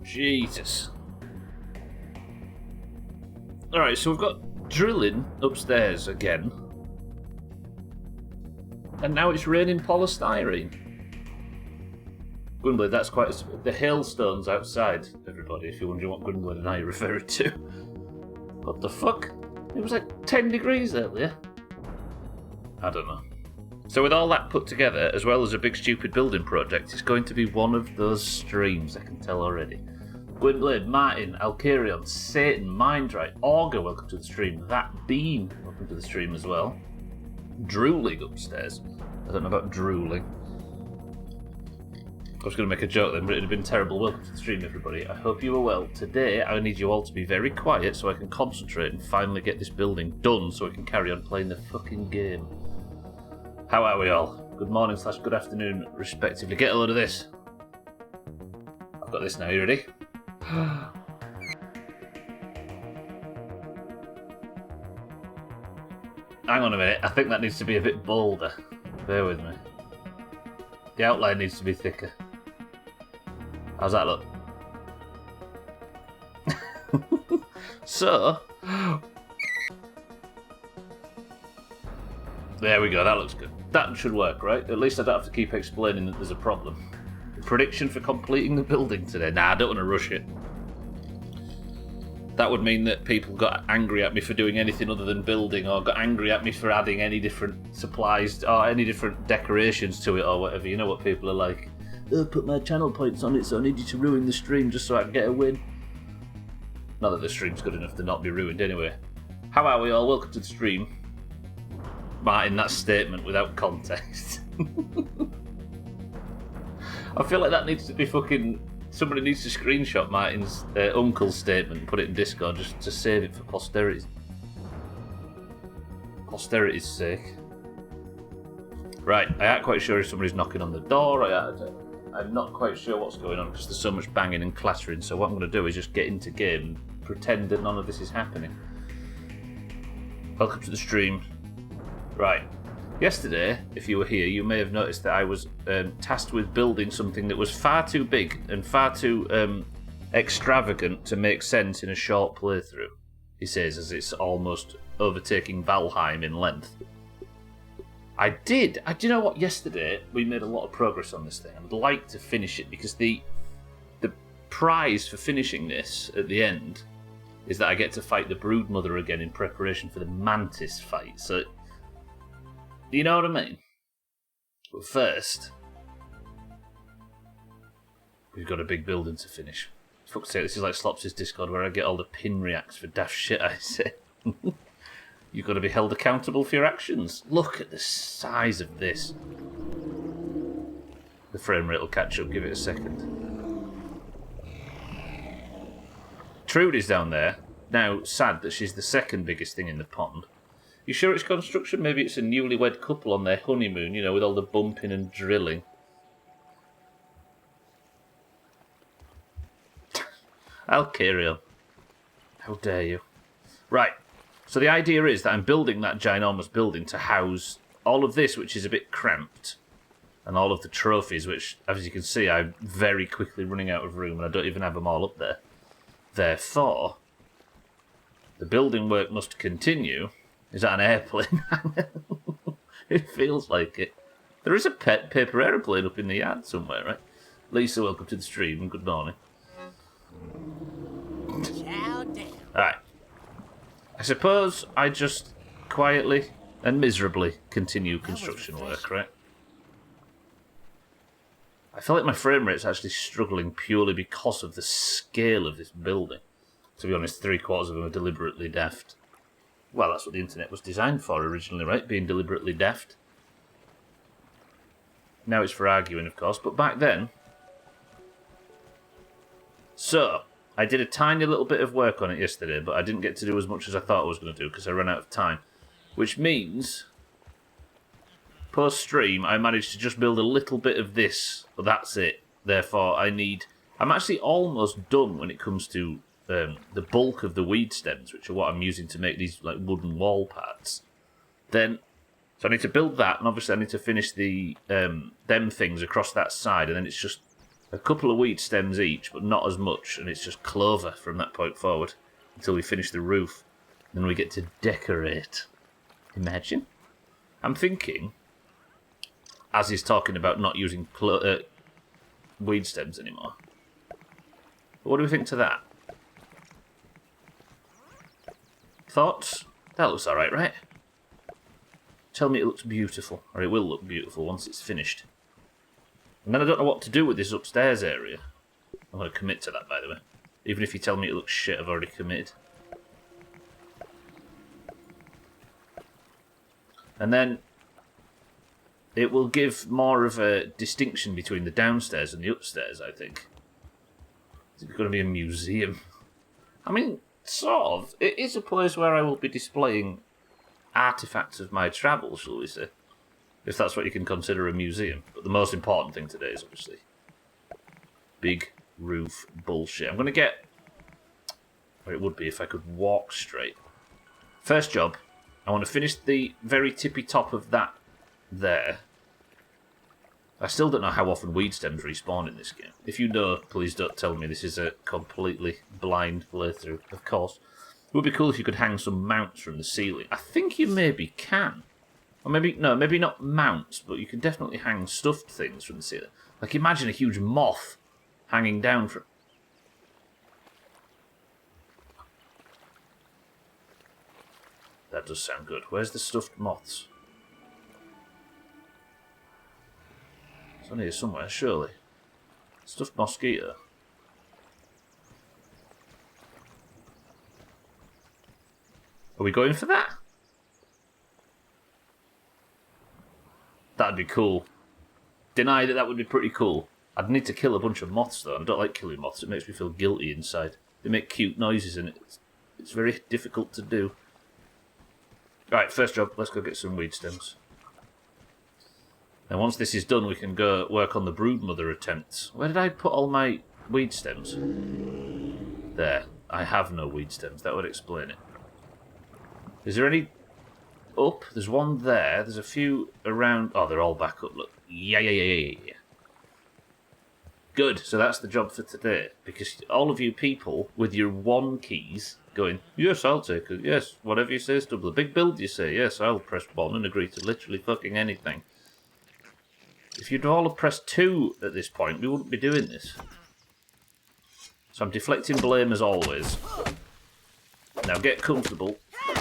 Jesus. Alright, so we've got drilling upstairs again. And now it's raining polystyrene. Gwynblade, that's quite the hailstones outside, everybody, if you're wondering what Gwynblade and I are referring to. What the fuck? It was like 10 degrees earlier. I don't know. So with all that put together, as well as a big stupid building project, it's going to be one of those streams, I can tell already. Gwynblade, Martin, Alkarion, Satan, Mindrite, Augur, welcome to the stream. That Bean, welcome to the stream as well. Drooling upstairs. I don't know about drooling. I was going to make a joke then, but it would have been terrible. Welcome to the stream, everybody. I hope you are well. Today, I need you all to be very quiet so I can concentrate and finally get this building done so I can carry on playing the fucking game. How are we all? Good morning / good afternoon, respectively. Get a load of this. I've got this now. You ready? Hang on a minute. I think that needs to be a bit bolder. Bear with me. The outline needs to be thicker. How's that look? So... There we go, that looks good. That should work, right? At least I don't have to keep explaining that there's a problem. Prediction for completing the building today? Nah, I don't want to rush it. That would mean that people got angry at me for doing anything other than building, or got angry at me for adding any different supplies, or any different decorations to it, or whatever. You know what people are like. Oh, put my channel points on it, so I need you to ruin the stream just so I can get a win. Not that the stream's good enough to not be ruined anyway. How are we all? Welcome to the stream. Martin, that statement without context. I feel like that needs to be fucking... Somebody needs to screenshot Martin's uncle's statement and put it in Discord just to save it for posterity's sake. Right, I ain't quite sure if somebody's knocking on the door. I'm not quite sure what's going on because there's so much banging and clattering, so what I'm going to do is just get into game and pretend that none of this is happening. Welcome to the stream. Right. Yesterday, if you were here, you may have noticed that I was tasked with building something that was far too big and far too extravagant to make sense in a short playthrough, he says, as it's almost overtaking Valheim in length. Do you know what? Yesterday, we made a lot of progress on this thing. I'd like to finish it because the prize for finishing this at the end is that I get to fight the Broodmother again in preparation for the Mantis fight. So... You know what I mean? But first, we've got a big building to finish. Fuck's sake, this is like Slops' Discord where I get all the pin reacts for daft shit I say. You've got to be held accountable for your actions. Look at the size of this. The frame rate will catch up, give it a second. Trudy's down there. Now, sad that she's the second biggest thing in the pond. You sure it's construction? Maybe it's a newlywed couple on their honeymoon, you know, with all the bumping and drilling. I'll carry on. How dare you? Right, so the idea is that I'm building that ginormous building to house all of this, which is a bit cramped, and all of the trophies, which, as you can see, I'm very quickly running out of room, and I don't even have them all up there. Therefore, the building work must continue. Is that an airplane? It feels like it. There is a pet paper aeroplane up in the yard somewhere, right? Lisa, welcome to the stream and good morning. Alright. I suppose I just quietly and miserably continue construction work, right? I feel like my frame rate's actually struggling purely because of the scale of this building. To be honest, 3/4 of them are deliberately daft. Well, that's what the internet was designed for originally, right? Being deliberately daft. Now it's for arguing, of course, but back then... So, I did a tiny little bit of work on it yesterday, but I didn't get to do as much as I thought I was going to do because I ran out of time. Which means, post-stream, I managed to just build a little bit of this, but that's it. Therefore, I'm actually almost done when it comes to the bulk of the weed stems, which are what I'm using to make these like wooden wall pads. So I need to build that, and obviously I need to finish the them things across that side, and then it's just a couple of weed stems each, but not as much, and it's just clover from that point forward until we finish the roof. Then we get to decorate. Imagine. I'm thinking, as he's talking about not using weed stems anymore. But what do we think to that? Thoughts? That looks alright, right? Tell me it looks beautiful, or it will look beautiful once it's finished. And then I don't know what to do with this upstairs area. I'm going to commit to that, by the way. Even if you tell me it looks shit, I've already committed. And then it will give more of a distinction between the downstairs and the upstairs, I think. It's going to be a museum. I mean, sort of. It is a place where I will be displaying artifacts of my travels, shall we say. If that's what you can consider a museum. But the most important thing today is obviously big roof bullshit. I'm going to get... Or it would be if I could walk straight. First job, I want to finish the very tippy top of that there. I still don't know how often weed stems respawn in this game. If you know, please don't tell me this is a completely blind playthrough, of course. It would be cool if you could hang some mounts from the ceiling. I think you maybe can. Or maybe, no, maybe not mounts, but you can definitely hang stuffed things from the ceiling. Like, imagine a huge moth hanging down from... That does sound good. Where's the stuffed moths? It's on here somewhere, surely. Stuffed mosquito. Are we going for that? That'd be cool. Deny that that would be pretty cool. I'd need to kill a bunch of moths, though. I don't like killing moths. It makes me feel guilty inside. They make cute noises, and it's very difficult to do. Right, first job. Let's go get some weed stems. And once this is done, we can go work on the broodmother attempts. Where did I put all my weed stems? There. I have no weed stems. That would explain it. Is there any up? There's one there. There's a few around. Oh, they're all back up. Look. Yeah. Good. So that's the job for today. Because all of you people with your one keys going, yes, I'll take it. Yes, whatever you say, Stubbler. Big build, you say. Yes, I'll press 1 and agree to literally fucking anything. If you'd all have pressed 2 at this point, we wouldn't be doing this. So I'm deflecting blame as always. Now get comfortable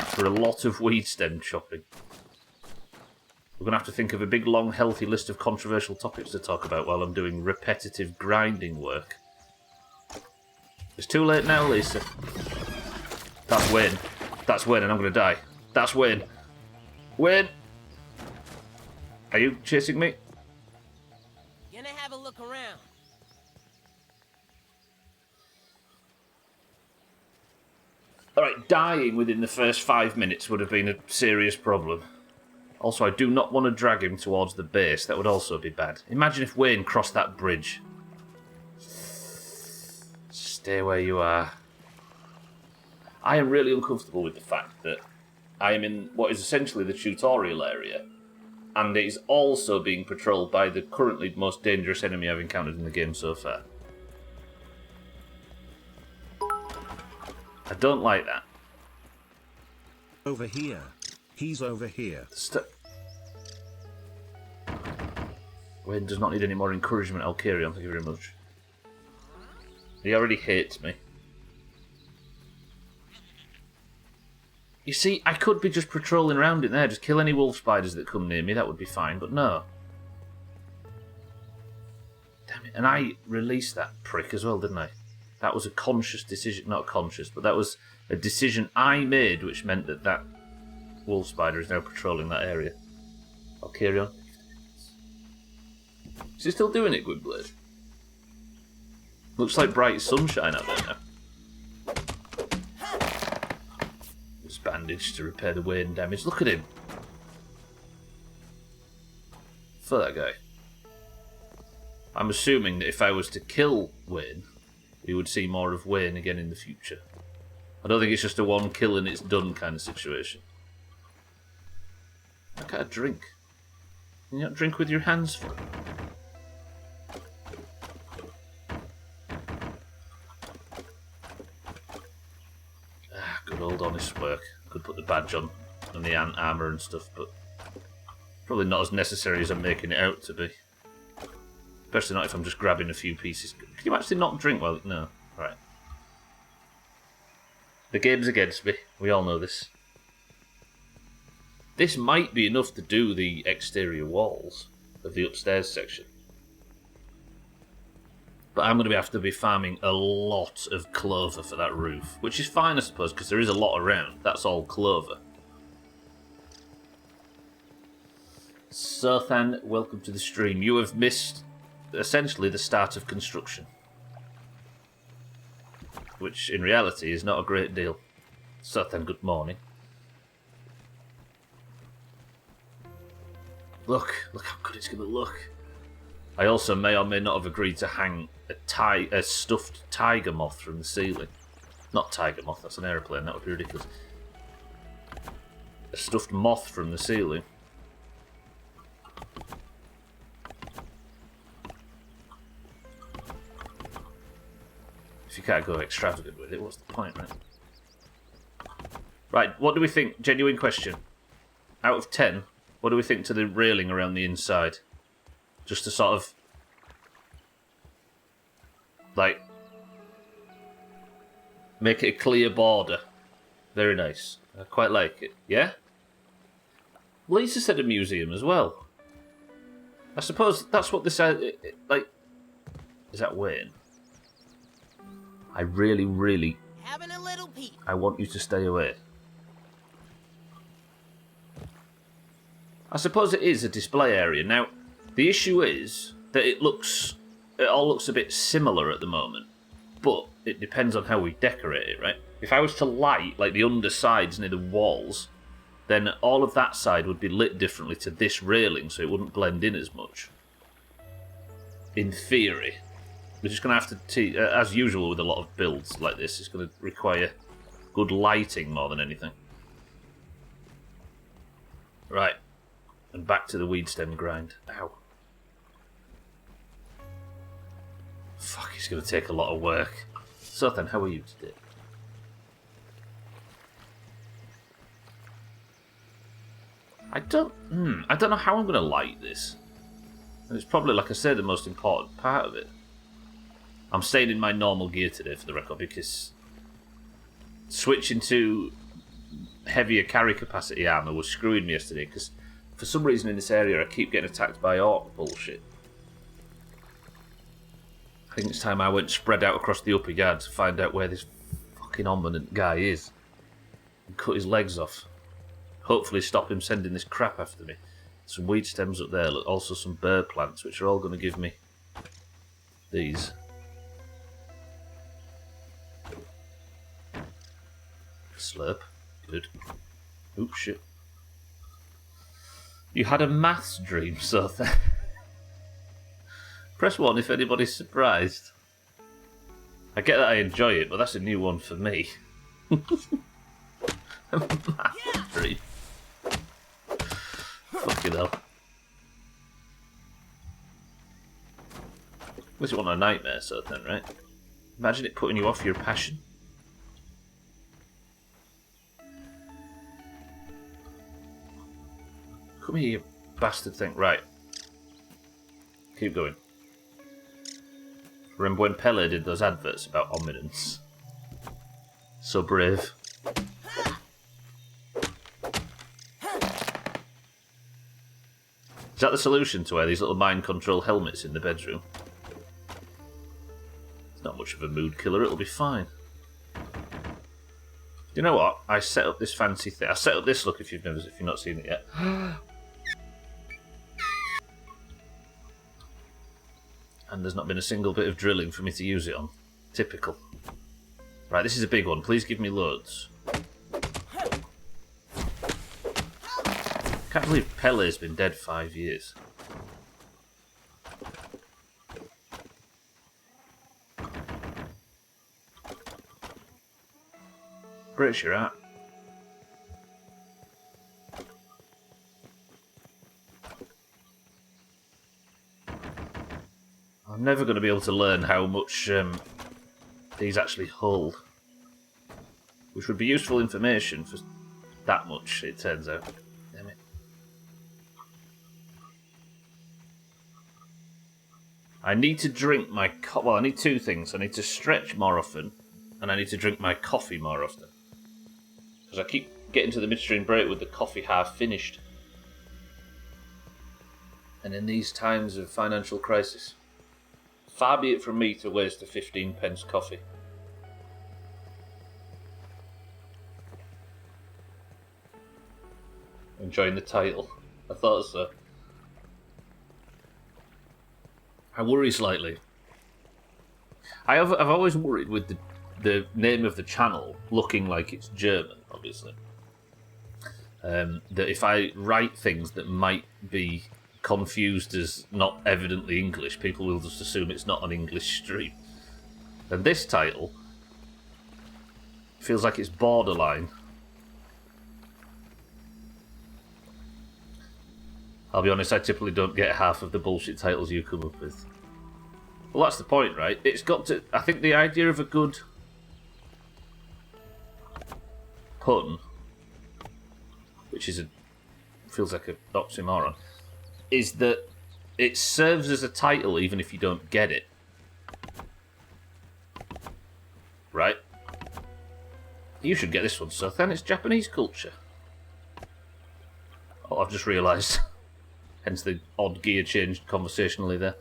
for a lot of weed stem chopping. We're going to have to think of a big, long, healthy list of controversial topics to talk about while I'm doing repetitive grinding work. It's too late now, Lisa. That's Wayne. That's Wayne, and I'm going to die. That's Wayne. Wayne! Are you chasing me? Gonna have a look around. Alright, dying within the first 5 minutes would have been a serious problem. Also, I do not want to drag him towards the base. That would also be bad. Imagine if Wayne crossed that bridge. Stay where you are. I am really uncomfortable with the fact that I am in what is essentially the tutorial area, and it is also being patrolled by the currently most dangerous enemy I've encountered in the game so far. I don't like that. Over here. He's over here. Wayne does not need any more encouragement. I'll carry on. Thank you very much. He already hates me. You see, I could be just patrolling around in there, just kill any wolf spiders that come near me, that would be fine, but no. Damn it, and I released that prick as well, didn't I? That was a conscious decision, not conscious, but that was a decision I made, which meant that that wolf spider is now patrolling that area. I'll carry on. Is he still doing it, Gwynblade? Looks like bright sunshine out there now. Bandage to repair the Wayne damage. Look at him. For that guy. I'm assuming that if I was to kill Wayne, we would see more of Wayne again in the future. I don't think it's just a one kill and it's done kind of situation. I can't drink. Can you not drink with your hands? gold, honest work. Could put the badge on and the ant armour and stuff, but probably not as necessary as I'm making it out to be. Especially not if I'm just grabbing a few pieces. Can you actually not drink while... No. Right. The game's against me. We all know this. This might be enough to do the exterior walls of the upstairs section. But I'm going to have to be farming a lot of clover for that roof. Which is fine, I suppose, because there is a lot around. That's all clover. Sothan, welcome to the stream. You have missed, essentially, the start of construction. Which, in reality, is not a great deal. Sothan, good morning. Look how good it's going to look. I also may or may not have agreed to hang a stuffed tiger moth from the ceiling. Not tiger moth, that's an aeroplane, that would be ridiculous. A stuffed moth from the ceiling. If you can't go extravagant with it, what's the point, right? Right, what do we think? Genuine question. Out of 10, what do we think to the railing around the inside? Just to sort of... like... make it a clear border. Very nice. I quite like it. Yeah? Lisa said a museum as well. I suppose that's what this... like... Is that Wayne? I really, really... Having a little peek. I want you to stay away. I suppose it is a display area. Now, the issue is that it all looks a bit similar at the moment, but it depends on how we decorate it, right? If I was to light, like, the undersides near the walls, then all of that side would be lit differently to this railing, so it wouldn't blend in as much. In theory. We're just going to have to, as usual with a lot of builds like this, it's going to require good lighting more than anything. Right. And back to the weed stem grind. Ow. Fuck, it's going to take a lot of work. So then, how are you today? I don't know how I'm going to light this. And it's probably, like I said, the most important part of it. I'm staying in my normal gear today, for the record, because switching to heavier carry capacity armour was screwing me yesterday, because for some reason in this area I keep getting attacked by orc bullshit. I think it's time I went spread out across the upper yard to find out where this fucking ominous guy is and cut his legs off. Hopefully stop him sending this crap after me. Some weed stems up there, also some bird plants, which are all going to give me these. Slurp. Good. Oops, shit. You had a maths dream, so press 1 if anybody's surprised. I get that I enjoy it, but that's a new one for me. A maths dream. Fucking hell. Unless you want a nightmare, so then, right? Imagine it putting you off your passion. Come here, you bastard thing. Right. Keep going. Remember when Pele did those adverts about ominence? So brave. Is that the solution to wear these little mind control helmets in the bedroom? It's not much of a mood killer, it'll be fine. You know what? I set up this fancy thing. I set up this look if you've not seen it yet. And there's not been a single bit of drilling for me to use it on. Typical. Right, this is a big one. Please give me loads. Can't believe Pele's been dead 5 years. British you're at. I'm never going to be able to learn how much these actually hold. which would be useful information for that much, it turns out. Damn it. I need to drink my well, I need two things. I need to stretch more often, and I need to drink my coffee more often. Because I keep getting to the midstream break with the coffee half finished. And in these times of financial crisis, far be it from me to waste a 15p coffee. Enjoying the title. I thought so. I worry slightly. I've always worried with the name of the channel looking like it's German, obviously. That if I write things that might be confused as not evidently English, people will just assume it's not an English stream. And this title feels like it's borderline. I'll be honest, I typically don't get half of the bullshit titles you come up with. Well, that's the point, right? It's got to... I think the idea of a good pun, which is feels like a oxymoron, is that it serves as a title even if you don't get it. Right? You should get this one, Seth, then. It's Japanese culture. Oh, I've just realised... Hence the odd gear change conversationally there.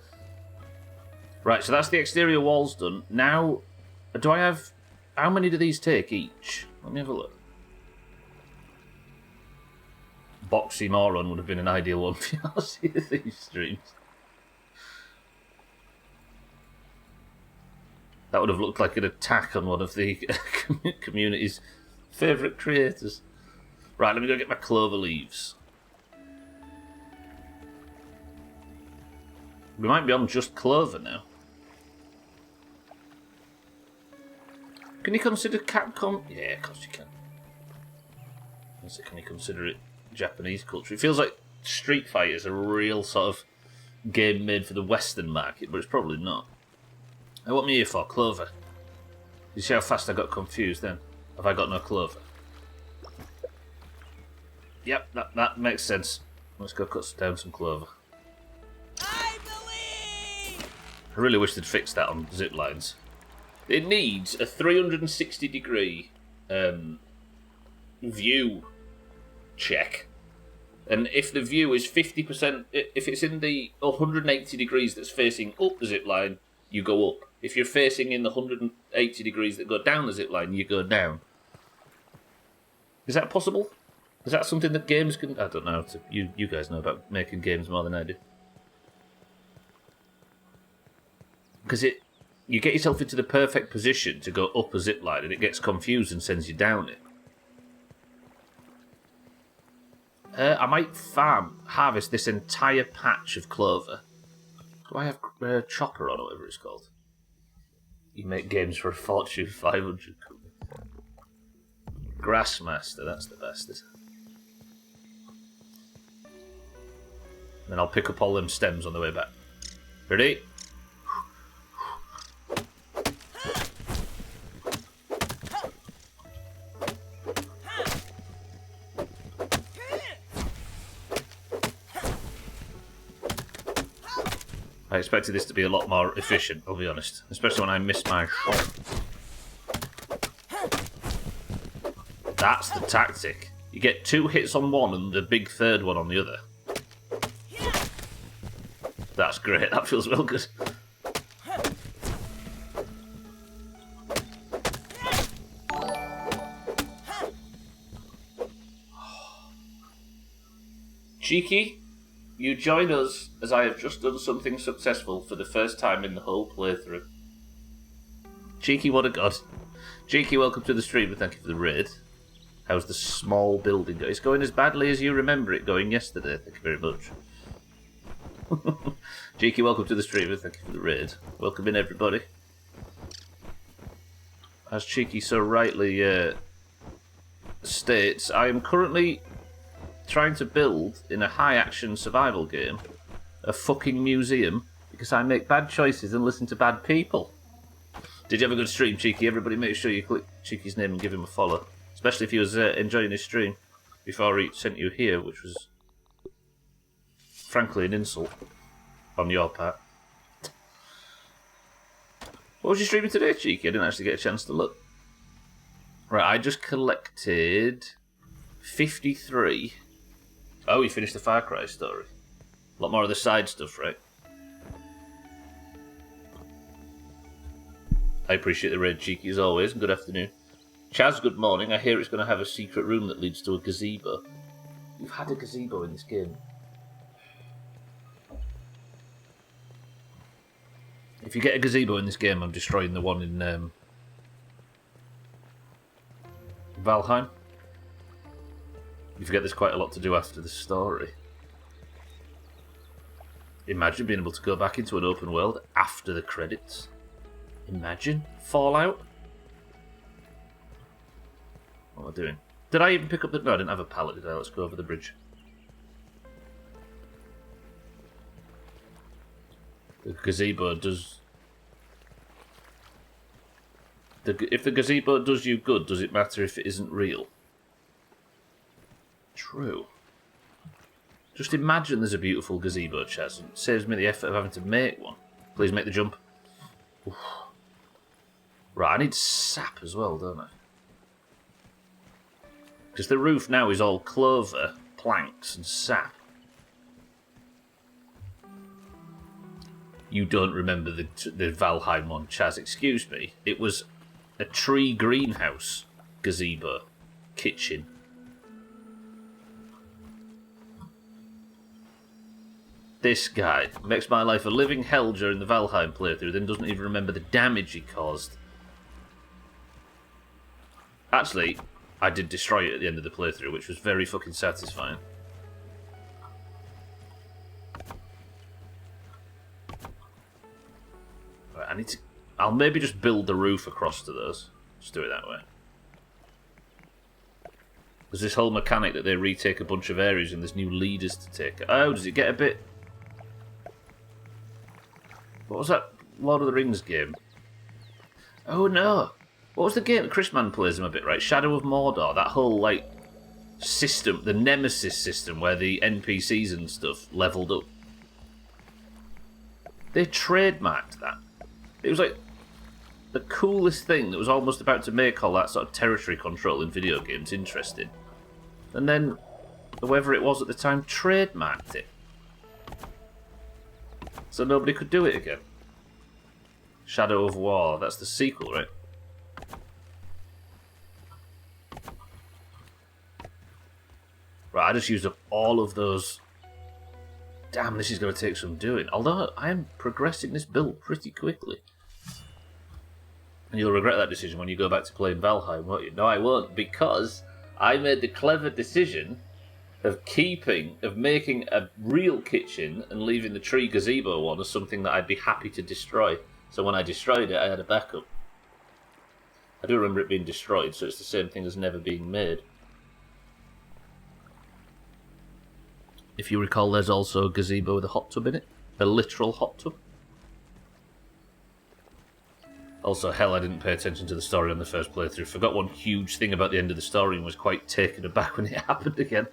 Right, so that's the exterior walls done. Now, do I have... How many do these take each? Let me have a look. Boxymoron would have been an ideal one for you to see these streams. That would have looked like an attack on one of the community's favourite creators. Right, let me go get my clover leaves. We might be on just clover now. Can you consider Capcom? Yeah, of course you can. Can you consider it Japanese culture? It feels like Street Fighter is a real sort of game made for the Western market, but it's probably not. Now, what am I here for? Clover. You see how fast I got confused then? Have I got no clover? Yep, that makes sense. Let's go cut down some clover. I really wish they'd fix that on zip lines. It needs a 360 degree view check. And if the view is 50%, if it's in the 180 degrees that's facing up the zip line, you go up. If you're facing in the 180 degrees that go down the zip line, you go down. Is that possible? Is that something that games can... I don't know. You guys know about making games more than I do. Because you get yourself into the perfect position to go up a zip line and it gets confused and sends you down it. I might harvest this entire patch of clover. Do I have Chopper on or whatever it's called? You make games for a fortune, 500. Grassmaster, that's the best, isn't it? Then I'll pick up all them stems on the way back. Ready? I expected this to be a lot more efficient, I'll be honest. Especially when I missed my shot. That's the tactic. You get 2 hits on one and the big third one on the other. That's great, that feels real good. Cheeky, you join us as I have just done something successful for the first time in the whole playthrough. Cheeky, what a god. Cheeky, welcome to the stream and thank you for the raid. How's the small building going? It's going as badly as you remember it going yesterday. Thank you very much. Cheeky, welcome to the stream and thank you for the raid. Welcome in, everybody. As Cheeky so rightly states, I am currently trying to build, in a high-action survival game, a fucking museum because I make bad choices and listen to bad people. Did you have a good stream, Cheeky? Everybody make sure you click Cheeky's name and give him a follow. Especially if he was enjoying his stream before he sent you here, which was, frankly, an insult on your part. What was you streaming today, Cheeky? I didn't actually get a chance to look. Right, I just collected 53. Oh, you finished the Far Cry story. A lot more of the side stuff, right? I appreciate the raid, Cheeky, as always. Good afternoon. Chaz, good morning. I hear it's going to have a secret room that leads to a gazebo. You've had a gazebo in this game. If you get a gazebo in this game, I'm destroying the one in Valheim. You forget there's quite a lot to do after the story. Imagine being able to go back into an open world after the credits. Imagine Fallout. What am I doing? Did I even pick up the... No, I didn't have a pallet, did I? Let's go over the bridge. The gazebo does... If the gazebo does you good, does it matter if it isn't real? True. Just imagine there's a beautiful gazebo, Chaz. It saves me the effort of having to make one. Please make the jump. Oof. Right, I need sap as well, don't I? Because the roof now is all clover, planks, and sap. You don't remember the Valheim one, Chaz. Excuse me. It was a tree greenhouse, gazebo, kitchen. This guy makes my life a living hell during the Valheim playthrough, then doesn't even remember the damage he caused. Actually, I did destroy it at the end of the playthrough, which was very fucking satisfying. Right, I need to... I'll maybe just build the roof across to those. Just do it that way. There's this whole mechanic that they retake a bunch of areas and there's new leaders to take. Oh, does it get a bit... What was that Lord of the Rings game? Oh no! What was the game that Chrisman plays him a bit, right? Shadow of Mordor, that whole, like, system, the Nemesis system where the NPCs and stuff leveled up. They trademarked that. It was like the coolest thing that was almost about to make all that sort of territory control in video games interesting. And then, whoever it was at the time trademarked it. So nobody could do it again. Shadow of War, that's the sequel, right? Right, I just used up all of those. Damn, this is going to take some doing. Although I am progressing this build pretty quickly. And you'll regret that decision when you go back to playing Valheim, won't you? No, I won't, because I made the clever decision of making a real kitchen and leaving the tree gazebo one as something that I'd be happy to destroy. So when I destroyed it, I had a backup. I do remember it being destroyed, so it's the same thing as never being made. If you recall, there's also a gazebo with a hot tub in it. A literal hot tub. Also, hell, I didn't pay attention to the story on the first playthrough. Forgot one huge thing about the end of the story and was quite taken aback when it happened again.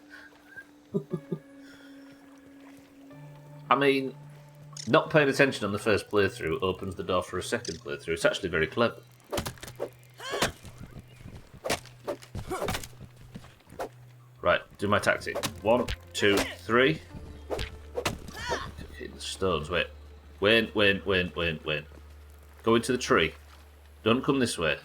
I mean, not paying attention on the first playthrough opens the door for a second playthrough. It's actually very clever. Right, do my tactic. 1, 2, 3. Okay, the stones, wait. Wait. Go into the tree. Don't come this way.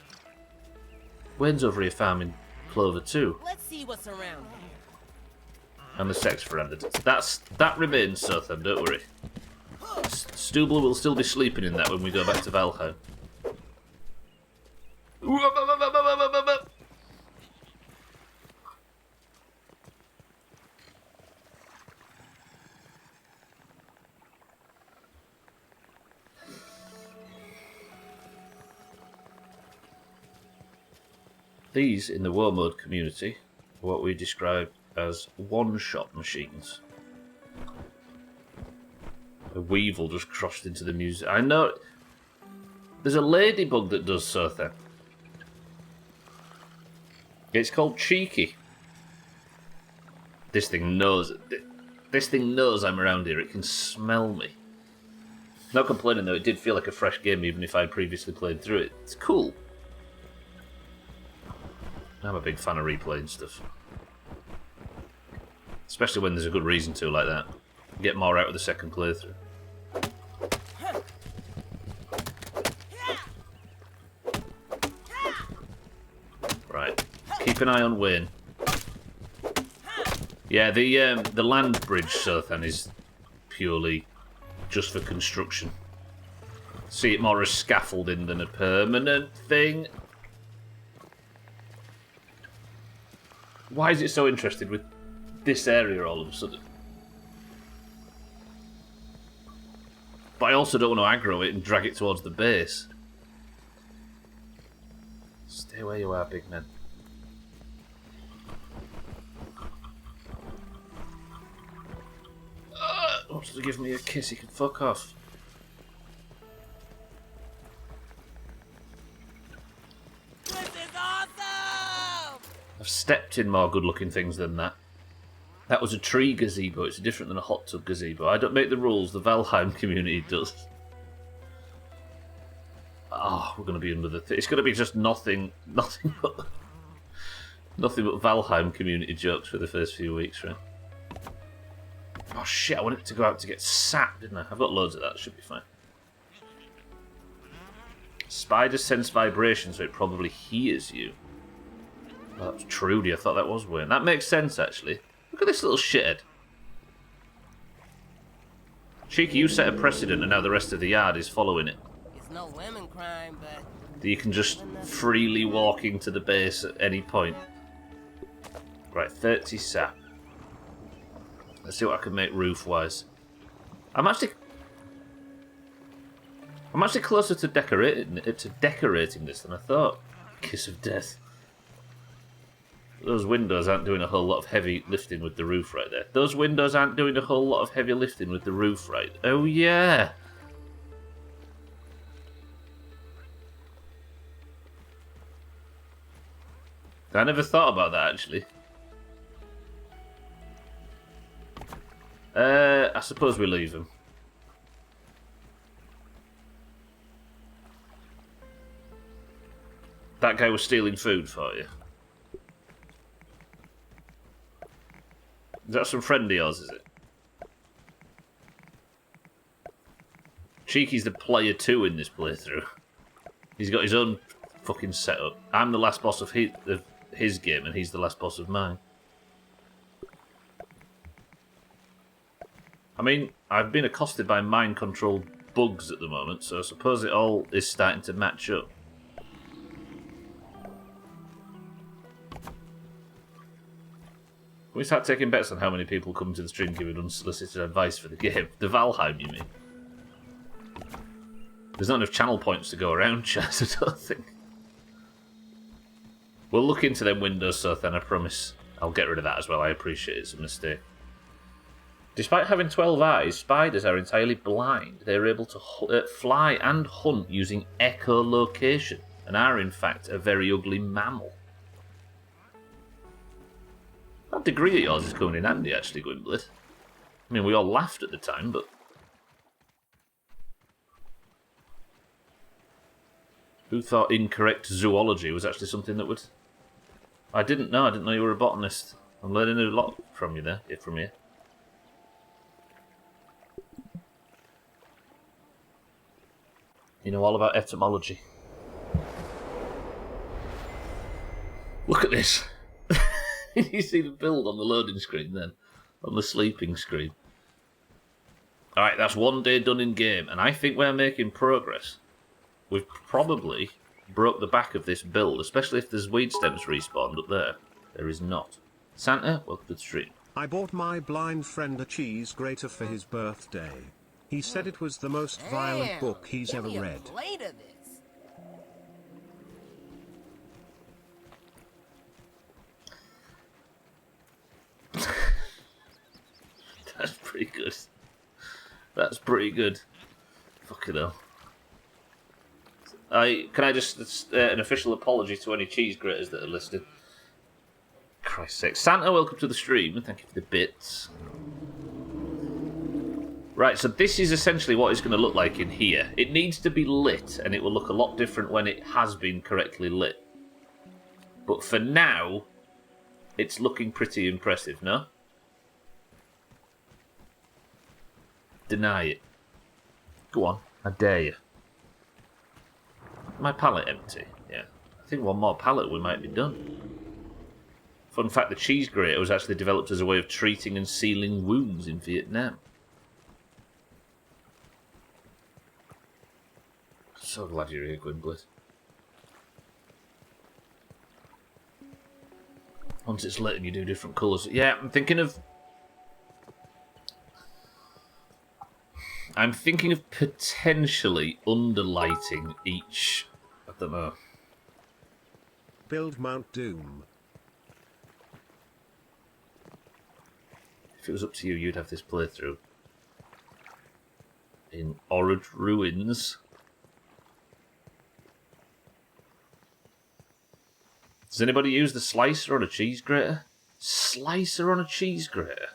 Wayne's over here farming clover too. Let's see what's around here. And the sex friend. That remains, Sotham, don't worry. Stubbler will still be sleeping in that when we go back to Valheim. These, in the war mode community, are what we describe as one-shot machines. A weevil just crossed into the music. I know There's a ladybug that does so then. It's called Cheeky. This thing knows. This thing knows I'm around here. It can smell me. Not complaining though. It did feel like a fresh game, even if I'd previously played through it. It's cool. I'm a big fan of replaying stuff, especially when there's a good reason to, like that. Get more out of the second playthrough. Right. Keep an eye on Wayne. Yeah, the land bridge Sothan is purely just for construction. See it more as scaffolding than a permanent thing. Why is it so interested with this area all of a sudden? But I also don't want to aggro it and drag it towards the base. Stay where you are, big man. Wants to give me a kiss, he can fuck off. This is awesome! I've stepped in more good-looking things than that. That was a tree gazebo. It's different than a hot tub gazebo. I don't make the rules. The Valheim community does. Oh, we're going to be under the... It's going to be just nothing but Valheim community jokes for the first few weeks, right? Oh shit, I wanted to go out to get sap, didn't I? I've got loads of that. Should be fine. Spiders sense vibration, so it probably hears you. Oh, that's Trudy. I thought that was Wayne. That makes sense, actually. Look at this little shithead. Cheeky, you set a precedent, and now the rest of the yard is following it. It's no women crime, but... That you can just freely walk into the base at any point. Right, 30 sap. Let's see what I can make roof-wise. I'm actually closer to decorating this than I thought. Kiss of death. Those windows aren't doing a whole lot of heavy lifting with the roof right there. Those windows aren't doing a whole lot of heavy lifting with the roof right. Oh yeah. I never thought about that actually. I suppose we leave him. That guy was stealing food for you. Is that some friend of yours, is it? Cheeky's the player 2 in this playthrough. He's got his own fucking setup. I'm the last boss of his game, and he's the last boss of mine. I mean, I've been accosted by mind-controlled bugs at the moment, so I suppose it all is starting to match up. We start taking bets on how many people come to the stream giving unsolicited advice for the game. The Valheim, you mean? There's not enough channel points to go around, Chaz, I don't think. We'll look into them windows, so then I promise. I'll get rid of that as well, I appreciate it, it's a mistake. Despite having 12 eyes, spiders are entirely blind. They're able to fly and hunt using echolocation, and are in fact a very ugly mammal. That degree of yours is coming in handy, actually, Gwynblade. I mean, we all laughed at the time, but... Who thought incorrect zoology was actually something that would... I didn't know you were a botanist. I'm learning a lot from you there, from here. You know all about etymology. Look at this. You see the build on the loading screen then? On the sleeping screen. Alright, that's one day done in game, and I think we're making progress. We've probably broke the back of this build, especially if there's weed stems respawned up there. There is not. Santa, welcome to the stream. I bought my blind friend a cheese grater for his birthday. He said it was the most violent book he's ever read. Plate of this. That's pretty good. That's pretty good. Fucking hell. Can I just an official apology to any cheese graters that are listed? Christ's sake. Santa, welcome to the stream. Thank you for the bits. Right, so this is essentially what it's going to look like in here. It needs to be lit, and it will look a lot different when it has been correctly lit. But for now, it's looking pretty impressive, no? Deny it. Go on, I dare you. My pallet empty? Yeah. I think one more pallet we might be done. Fun fact, the cheese grater was actually developed as a way of treating and sealing wounds in Vietnam. So glad you're here, Gwynbliss. Once it's lit and you do different colours. Yeah, I'm thinking of potentially underlighting each. I don't know. Build Mount Doom. If it was up to you, you'd have this playthrough in Orange Ruins. Does anybody use the slicer on a cheese grater? Slicer on a cheese grater?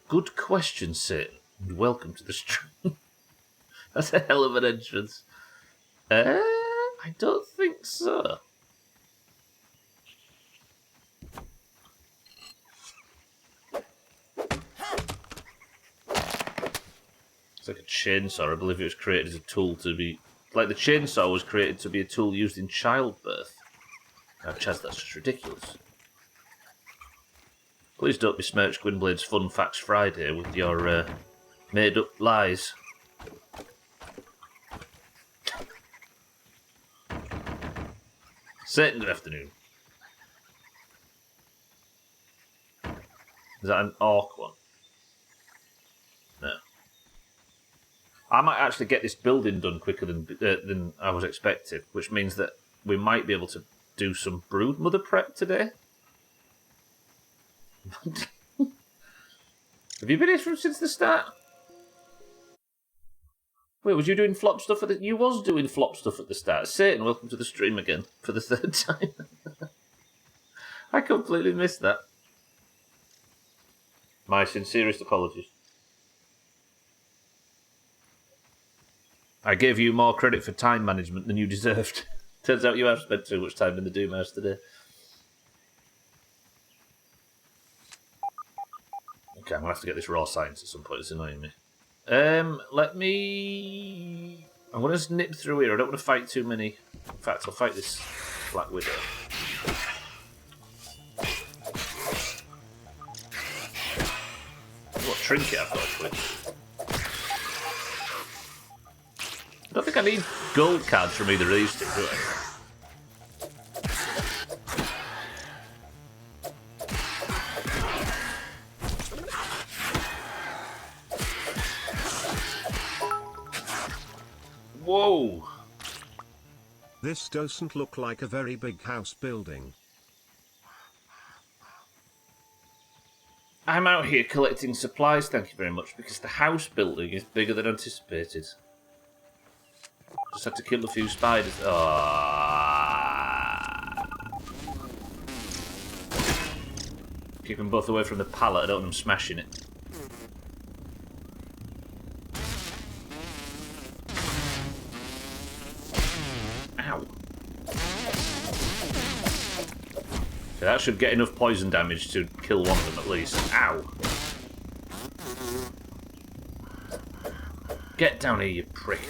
Good question, Satan. And welcome to the stream. That's a hell of an entrance. I don't think so. It's like a chainsaw. I believe it was created as a tool to be... Like the chainsaw was created to be a tool used in childbirth. Now, Chaz, that's just ridiculous. Please don't besmirch Gwynblade's Fun Facts Friday with your made-up lies. Satan, good afternoon. Is that an orc one? No. I might actually get this building done quicker than I was expecting, which means that we might be able to do some brood mother prep today. Have you been here since the start? Wait, was you doing flop stuff at the... You was doing flop stuff at the start. Satan, welcome to the stream again for the third time. I completely missed that. My sincerest apologies. I gave you more credit for time management than you deserved. Turns out you have spent too much time in the Doomhaus today. Okay, I'm going to have to get this raw science at some point. It's annoying me. Let me... I'm going to nip through here. I don't want to fight too many. In fact, I'll fight this Black Widow. What trinket I've got to equip. I don't think I need gold cards from either of these two, do I? Whoa! This doesn't look like a very big house building. I'm out here collecting supplies, thank you very much, because the house building is bigger than anticipated. Just had to kill a few spiders. Keep them both away from the pallet, I don't want them smashing it. Ow. Okay, that should get enough poison damage to kill one of them at least. Ow. Get down here, you prick.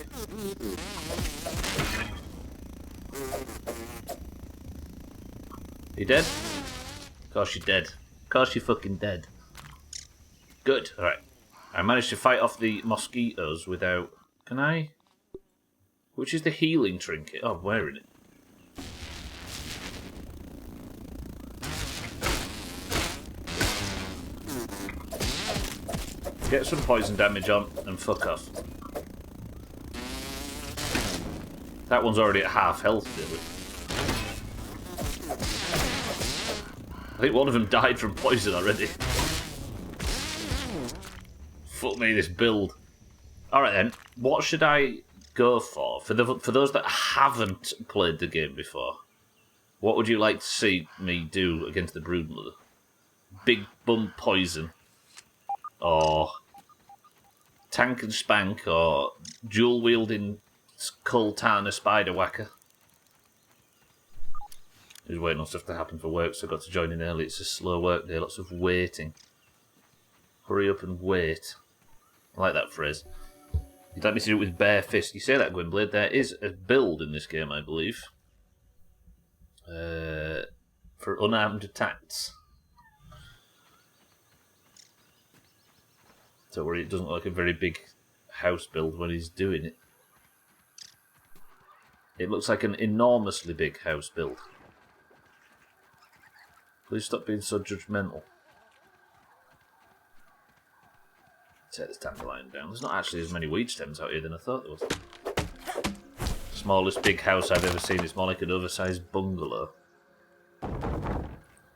You dead? Of course you're dead. Of course you're fucking dead. Good, alright. I managed to fight off the mosquitoes without... Can I? Which is the healing trinket? Oh, I'm wearing it. Get some poison damage on and fuck off. That one's already at half health, really. I think one of them died from poison already. Fuck me, this build. Alright then, what should I go for those that haven't played the game before? What would you like to see me do against the Broodmother? Big bum poison, or tank and spank, or dual wielding Kultana spider whacker? He's waiting on stuff to happen for work, so I got to join in early. It's a slow work day, lots of waiting. Hurry up and wait. I like that phrase. You'd like me to do it with bare fists. You say that, Gwynblade. There is a build in this game, I believe. For unarmed attacks. Don't worry, it doesn't look like a very big house build when he's doing it. It looks like an enormously big house build. Please stop being so judgmental. Take this dandelion down. There's not actually as many weed stems out here than I thought there was. Smallest big house I've ever seen. It's more like an oversized bungalow.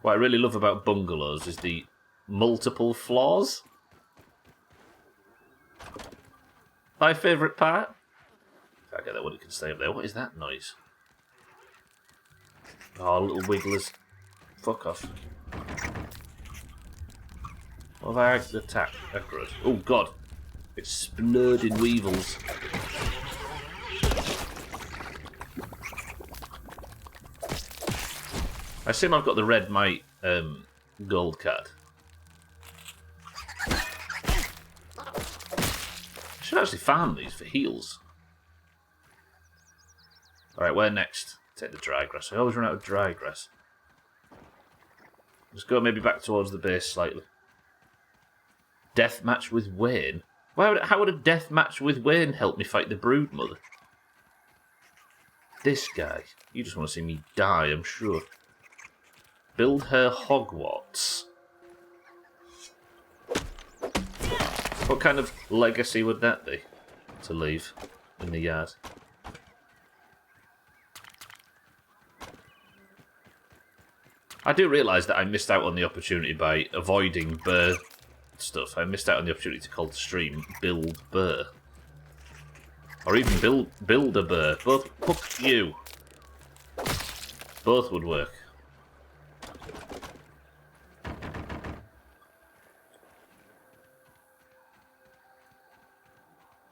What I really love about bungalows is the multiple floors. My favourite part. I get that one, it can stay up there. What is that noise? Oh, little wigglers. Fuck off. What have I attacked? Accurate. Oh god. Exploding weevils. I assume I've got the red mite gold card. I should actually farm these for heals. Alright, where next? Take the dry grass. I always run out of dry grass. Let's go maybe back towards the base slightly. Death match with Wayne? How would a death match with Wayne help me fight the Broodmother? This guy. You just want to see me die, I'm sure. Build her Hogwarts. What kind of legacy would that be to leave in the yard? I do realise that I missed out on the opportunity by avoiding Burr stuff. I missed out on the opportunity to call the stream Build Burr. Or even Build a Burr. Both, fuck you. Both would work.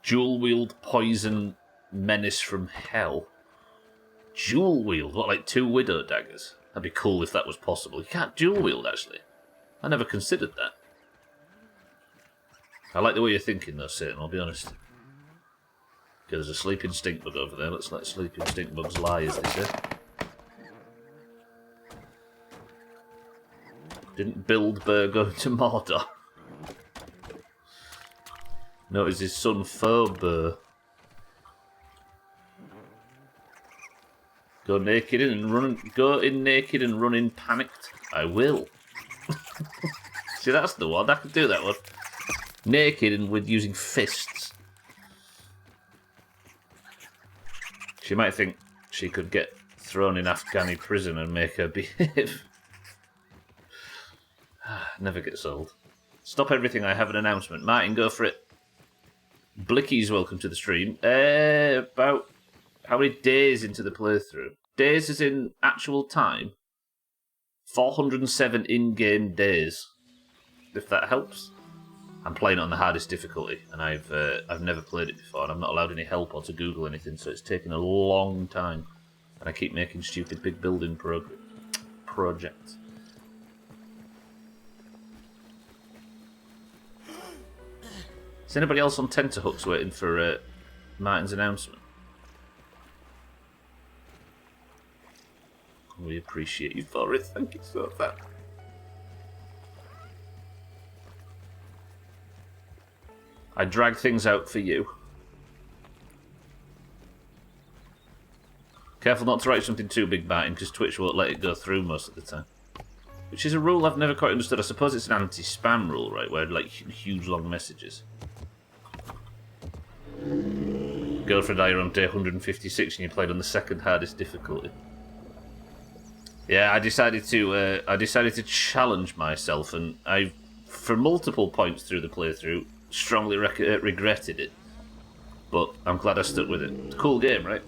Dual wield poison menace from hell. Dual wield? What, like 2 widow daggers? That'd be cool if that was possible. You can't dual wield, actually. I never considered that. I like the way you're thinking, though, Satan, I'll be honest. Okay, there's a sleeping stink bug over there. Let's let sleeping stink bugs lie, as they say. Didn't Build Burr go to Mordor? No, it's his son, Burr. Go naked in and run. Go in naked and run in panicked. I will. See, that's the one. I can do that one. Naked and with using fists. She might think she could get thrown in Afghani prison and make her behave. Never gets old. Stop everything. I have an announcement. Martin, go for it. Blicky's welcome to the stream. About how many days into the playthrough? Days as in actual time? 407 in-game days. If that helps. I'm playing it on the hardest difficulty, and I've never played it before, and I'm not allowed any help or to Google anything, so it's taken a long time. And I keep making stupid big building projects. Is anybody else on tenterhooks waiting for Martin's announcement? We appreciate you for it. Thank you so much. I drag things out for you. Careful not to write something too big, Martin, because Twitch won't let it go through most of the time. Which is a rule I've never quite understood. I suppose it's an anti-spam rule, right? Where, like, huge long messages. Girlfriend, you're on day 156 and you played on the second hardest difficulty. Yeah, I decided to challenge myself, and I, for multiple points through the playthrough, strongly regretted it. But I'm glad I stuck with it. It's a cool game, right?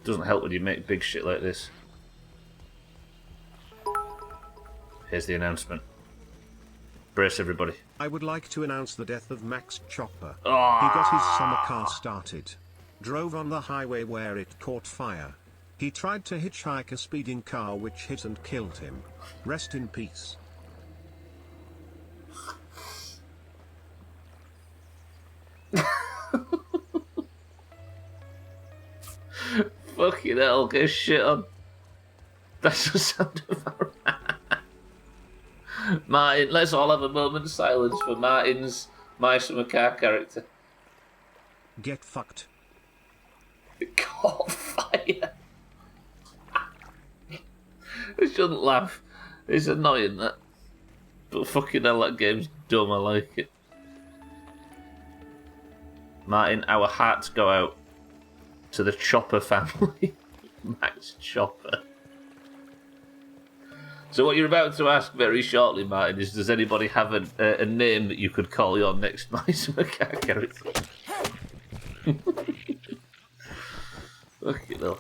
Doesn't help when you make big shit like this. Here's the announcement. Brace everybody. I would like to announce the death of Max Chopper. Oh. He got his summer car started. Drove on the highway where it caught fire. He tried to hitchhike a speeding car which hit and killed him. Rest in peace. Fucking hell, get shit on. That's the sound of our... Martin, let's all have a moment of silence for Martin's My Summer Car character. Get fucked. It caught fire. I shouldn't laugh. It's annoying, that. But fucking hell, that game's dumb, I like it. Martin, our hearts go out to the Chopper family. Max Chopper. So what you're about to ask very shortly, Martin, is does anybody have a name that you could call your next My Summer Car character? Fucking hell.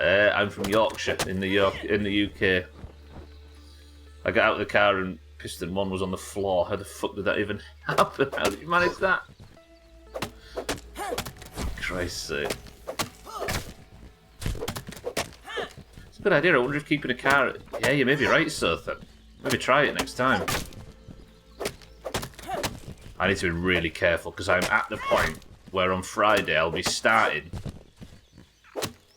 I'm from Yorkshire, in the UK. I got out of the car and piston one was on the floor. How the fuck did that even happen? How did you manage that? Christ's sake. It's a good idea. I wonder if keeping a car... Yeah, you may be right, Sothan. Maybe try it next time. I need to be really careful because I'm at the point where on Friday I'll be starting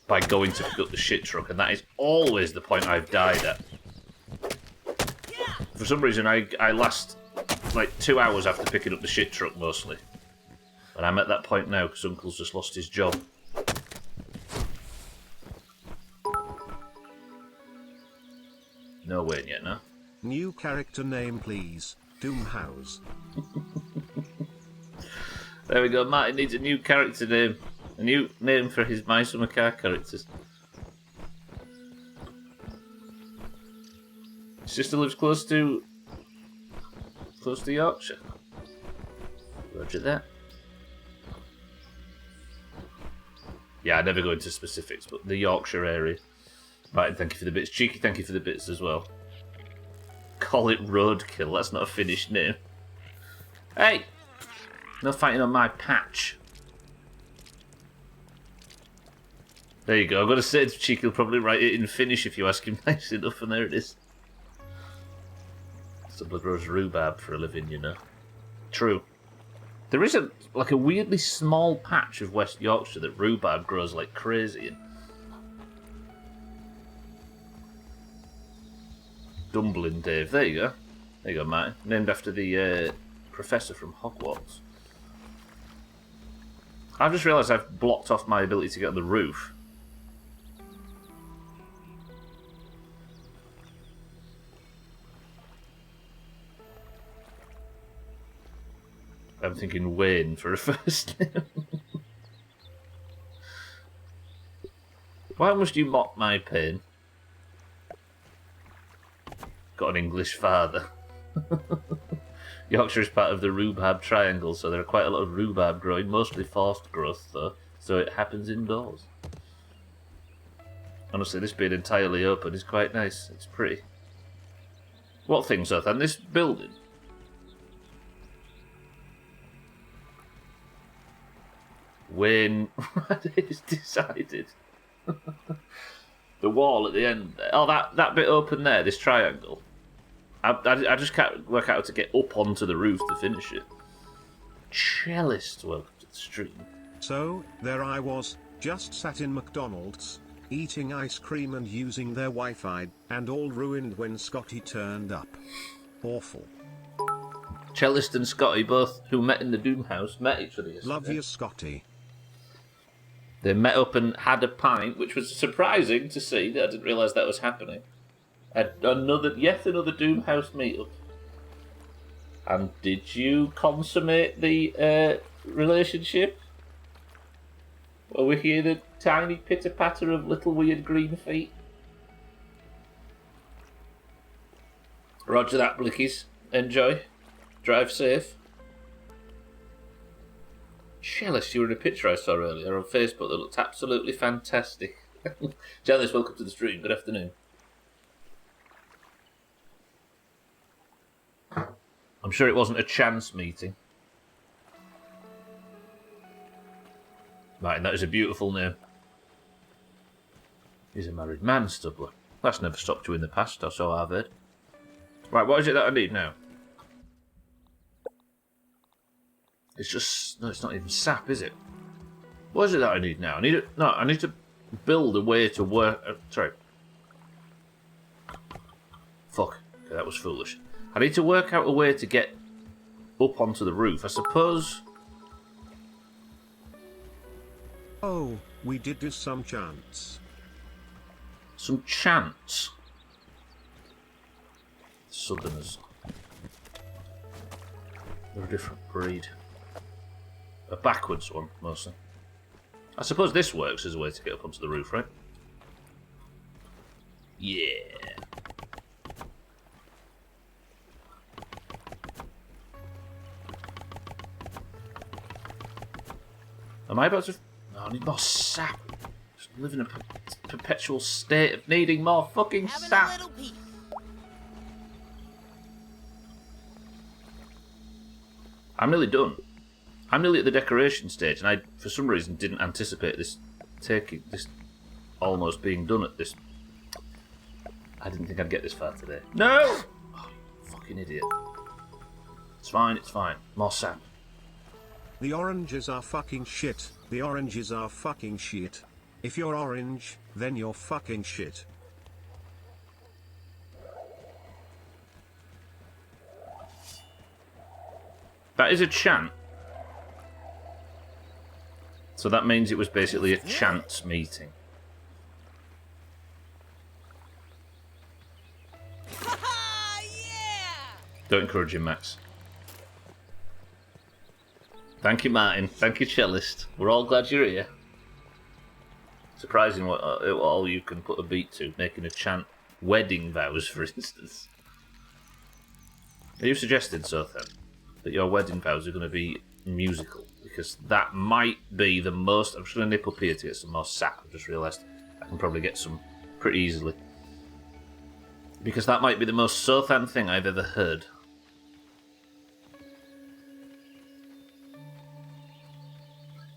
by going to pick up the shit truck, and that is always the point I've died at. For some reason, I last like 2 hours after picking up the shit truck mostly. And I'm at that point now because Uncle's just lost his job. No waiting yet, no? New character name, please. Doomhaus. There we go. Martin needs a new character name. A new name for his My Summer Car characters. His sister lives close to Yorkshire. Roger that. Yeah, I never go into specifics, but the Yorkshire area. Martin, thank you for the bits. Cheeky, thank you for the bits as well. Call it Roadkill. That's not a finished name. Hey! No fighting on my patch. There you go. I've got to say, Cheeky will probably write it in Finnish if you ask him nice enough, and there it is. Stubbler grows rhubarb for a living, you know. True. There is a weirdly small patch of West Yorkshire that rhubarb grows like crazy in. Dumbling Dave. There you go. There you go, Martin. Named after the professor from Hogwarts. I've just realised I've blocked off my ability to get on the roof. I'm thinking Wayne for a first name. Why must you mock my pain? Got an English father. Yorkshire is part of the rhubarb triangle, so there are quite a lot of rhubarb growing, mostly forced growth though, so it happens indoors. Honestly, this being entirely open is quite nice. It's pretty. What things, Sothan? This building? Wayne is decided. The wall at the end there. Oh, that bit open there, this triangle. I just can't work out how to get up onto the roof to finish it. Cellist, welcome to the stream. So, there I was, just sat in McDonald's, eating ice cream and using their Wi-Fi, and all ruined when Scotty turned up. Awful. Cellist and Scotty, both who met in the Doomhaus, met each other yesterday. Love you, Scotty. They met up and had a pint, which was surprising to see. I didn't realise that was happening. Yet another Doomhaus meetup. And did you consummate the relationship? Were we hear the tiny pitter-patter of little weird green feet? Roger that, Blickies. Enjoy. Drive safe. Chalice, you were in a picture I saw earlier on Facebook that looked absolutely fantastic. Chalice, welcome to the stream. Good afternoon. I'm sure it wasn't a chance meeting. Right, and that is a beautiful name. He's a married man, Stubbler. That's never stopped you in the past, or so I've heard. Right, what is it that I need now? It's just... No, it's not even sap, is it? What is it that I need now? I need to build a way to work... sorry. Fuck. Okay, that was foolish. I need to work out a way to get up onto the roof. I suppose... Oh, we did do some chants. Some chants? Southerners. They're a different breed. A backwards one, mostly. I suppose this works as a way to get up onto the roof, right? Yeah. Am I about to... No, I need more sap. Just live in a perpetual state of needing more fucking Having a sap. little peace. I'm nearly done. I'm nearly at the decoration stage, and I, for some reason, didn't anticipate this almost being done at this. I didn't think I'd get this far today. No! Oh, you fucking idiot. It's fine, it's fine. More sap. The oranges are fucking shit. The oranges are fucking shit. If you're orange, then you're fucking shit. That is a chant. So that means it was basically a chance meeting. Yeah! Don't encourage him, Max. Thank you, Martin. Thank you, Cellist. We're all glad you're here. Surprising what all you can put a beat to, making a chant. Wedding vows, for instance. Are you suggesting, Sothan, that your wedding vows are going to be musical? Because that might be the most... I'm just going to nip up here to get some more sap. I've just realised I can probably get some pretty easily. Because that might be the most Sothan thing I've ever heard.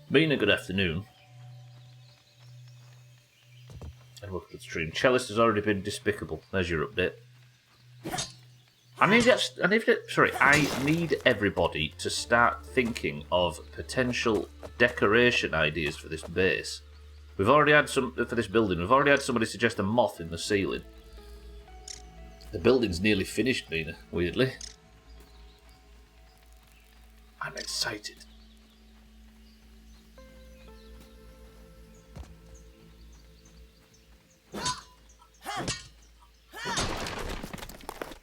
Mina, good afternoon. And welcome to the stream. Cellist has already been despicable. There's your update. I need everybody to start thinking of potential decoration ideas for this base. We've already had some for this building. We've already had somebody suggest a moth in the ceiling. The building's nearly finished, Mina, weirdly. I'm excited.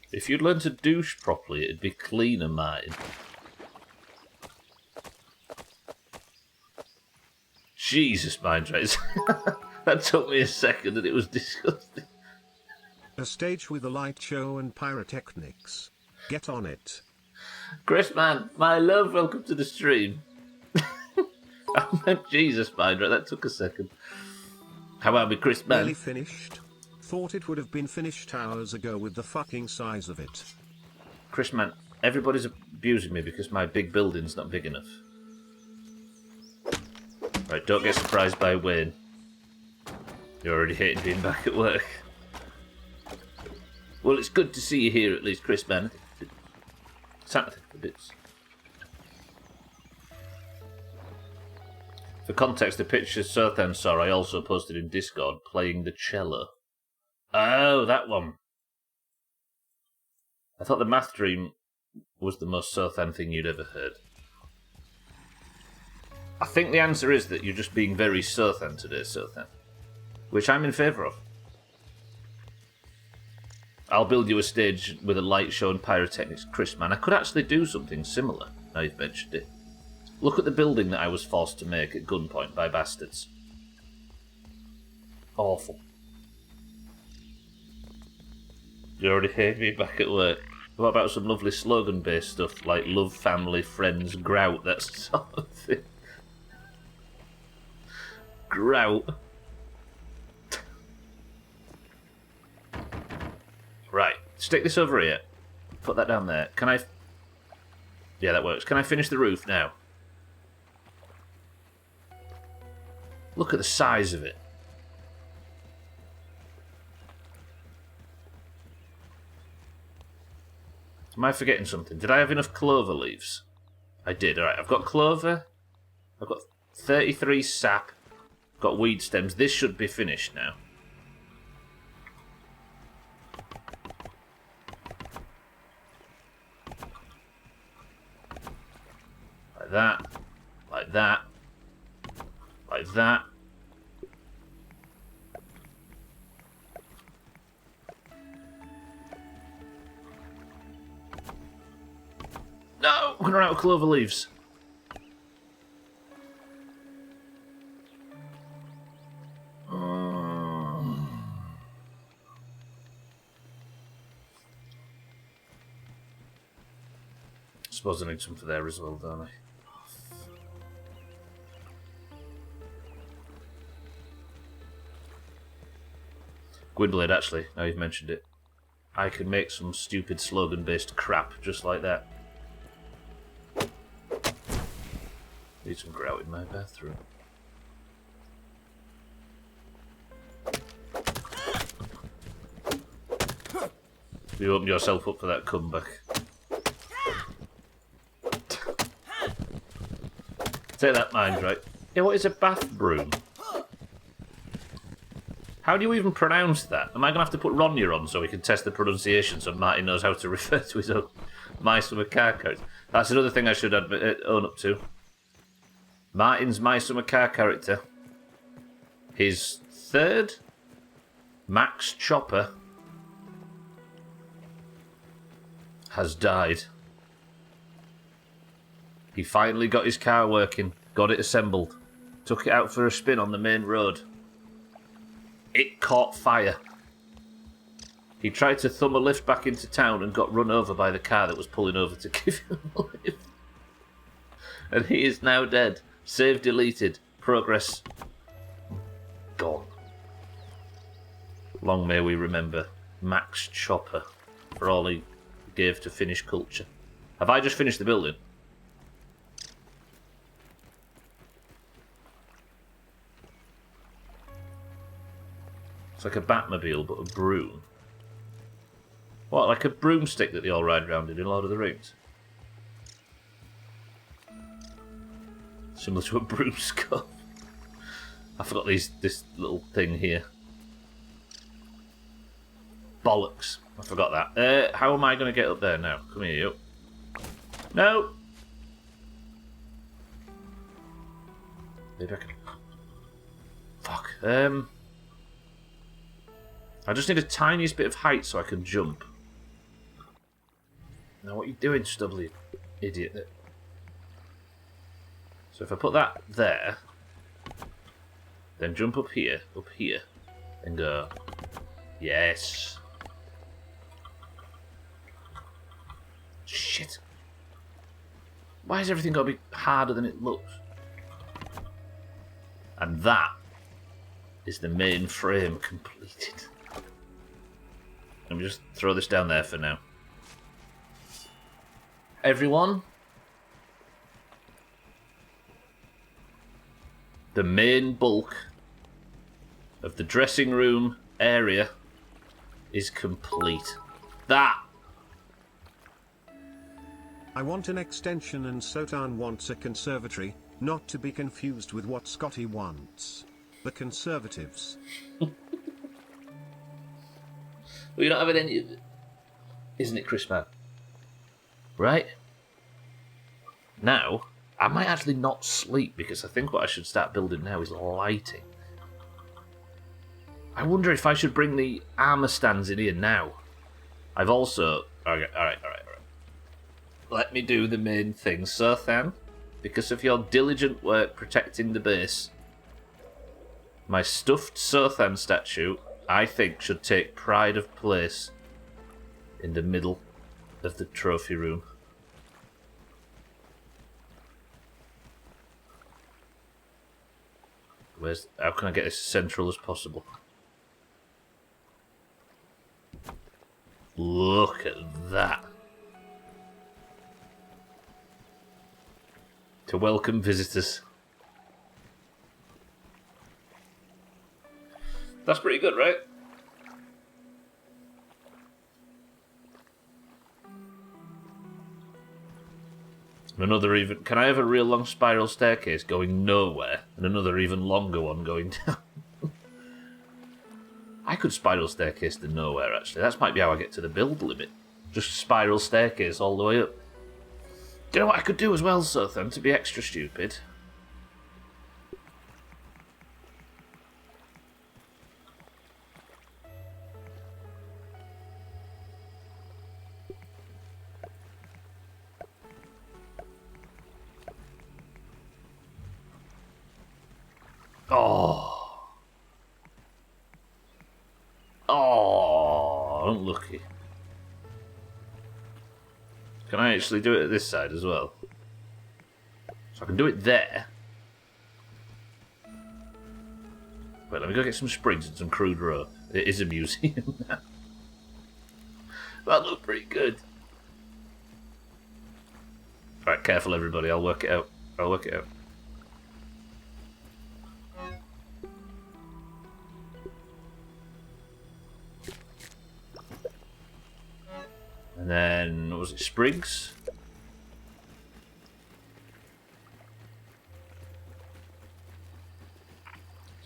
If you'd learn to douche properly, it'd be cleaner, Martin. Jesus, mind rays. That took me a second and it was disgusting. A stage with a light show and pyrotechnics. Get on it. Chris, man, my love, welcome to the stream. I meant Jesus, mind ray. That took a second. How are we, Chris, man? Nearly finished. Thought it would have been finished hours ago with the fucking size of it. Chris, man, everybody's abusing me because my big building's not big enough. Right, don't get surprised by Wayne. You're already hating being back at work. Well, it's good to see you here at least, Chris, man. Something for bits. For context, the picture Sothan saw I also posted in Discord playing the cello. Oh, that one. I thought the math dream was the most Sothan thing you'd ever heard. I think the answer is that you're just being very Sothan today, Sothan. Which I'm in favour of. I'll build you a stage with a light show and pyrotechnics. Chris, man, I could actually do something similar, now you've mentioned it. Look at the building that I was forced to make at gunpoint by bastards. Awful. You already hate me back at work. What about some lovely slogan-based stuff like love, family, friends, grout, that sort of thing? grout. Right, stick this over here. Put that down there. Can I... Yeah, that works. Can I finish the roof now? Look at the size of it. Am I forgetting something? Did I have enough clover leaves? I did. Alright, I've got clover. I've got 33 sap. I've got weed stems. This should be finished now. Like that. Like that. Like that. No! I'm going to run out of clover leaves. I suppose I need some for there as well, don't I? Gwynblade, actually, now you've mentioned it. I can make some stupid slogan-based crap just like that. Need some grout in my bathroom. You opened yourself up for that comeback. Take that, mind, right? Yeah, what is a bath broom? How do you even pronounce that? Am I going to have to put Ronya on so we can test the pronunciation so Martin knows how to refer to his own My Summer Car character? That's another thing I should own up to. Martin's My Summer Car character. His third, Max Chopper, has died. He finally got his car working, got it assembled, took it out for a spin on the main road. It caught fire. He tried to thumb a lift back into town and got run over by the car that was pulling over to give him a lift. And he is now dead. Save deleted. Progress gone. Long may we remember Max Chopper for all he gave to Finnish culture. Have I just finished the building? It's like a Batmobile, but a broom. What, like a broomstick that they all ride around in Lord of the Rings? Similar to a broomscuff. I forgot this little thing here. Bollocks. I forgot that. How am I going to get up there now? Come here, you. No! Maybe I can... Fuck. I just need a tiniest bit of height so I can jump. Now what are you doing, Stubbler, you idiot? So if I put that there, then jump up here, and go. Yes. Shit. Why is everything got to be harder than it looks? And that is the main frame completed. Let me just throw this down there for now. Everyone, the main bulk of the dressing room area is complete. That! I want an extension and Sotan wants a conservatory, not to be confused with what Scotty wants. The Conservatives. Well, you're not having any of it. Isn't it, Chris, man? Right? Now, I might actually not sleep because I think what I should start building now is lighting. I wonder if I should bring the armour stands in here now. I've also... Alright. Let me do the main thing, Sothan. Because of your diligent work protecting the base, my stuffed Sothan statue, I think, should take pride of place in the middle of the trophy room. How can I get this as central as possible? Look at that. To welcome visitors. That's pretty good, right? Another even... Can I have a real long spiral staircase going nowhere and another even longer one going down? I could spiral staircase to nowhere, actually. That might be how I get to the build limit. Just spiral staircase all the way up. Do you know what I could do as well, Sothan, to be extra stupid? Oh. Oh, unlucky. Can I actually do it at this side as well? So I can do it there. Wait, let me go get some sprigs and some crude rope. It is a museum now. That looked pretty good. Right, careful everybody, I'll work it out. I'll work it out. And then, what was it, sprigs?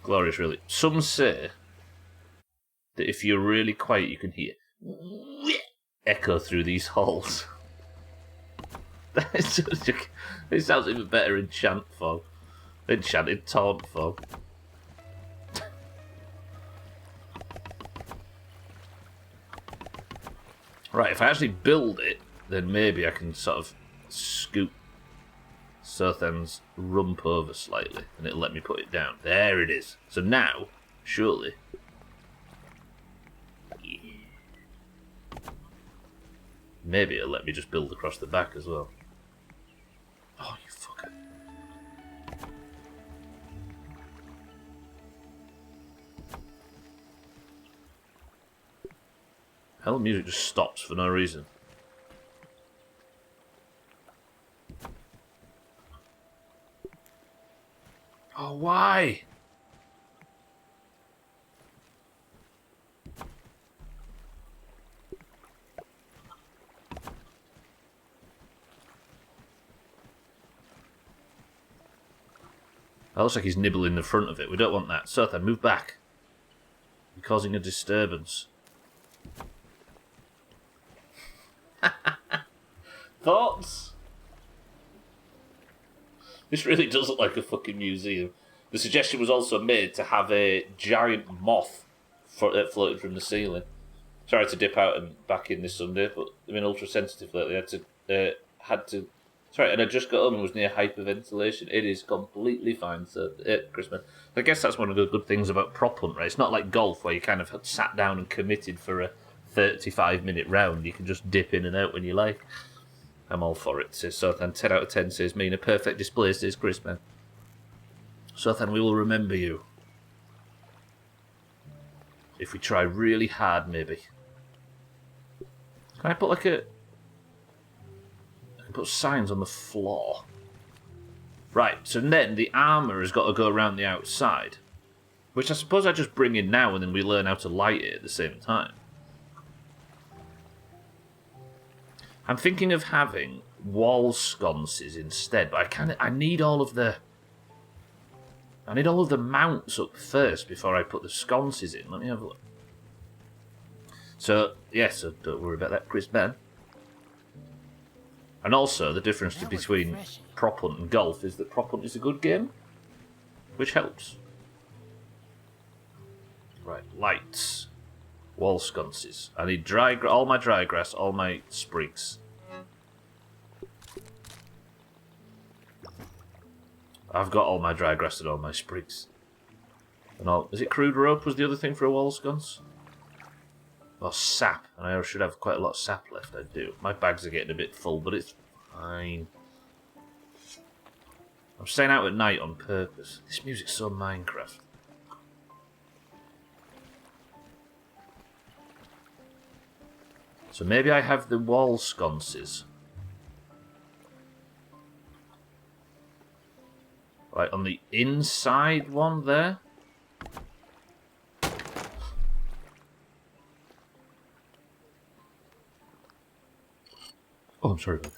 Glorious, really. Some say that if you're really quiet, you can hear echo through these halls. It sounds even better in chant fog. Enchanted taunt fog. Right, if I actually build it, then maybe I can sort of scoop Sothan's rump over slightly, and it'll let me put it down. There it is. So now, surely... Maybe it'll let me just build across the back as well. Oh, you fucker. Hell, the music just stops for no reason. Oh, why? That looks like he's nibbling the front of it. We don't want that. Sothan, move back. You're causing a disturbance. Thoughts? This really does look like a fucking museum. The suggestion was also made to have a giant moth floating from the ceiling. Sorry to dip out and back in this Sunday, but I've been ultra sensitive lately. Sorry, and I just got home and was near hyperventilation. It is completely fine, so Christmas. I guess that's one of the good things about prop hunt, right? It's not like golf where you kind of sat down and committed for a 35-minute round. You can just dip in and out when you like. I'm all for it, says Sothan. 10 out of 10 says me. In a perfect display, says Chris, man. Sothan, we will remember you. If we try really hard, maybe. Can I put like a... I can put signs on the floor. Right, so then the armour has got to go around the outside. Which I suppose I just bring in now and then we learn how to light it at the same time. I'm thinking of having wall sconces instead, but I need all of the mounts up first before I put the sconces in. Let me have a look. So, yes, so don't worry about that, Chris man. And also, the difference between prop hunt and golf is that prop hunt is a good game, which helps. Right, lights. Wall sconces. I need all my dry grass, all my sprigs. I've got all my dry grass and all my sprigs. And all. Is it crude rope was the other thing for a wall sconce? Or sap. And I should have quite a lot of sap left, I do. My bags are getting a bit full, but it's fine. I'm staying out at night on purpose. This music's so Minecraft. So maybe I have the wall sconces. Right, on the inside one there. Oh, I'm sorry about that.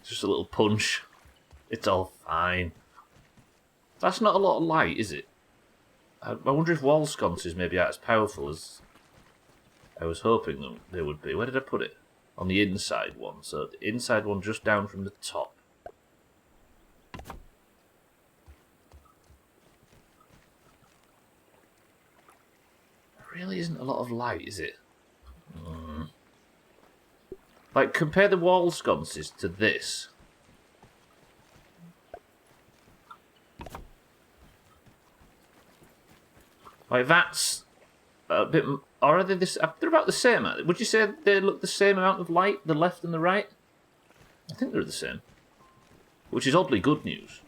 Just a little punch. It's all fine. That's not a lot of light, is it? I wonder if wall sconces maybe aren't as powerful as I was hoping they would be. Where did I put it? On the inside one. So the inside one just down from the top. There really isn't a lot of light, is it? Like, compare the wall sconces to this. Like, that's a bit... Or are they this... They're about the same. Would you say they look the same amount of light, the left and the right? I think they're the same. Which is oddly good news.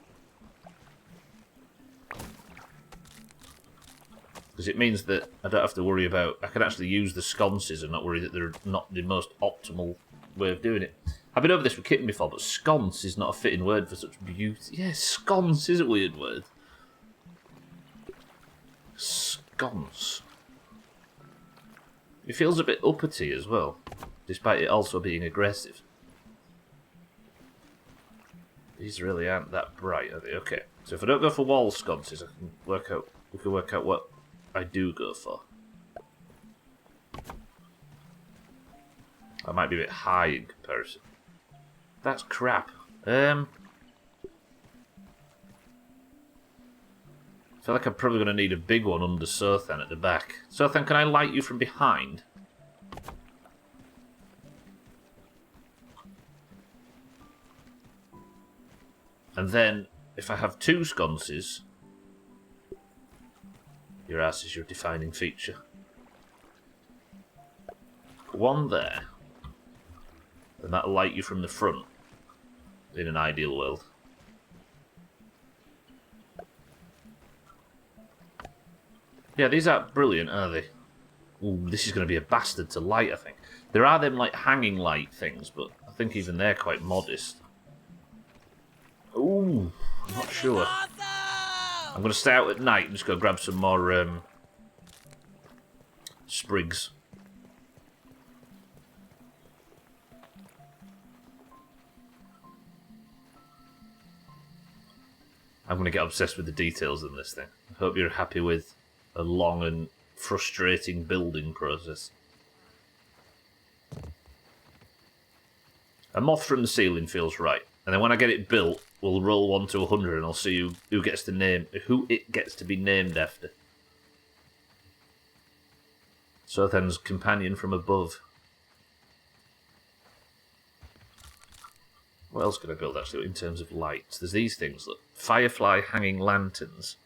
Because it means that I don't have to worry about... I can actually use the sconces and not worry that they're not the most optimal way of doing it. I've been over this with Kitten before, but sconce is not a fitting word for such beauty. Yeah, sconce is a weird word. Sconce. It feels a bit uppity as well, despite it also being aggressive. These really aren't that bright, are they? Okay, so if I don't go for wall sconces, we can work out what I do go for. I might be a bit high in comparison. That's crap. I feel like I'm probably going to need a big one under Sothan at the back. Sothan, can I light you from behind? And then, if I have two sconces, your ass is your defining feature. One there. And that'll light you from the front, in an ideal world. Yeah, these aren't brilliant, are they? Ooh, this is going to be a bastard to light, I think. There are them, like, hanging light things, but I think even they're quite modest. Ooh, I'm not sure. I'm going to stay out at night and just go grab some more, sprigs. I'm going to get obsessed with the details in this thing. I hope you're happy with a long and frustrating building process. A moth from the ceiling feels right. And then when I get it built, we'll roll 1 to 100 and I'll see who it gets to be named after. Sothan's companion from above. What else can I build, actually, in terms of lights? There's these things, look. Firefly hanging lanterns.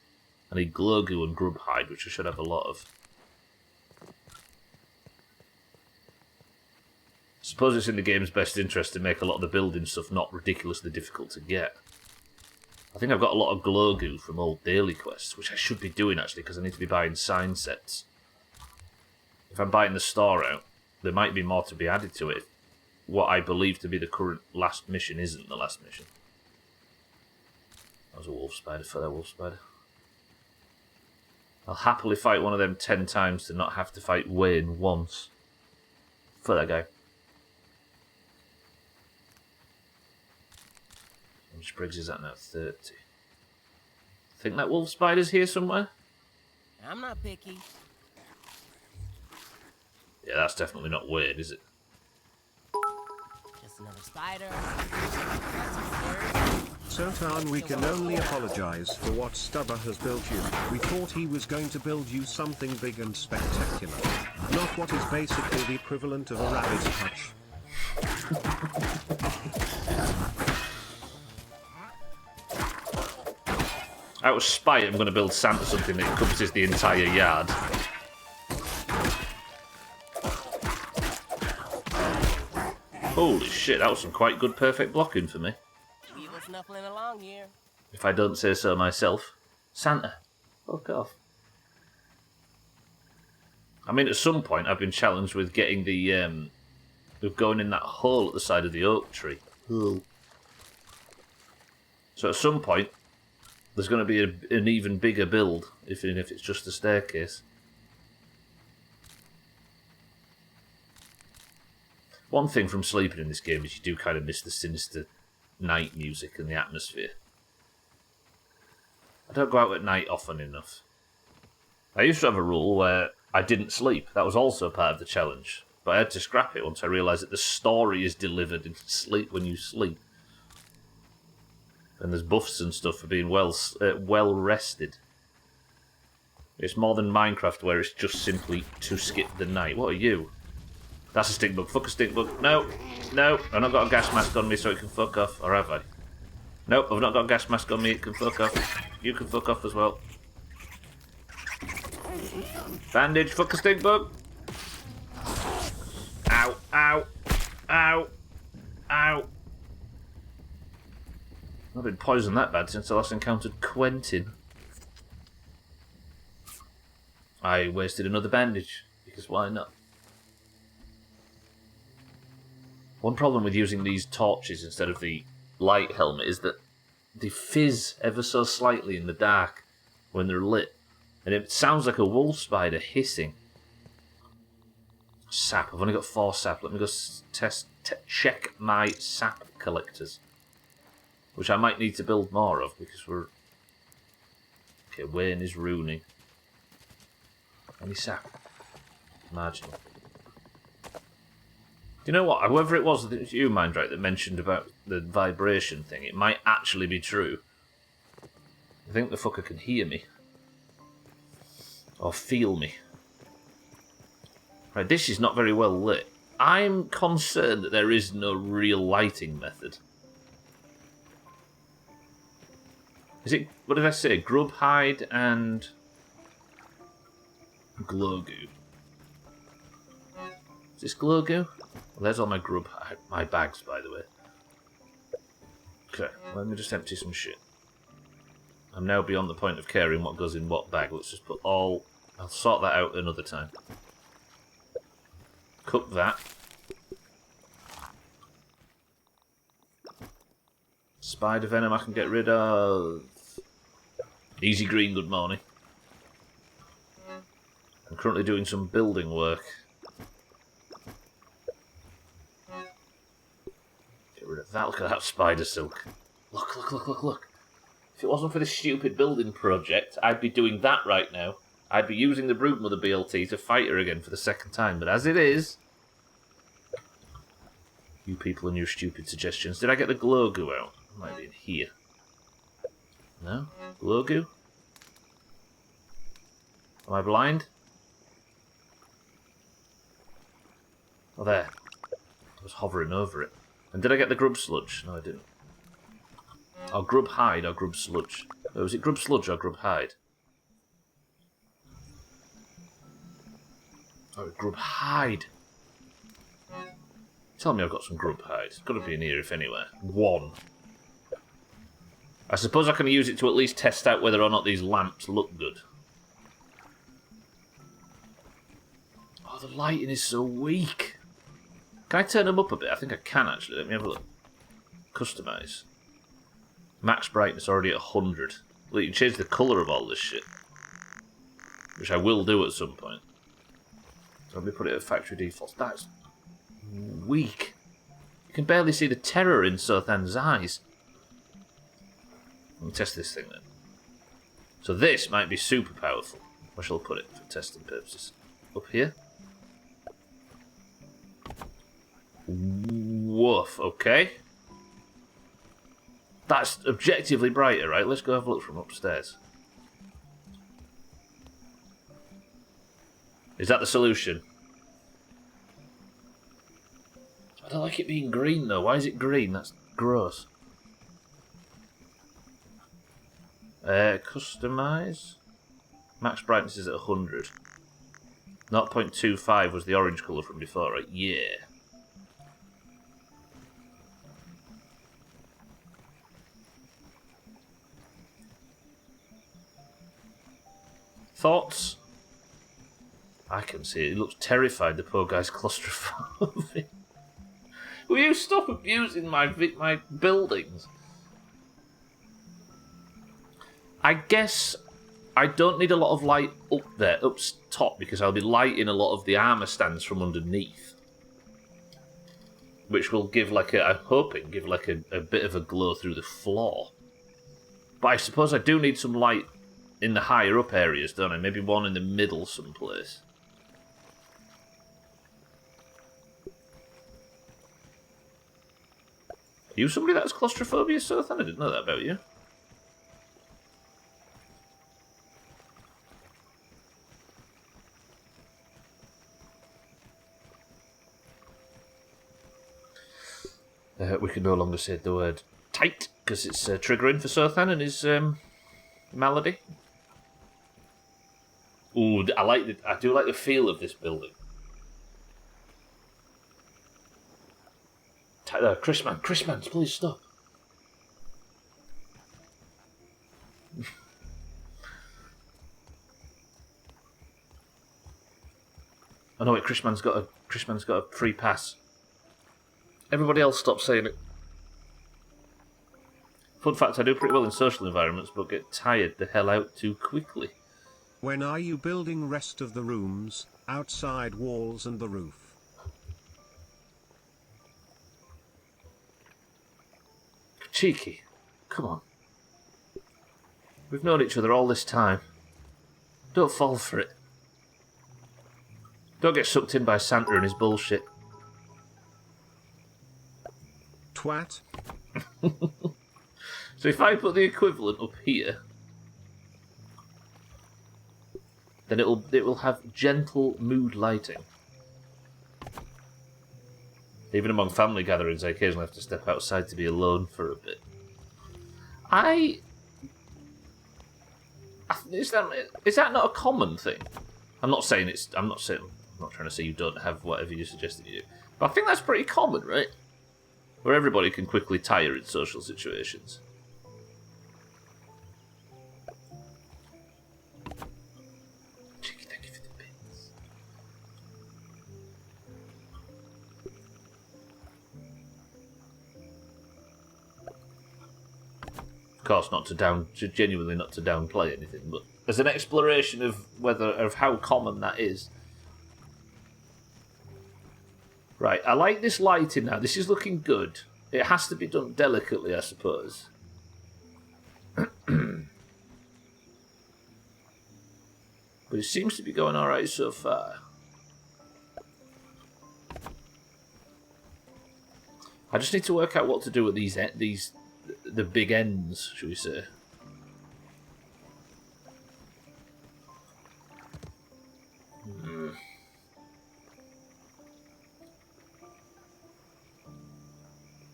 I need glow goo and grub hide, which I should have a lot of. I suppose it's in the game's best interest to make a lot of the building stuff not ridiculously difficult to get. I think I've got a lot of glow goo from old daily quests, which I should be doing, actually, because I need to be buying sign sets. If I'm buying the store out, there might be more to be added to it. What I believe to be the current last mission isn't the last mission. That was a wolf spider for that wolf spider. I'll happily fight one of them 10 times to not have to fight Wayne once. For that guy. How much Briggs is that now? 30. Think that wolf spider's here somewhere? I'm not picky. Yeah, that's definitely not Wayne, is it? Just another spider. Sothan, we can only apologize for what Stubbler has built you. We thought he was going to build you something big and spectacular. Not what is basically the equivalent of a rabbit's hutch. Out of spite, I'm going to build Santa something that encompasses the entire yard. Holy shit, that was some quite good perfect blocking for me. People snuffling along here. If I don't say so myself. Santa, fuck off. I mean, at some point I've been challenged with getting the, with going in that hole at the side of the oak tree. So at some point, there's going to be an even bigger build, even if it's just a staircase. One thing from sleeping in this game is you do kind of miss the sinister night music and the atmosphere. I don't go out at night often enough. I used to have a rule where I didn't sleep. That was also part of the challenge. But I had to scrap it once I realised that the story is delivered in sleep when you sleep. And there's buffs and stuff for being well rested. It's more than Minecraft where it's just simply to skip the night. What are you? That's a stink bug. Fuck a stink bug. No. No. I've not got a gas mask on me so it can fuck off. Or have I? Nope, I've not got a gas mask on me. It can fuck off. You can fuck off as well. Bandage. Fuck a stink bug. Ow. Ow. Ow. Ow. I've been poisoned that bad since I last encountered Quentin. I wasted another bandage, because why not? One problem with using these torches instead of the light helmet is that they fizz ever so slightly in the dark when they're lit. And it sounds like a wolf spider hissing. Sap. I've only got 4 sap. Let me go check my sap collectors. Which I might need to build more of because we're... Okay, Wayne is ruining. Any sap? Marginal. Do you know what? Whoever it was, it was you, Mindright, that mentioned about the vibration thing. It might actually be true. I think the fucker can hear me. Or feel me. Right, this is not very well lit. I'm concerned that there is no real lighting method. Is it, what did I say? Grub hide and glow goo. Is this glow goo? Well, there's all my grub, my bags, by the way. Okay, let me just empty some shit. I'm now beyond the point of caring what goes in what bag. Let's just put all... I'll sort that out another time. Cook that. Spider venom I can get rid of. Easy green, good morning. I'm currently doing some building work. Get rid of that. Look at that spider silk. Look, look, look, look, look. If it wasn't for this stupid building project, I'd be doing that right now. I'd be using the Broodmother BLT to fight her again for the second time. But as it is... You people and your stupid suggestions. Did I get the glow goo out? It might be in here. No? Glow goo? Am I blind? Oh, there. I was hovering over it. And did I get the grub sludge? No, I didn't. Oh, grub hide or grub sludge. Oh, was it grub sludge or grub hide? Oh, grub hide. Tell me I've got some grub hide. It's got to be in here, if anywhere. 1. I suppose I can use it to at least test out whether or not these lamps look good. Oh, the lighting is so weak. Can I turn them up a bit? I think I can, actually. Let me have a look. Customise. Max brightness already at 100. Well, you can change the colour of all this shit. Which I will do at some point. So let me put it at factory defaults. That's weak. You can barely see the terror in Sothan's eyes. Let me test this thing then. So this might be super powerful. Where shall I put it for testing purposes? Up here? Woof, okay. That's objectively brighter, right? Let's go have a look from upstairs. Is that the solution? I don't like it being green though. Why is it green? That's gross. Customise. Max brightness is at 100. 0.25 was the orange colour from before, right? Yeah. Thoughts? I can see it. He looks terrified, the poor guy's claustrophobic. Will you stop abusing my buildings? I guess I don't need a lot of light up top, because I'll be lighting a lot of the armour stands from underneath. Which will give I'm hoping, give a bit of a glow through the floor. But I suppose I do need some light in the higher up areas, don't I? Maybe one in the middle someplace. Are you somebody that has claustrophobia, Sothan? I didn't know that about you. We can no longer say the word tight, because it's triggering for Sothan and his malady. Ooh, I do like the feel of this building. Chris man, please stop. I know it. Chris man's got a free pass. Everybody else stop saying it. Fun fact, I do pretty well in social environments, but get tired the hell out too quickly. When are you building rest of the rooms, outside walls and the roof? Cheeky. Come on. We've known each other all this time. Don't fall for it. Don't get sucked in by Santa and his bullshit. Twat. So if I put the equivalent up here, then it will have gentle mood lighting. Even among family gatherings, I occasionally have to step outside to be alone for a bit. Is that not a common thing? I'm not trying to say you don't have whatever you suggested you do, but I think that's pretty common, right? Where everybody can quickly tire in social situations. Cheeky, thank you for the bits. Of course, genuinely not to downplay anything, but as an exploration of how common that is. Right, I like this lighting now. This is looking good. It has to be done delicately, I suppose. But it seems to be going alright so far. I just need to work out what to do with the big ends, shall we say.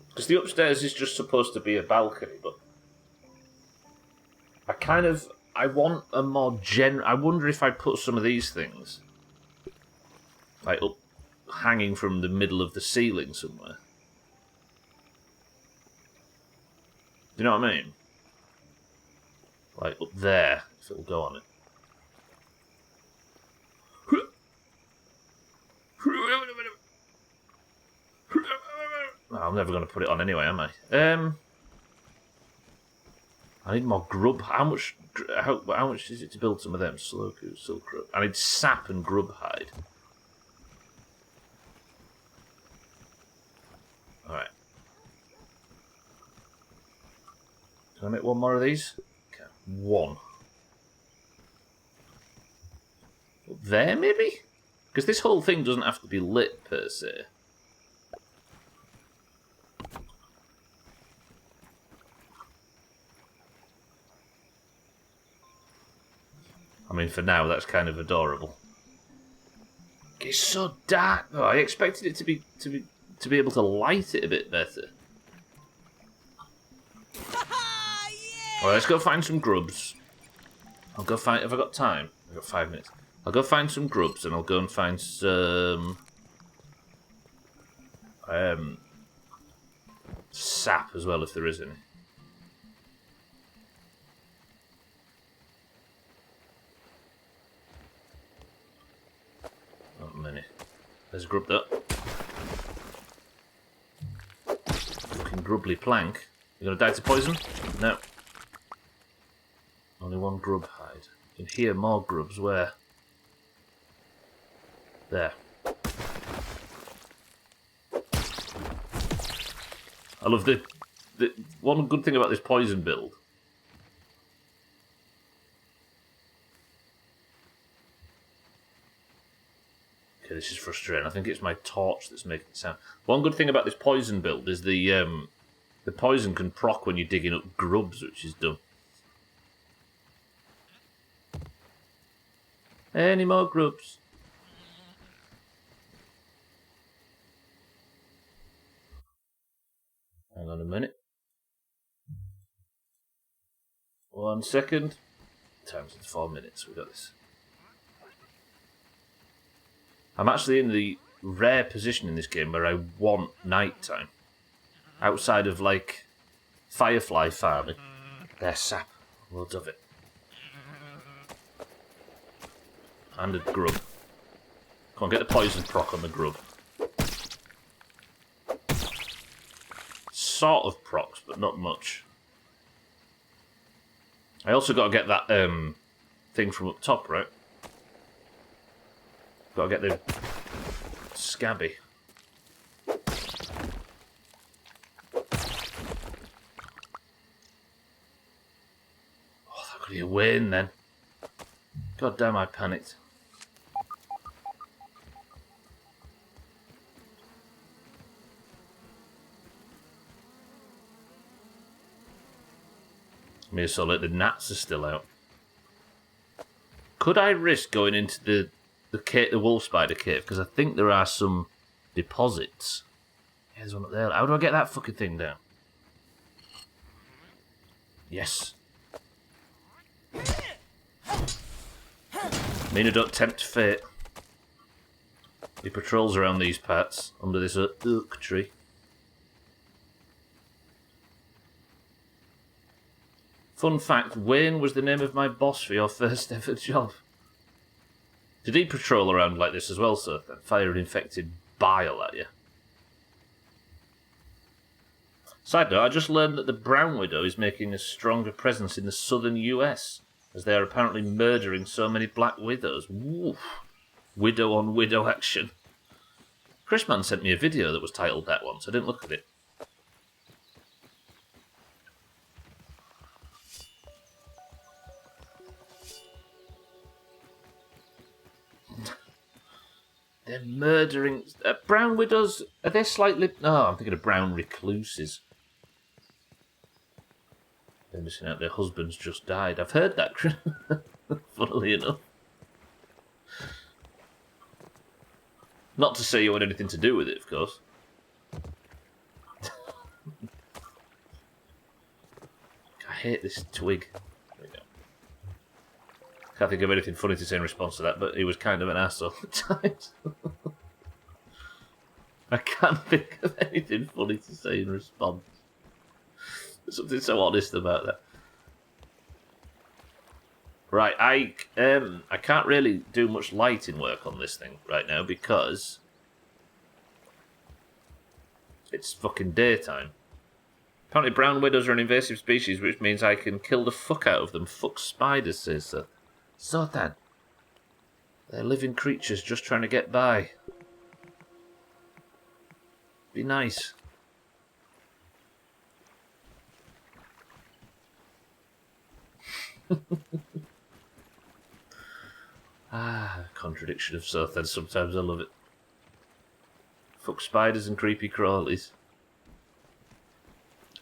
Because the upstairs is just supposed to be a balcony, but I want a more I wonder if I put some of these things like up, hanging from the middle of the ceiling somewhere. Do you know what I mean? Like up there, if it'll go on it. I'm never going to put it on anyway, am I? I need more grub. How much is it to build some of them? Sloku, silk grub. I need sap and grub hide. Alright. Can I make one more of these? Okay. One. Up there, maybe? Because this whole thing doesn't have to be lit, per se. I mean, for now, that's kind of adorable. It's so dark, though. I expected it to be able to light it a bit better. Alright, let's go find some grubs. Have I got time? I've got 5 minutes. I'll go find some grubs, and I'll go and find some sap as well, if there is any. There's a grub though. Fucking grubbly plank. You gonna die to poison? No. Only one grub hide. You can hear more grubs. Where? There. I love the one good thing about this poison build. Okay, this is frustrating. I think it's my torch that's making it sound. One good thing about this poison build is the poison can proc when you're digging up grubs, which is dumb. Any more grubs? Hang on a minute. 1 second. Times it's 4 minutes. We got this. I'm actually in the rare position in this game where I want nighttime. Outside of, like, firefly farming. There's sap. Loads of it. And a grub. Come on, get the poison proc on the grub. Sort of procs, but not much. I also got to get that thing from up top, right? Got to get the scabby. Oh, that could be a win then. God damn, I panicked. Maybe so like the gnats are still out. Could I risk going into the wolf spider cave? Because I think there are some deposits. Yeah, there's one up there. How do I get that fucking thing down? Yes. Mina, don't tempt fate. He patrols around these parts under this oak tree. Fun fact, Wayne was the name of my boss for your first ever job. Did he patrol around like this as well, sir? Fire infected bile at you. Side note, I just learned that the brown widow is making a stronger presence in the southern US, as they are apparently murdering so many black widows. Woof. Widow on widow action. Chrisman sent me a video that was titled that once. I didn't look at it. They're murdering... brown widows, are they slightly... No, I'm thinking of brown recluses. They're missing out their husbands just died. I've heard that, funnily enough. Not to say you had anything to do with it, of course. I hate this twig. There we go. Can't think of anything funny to say in response to that, but he was kind of an asshole at times. I can't think of anything funny to say in response. There's something so honest about that. Right, I can't really do much lighting work on this thing right now because it's fucking daytime. Apparently brown widows are an invasive species, which means I can kill the fuck out of them. Fuck spiders, says Sir. Zotan. They're living creatures just trying to get by. Be nice. Contradiction of Zotan. Sometimes I love it. Fuck spiders and creepy crawlies.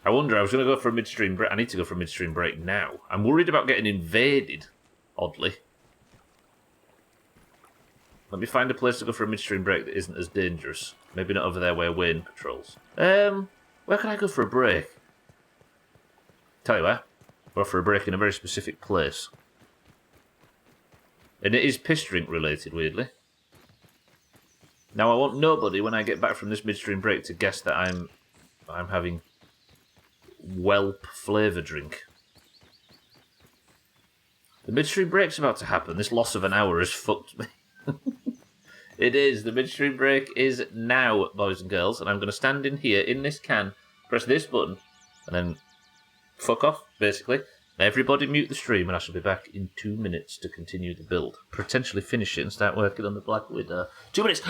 I wonder, I was going to go for a midstream break. I need to go for a midstream break now. I'm worried about getting invaded, oddly. Let me find a place to go for a midstream break that isn't as dangerous. Maybe not over there where Wayne patrols. Where can I go for a break? Tell you where. Go for a break in a very specific place. And it is piss drink related, weirdly. Now I want nobody when I get back from this midstream break to guess that I'm having whelp flavour drink. The midstream break's about to happen. This loss of an hour has fucked me. It is. The midstream break is now, boys and girls, and I'm going to stand in here in this can, press this button, and then fuck off, basically. Everybody mute the stream, and I shall be back in 2 minutes to continue the build. Potentially finish it and start working on the Black Widow. 2 minutes!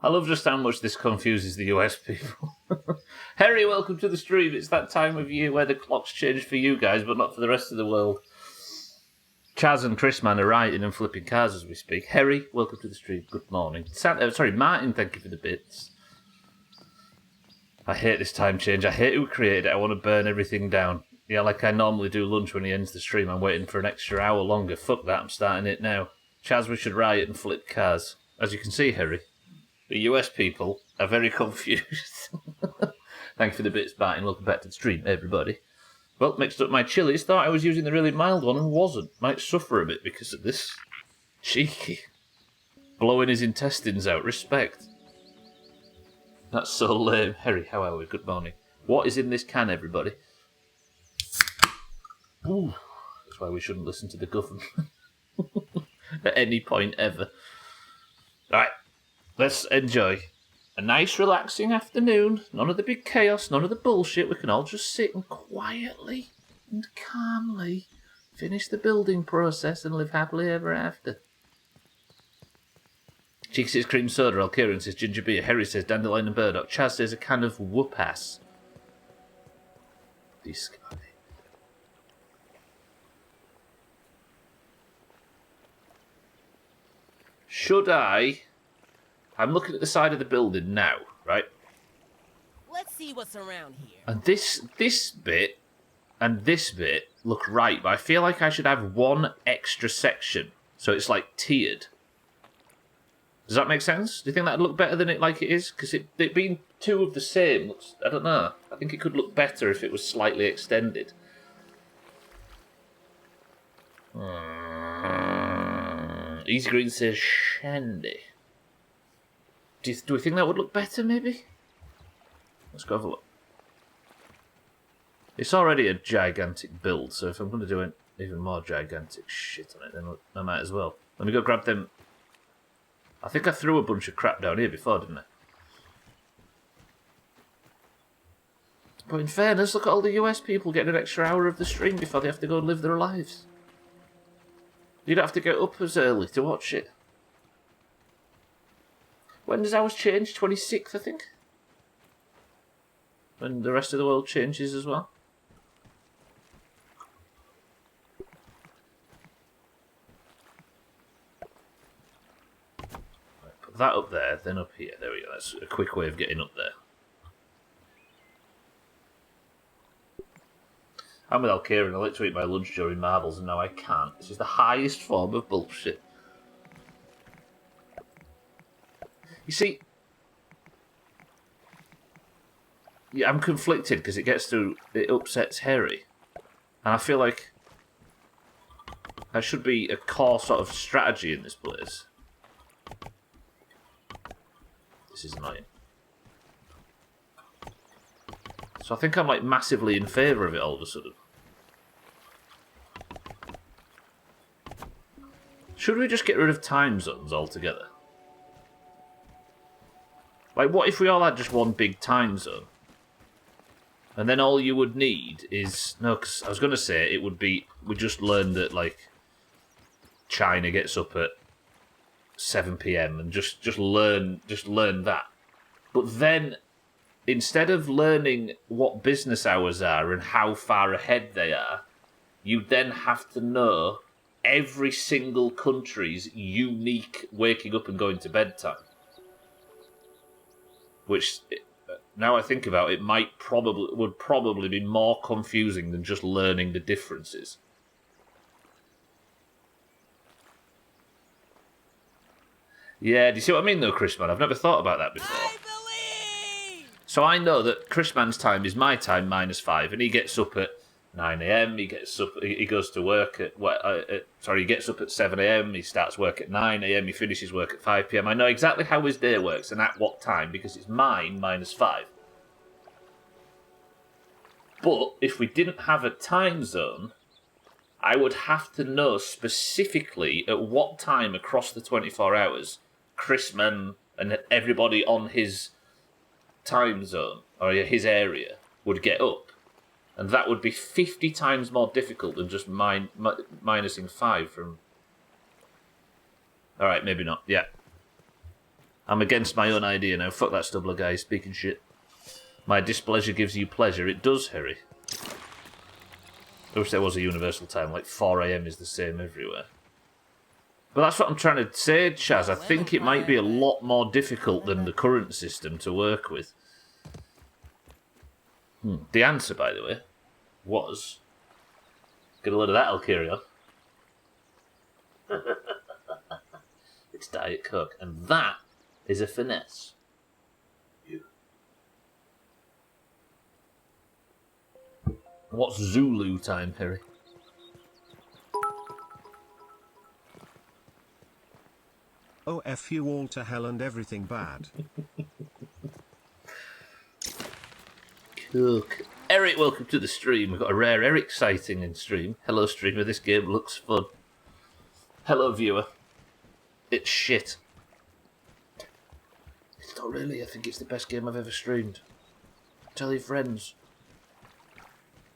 I love just how much this confuses the US people. Harry, welcome to the stream. It's that time of year where the clocks change for you guys, but not for the rest of the world. Chaz and Chris Man are writing and flipping cars as we speak. Harry, welcome to the stream. Good morning. Martin, thank you for the bits. I hate this time change. I hate who created it. I want to burn everything down. Yeah, like I normally do lunch when he ends the stream. I'm waiting for an extra hour longer. Fuck that, I'm starting it now. Chaz, we should riot and flip cars. As you can see, Harry, the US people are very confused. Thank you for the bits, Martin. Welcome back to the stream, everybody. Well, mixed up my chilies. Thought I was using the really mild one and wasn't. Might suffer a bit because of this. Cheeky. Blowing his intestines out. Respect. That's so lame. Harry, how are we? Good morning. What is in this can, everybody? Ooh. That's why we shouldn't listen to the government. At any point ever. Right. Let's enjoy a nice relaxing afternoon. None of the big chaos, none of the bullshit. We can all just sit and quietly and calmly finish the building process and live happily ever after. Cheek says cream soda, Alkieran says ginger beer, Harry says dandelion and burdock, Chaz says a can of whoop-ass. This guy. Should I... I'm looking at the side of the building now, right? Let's see what's around here. And this bit and this bit look right, but I feel like I should have one extra section, so it's like tiered. Does that make sense? Do you think that'd look better than it like it is? Because it being two of the same looks... I don't know. I think it could look better if it was slightly extended. Easy Green says Shandy. Do we think that would look better, maybe? Let's go have a look. It's already a gigantic build, so if I'm going to do even more gigantic shit on it, then I might as well. Let me go grab them. I think I threw a bunch of crap down here before, didn't I? But in fairness, look at all the US people getting an extra hour of the stream before they have to go and live their lives. You don't have to get up as early to watch it. When does ours change? 26th, I think? When the rest of the world changes as well? Right, put that up there, then up here. There we go. That's a quick way of getting up there. I'm with Alkieran. I like to eat my lunch during marbles, and now I can't. This is the highest form of bullshit. You see, yeah, I'm conflicted because it upsets Harry, and I feel like there should be a core sort of strategy in this place. This is annoying. So I think I'm like massively in favour of it all of a sudden. Should we just get rid of time zones altogether? Like, what if we all had just one big time zone? And then all you would need is... No, because I was going to say it would be... We just learned that, like, China gets up at 7 PM and just learn that. But then, instead of learning what business hours are and how far ahead they are, you then have to know every single country's unique waking up and going to bed time. Which, now I think about it, would probably be more confusing than just learning the differences. Yeah, do you see what I mean though, Chris Man? I've never thought about that before. I believe! So I know that Chris Man's time is my time -5, and he gets up at 9 AM, he goes to work at, he gets up at 7 AM, he starts work at 9 AM, he finishes work at 5 PM. I know exactly how his day works and at what time, because it's mine -5. But if we didn't have a time zone, I would have to know specifically at what time across the 24 hours Chris Man and everybody on his time zone, or his area, would get up. And that would be 50 times more difficult than just minusing 5 from... Alright, maybe not. Yeah. I'm against my own idea now. Fuck that Stubbler guy speaking shit. My displeasure gives you pleasure. It does, Harry. I wish there was a universal time, like 4 AM is the same everywhere. But that's what I'm trying to say, Chaz. I think it might be a lot more difficult than the current system to work with. The answer, by the way, was... Get a load of that, Alkirion. It's Diet Coke. And that is a finesse. What's Zulu time, Harry? Oh, F you all to hell and everything bad. Cook. Eric, welcome to the stream. We've got a rare Eric sighting in stream. Hello, streamer. This game looks fun. Hello, viewer. It's shit. It's not really. I think it's the best game I've ever streamed. Tell your friends.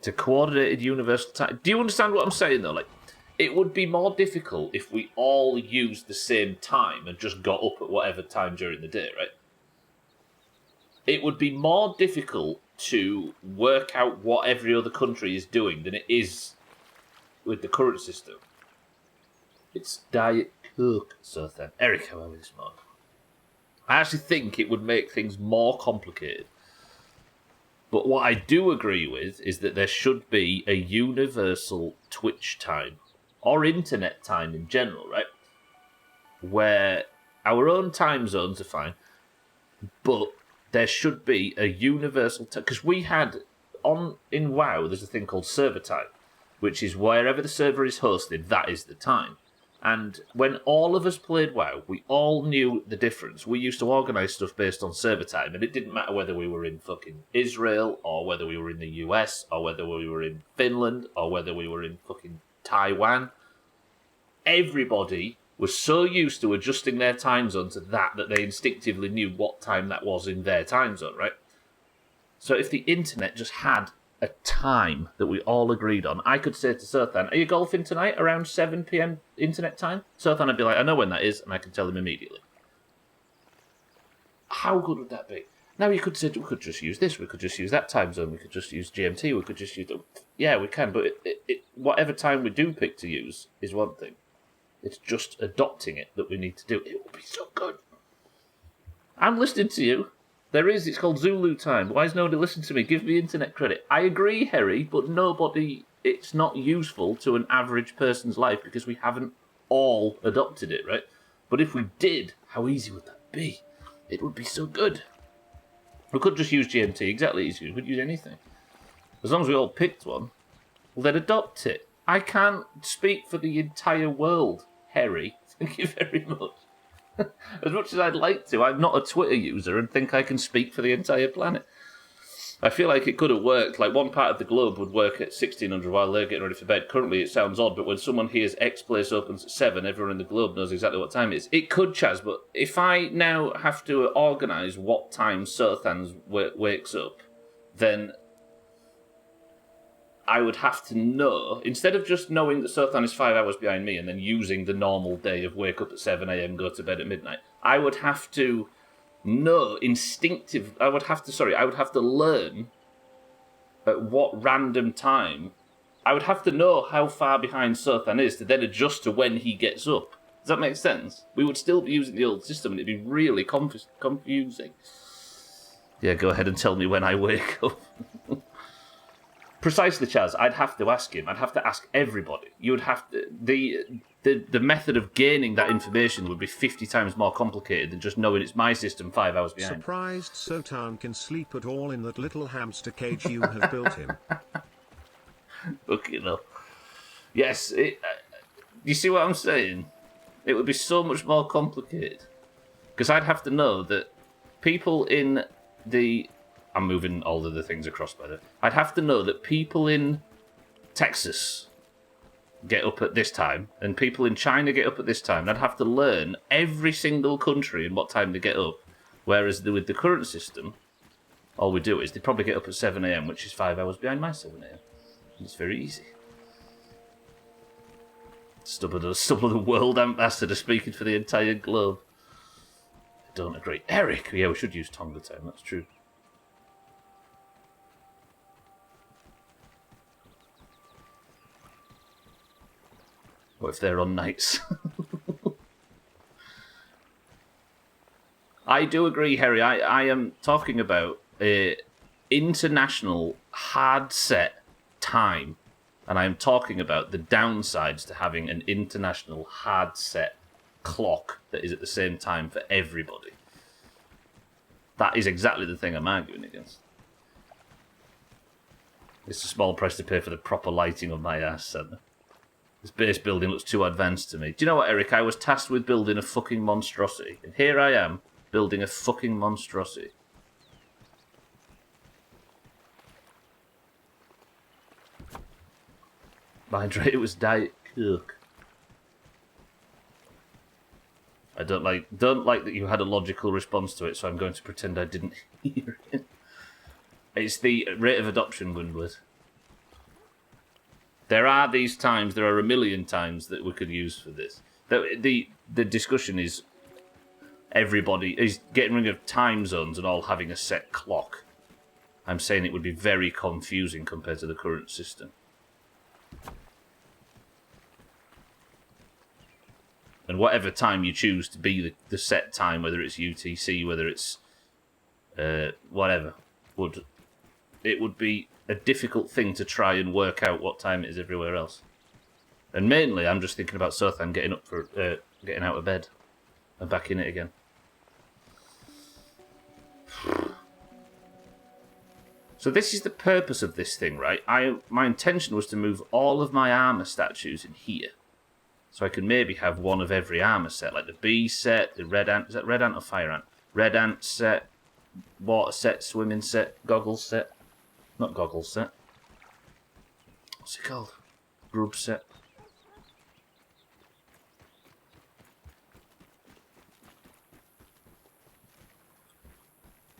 to coordinated universal time. Do you understand what I'm saying, though? Like, it would be more difficult if we all used the same time and just got up at whatever time during the day, right? It would be more difficult to work out what every other country is doing than it is with the current system. It's Diet Coke, so then. Eric, how are we this morning? I actually think it would make things more complicated. But what I do agree with is that there should be a universal Twitch time, or internet time in general, right? Where our own time zones are fine, but there should be a universal time. Because we had, in WoW, there's a thing called server time, which is wherever the server is hosted, that is the time. And when all of us played WoW, we all knew the difference. We used to organise stuff based on server time, and it didn't matter whether we were in fucking Israel, or whether we were in the US, or whether we were in Finland, or whether we were in fucking Taiwan. Everybody was so used to adjusting their time zone to that they instinctively knew what time that was in their time zone, right? So if the internet just had a time that we all agreed on, I could say to Sothan, are you golfing tonight around 7 p.m. internet time? Sothan would be like, I know when that is, and I can tell him immediately. How good would that be? Now you could say, we could just use this, we could just use that time zone, we could just use GMT, we could just use... Yeah, we can, but whatever time we do pick to use is one thing. It's just adopting it that we need to do. It will be so good. I'm listening to you. It's called Zulu time. Why is nobody listening to me? Give me internet credit. I agree, Harry, but it's not useful to an average person's life because we haven't all adopted it, right? But if we did, how easy would that be? It would be so good. We could just use GMT exactly as you would use anything. As long as we all picked one, well, then adopt it. I can't speak for the entire world, Harry. Thank you very much. As much as I'd like to, I'm not a Twitter user and think I can speak for the entire planet. I feel like it could have worked. Like, one part of the globe would work at 1600 while they're getting ready for bed. Currently, it sounds odd, but when someone hears X place opens at 7, everyone in the globe knows exactly what time it is. It could, Chaz, but if I now have to organise what time Sothan wakes up, then I would have to know, instead of just knowing that Sothan is 5 hours behind me and then using the normal day of wake up at 7 a.m, go to bed at midnight, I would have to know I would have to learn at what random time. I would have to know how far behind Sothan is to then adjust to when he gets up. Does that make sense? We would still be using the old system and it'd be really confusing. Yeah, go ahead and tell me when I wake up. Precisely, Chaz. I'd have to ask him. I'd have to ask everybody. You would have to... The method of gaining that information would be 50 times more complicated than just knowing it's my system 5 hours behind. Surprised Sotan can sleep at all in that little hamster cage you have built him. Fucking hell. Yes, you see what I'm saying? It would be so much more complicated. Because I'd have to know that people in the... I'm moving all of the things across, by the way. I'd have to know that people in Texas get up at this time, and people in China get up at this time. And I'd have to learn every single country and what time they get up. Whereas with the current system, all we do is they probably get up at 7 a.m, which is 5 hours behind my 7 a.m. It's very easy. Stubbler, the world ambassador speaking for the entire globe. I don't agree. Eric! Yeah, we should use Tonga time, that's true. What if they're on nights? I do agree, Harry. I am talking about a international hard set time, and I am talking about the downsides to having an international hard set clock that is at the same time for everybody. That is exactly the thing I'm arguing against. It's a small price to pay for the proper lighting of my ass centre. This base building looks too advanced to me. Do you know what, Eric? I was tasked with building a fucking monstrosity. And here I am, building a fucking monstrosity. Mind right, it was Diet Coke. I don't like that you had a logical response to it, so I'm going to pretend I didn't hear it. It's the rate of adoption, Gwynblet. There are these times, there are a million times that we could use for this. The discussion is everybody is getting rid of time zones and all having a set clock. I'm saying it would be very confusing compared to the current system. And whatever time you choose to be the set time, whether it's UTC, whether it's whatever, it would be a difficult thing to try and work out what time it is everywhere else. And mainly, I'm just thinking about Sothan getting up for getting out of bed and back in it again. So this is the purpose of this thing, right? My intention was to move all of my armor statues in here. So I can maybe have one of every armor set, like the bee set, the red ant. Is that red ant or fire ant? Red ant set, water set, swimming set, goggles set. Not goggles set. What's it called? Grub set.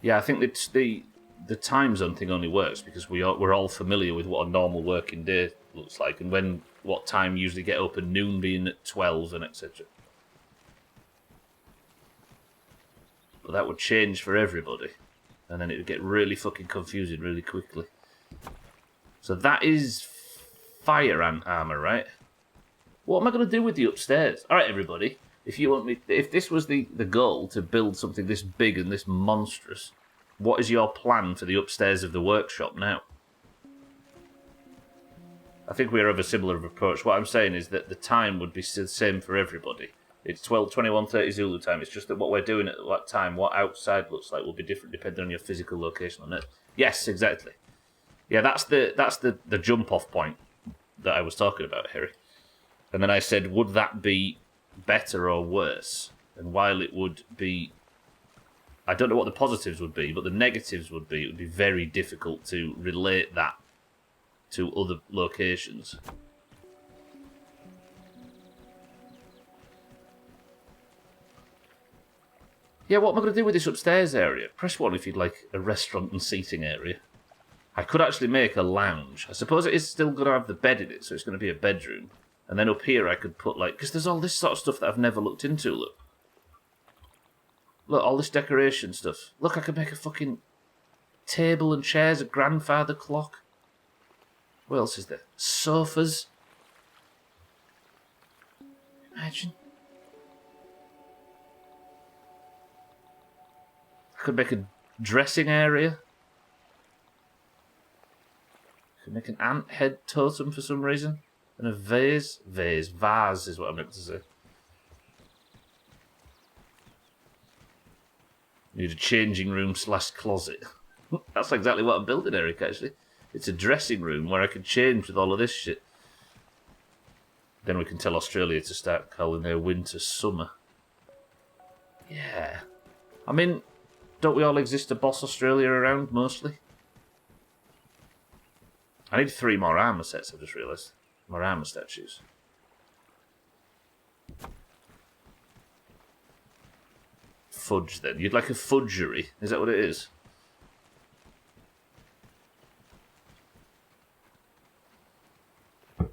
Yeah, I think it's the time zone thing only works because we're all familiar with what a normal working day looks like and what time you usually get open, noon being at 12 and etc. But that would change for everybody. And then it would get really fucking confusing really quickly. So that is fire ant armor, right? What am I going to do with the upstairs? Alright, everybody. If this was the goal to build something this big and this monstrous, what is your plan for the upstairs of the workshop now? I think we are of a similar approach. What I'm saying is that the time would be the same for everybody. It's 12:21:30 Zulu time. It's just that what we're doing at that time, what outside looks like, will be different depending on your physical location on Earth. Yes, exactly. Yeah, that's the jump-off point that I was talking about, Harry. And then I said, would that be better or worse? And while it would be... I don't know what the positives would be, but the negatives would be, it would be very difficult to relate that to other locations. Yeah, what am I going to do with this upstairs area? Press 1 if you'd like a restaurant and seating area. I could actually make a lounge. I suppose it is still going to have the bed in it, so it's going to be a bedroom. And then up here I could put, like... Because there's all this sort of stuff that I've never looked into, look. Look, all this decoration stuff. Look, I could make a fucking table and chairs, a grandfather clock. What else is there? Sofas. Imagine. I could make a dressing area. I could make an ant head totem for some reason. And a vase. Vase is what I meant to say. Need a changing room / closet. That's exactly what I'm building, Eric, actually. It's a dressing room where I can change with all of this shit. Then we can tell Australia to start calling their winter summer. Yeah. I mean, don't we all exist to boss Australia around, mostly? I need 3 more armour sets, I've just realised. More armour statues. Fudge, then. You'd like a fudgery? Is that what it is? I'll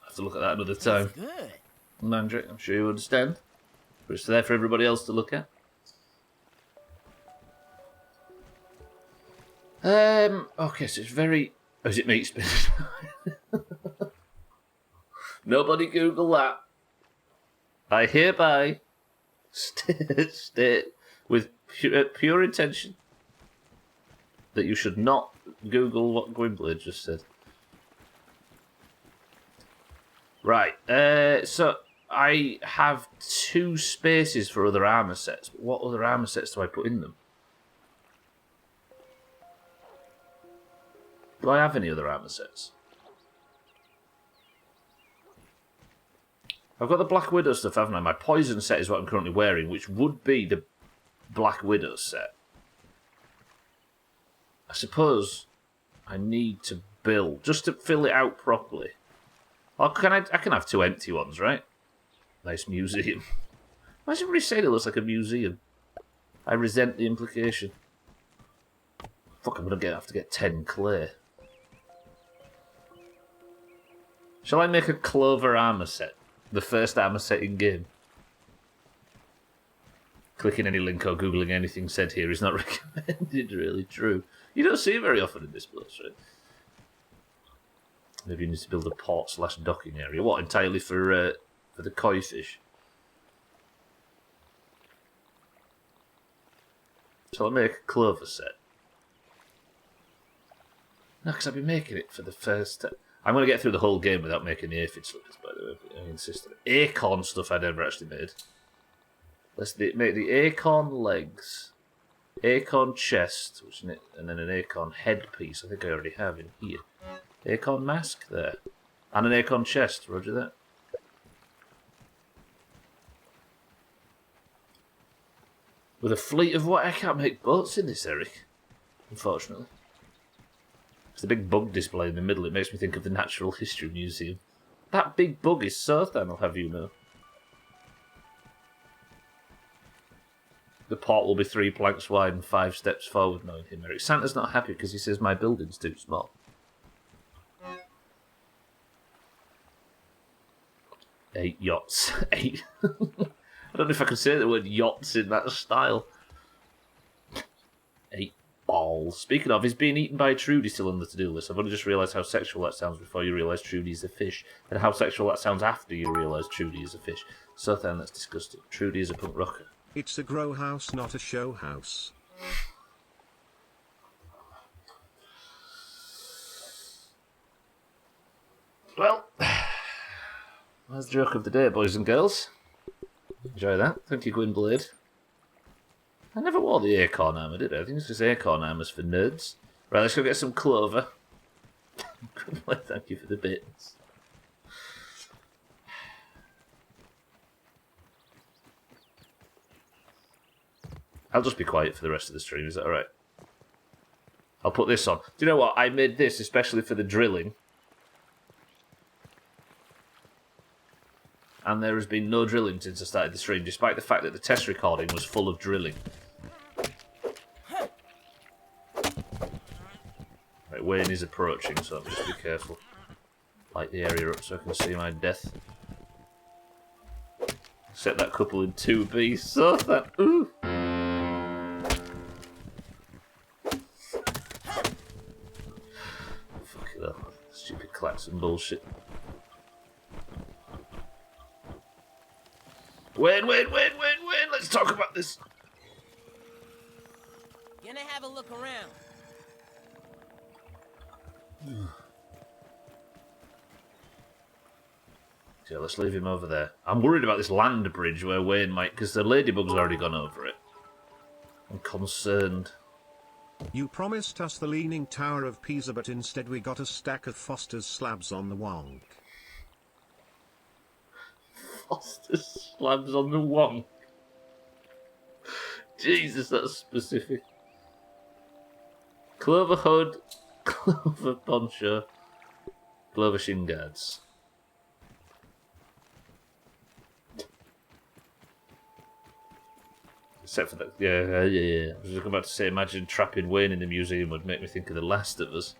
have to look at that another time. That's good. Mandrick, I'm sure you understand. But it's there for everybody else to look at. Okay, so it's very... Oh, is it meat spinach? Nobody Google that. I hereby state with pure intention that you should not Google what Gwynblade just said. Right, so I have 2 spaces for other armour sets. But what other armour sets do I put in them? Do I have any other armour sets? I've got the Black Widow stuff, haven't I? My Poison set is what I'm currently wearing, which would be the Black Widow set. I suppose I need to build, just to fill it out properly. Or can I can have 2 empty ones, right? Nice museum. Why does everybody say it looks like a museum? I resent the implication. Fuck, I'm going to have to get 10 clay. Shall I make a clover armor set? The first armor set in game. Clicking any link or googling anything said here is not recommended. Really true. You don't see it very often in this place, right? Maybe you need to build a port/docking area. What, entirely for the koi fish? Shall I make a clover set? No, because I've been making it for the first time. I'm going to get through the whole game without making the aphid slippers, by the way. I insist on it. Acorn stuff I never actually made. Let's make the acorn legs, acorn chest, which is it, and then an acorn headpiece. I think I already have in here. Acorn mask there, and an acorn chest. Roger that. With a fleet of what? I can't make boats in this, Eric. Unfortunately, it's the big bug display in the middle. It makes me think of the Natural History Museum. That big bug is Sothan, I'll have you know. The port will be 3 planks wide and 5 steps forward, knowing him, Eric. Santa's not happy because he says my building's too small. 8 yachts. 8. I don't know if I could say the word yachts in that style. 8 balls. Speaking of, is being eaten by Trudy still on the to-do list? I've only just realised how sexual that sounds before you realise Trudy is a fish, and how sexual that sounds after you realise Trudy is a fish. So then, that's disgusting. Trudy is a punk rocker. It's a grow house, not a show house. Well, that's the joke of the day, boys and girls. Enjoy that. Thank you, Gwynblade. I never wore the acorn armour, did I? I think it's just acorn armours for nerds. Right, let's go get some clover. Gwynblade, thank you for the bits. I'll just be quiet for the rest of the stream, is that alright? I'll put this on. Do you know what? I made this especially for the drilling. And there has been no drilling since I started the stream, despite the fact that the test recording was full of drilling. Right, Wayne is approaching, so just be careful. Light the area up so I can see my death. Set that couple in 2B, so that... Ooh! Fucking hell. Stupid klaxon bullshit. Wayne, let's talk about this. Gonna have a look around. Yeah, let's leave him over there. I'm worried about this land bridge where Wayne might, because the ladybug's already gone over it. I'm concerned. You promised us the Leaning Tower of Pisa, but instead we got a stack of Foster's slabs on the wonk. Foster's slabs on the wonk. Jesus, that's specific. Clover hood, clover poncho, clover shin guards. Except for that, yeah. I was just about to say, imagine trapping Wayne in the museum would make me think of The Last of Us.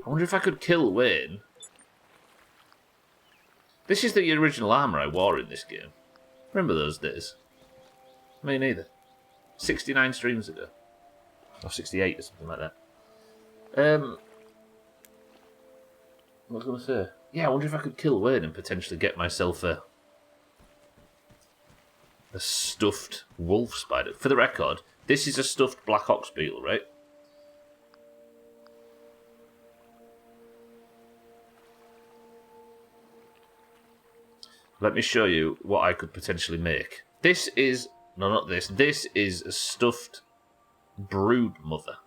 I wonder if I could kill Wayne. This is the original armour I wore in this game. Remember those days? Me neither. 69 streams ago. Or 68 or something like that. What was I going to say? Yeah, I wonder if I could kill Wayne and potentially get myself a stuffed wolf spider. For the record, this is a stuffed black ox beetle, right? Let me show you what I could potentially make. This is... No, not this. This is a stuffed brood mother.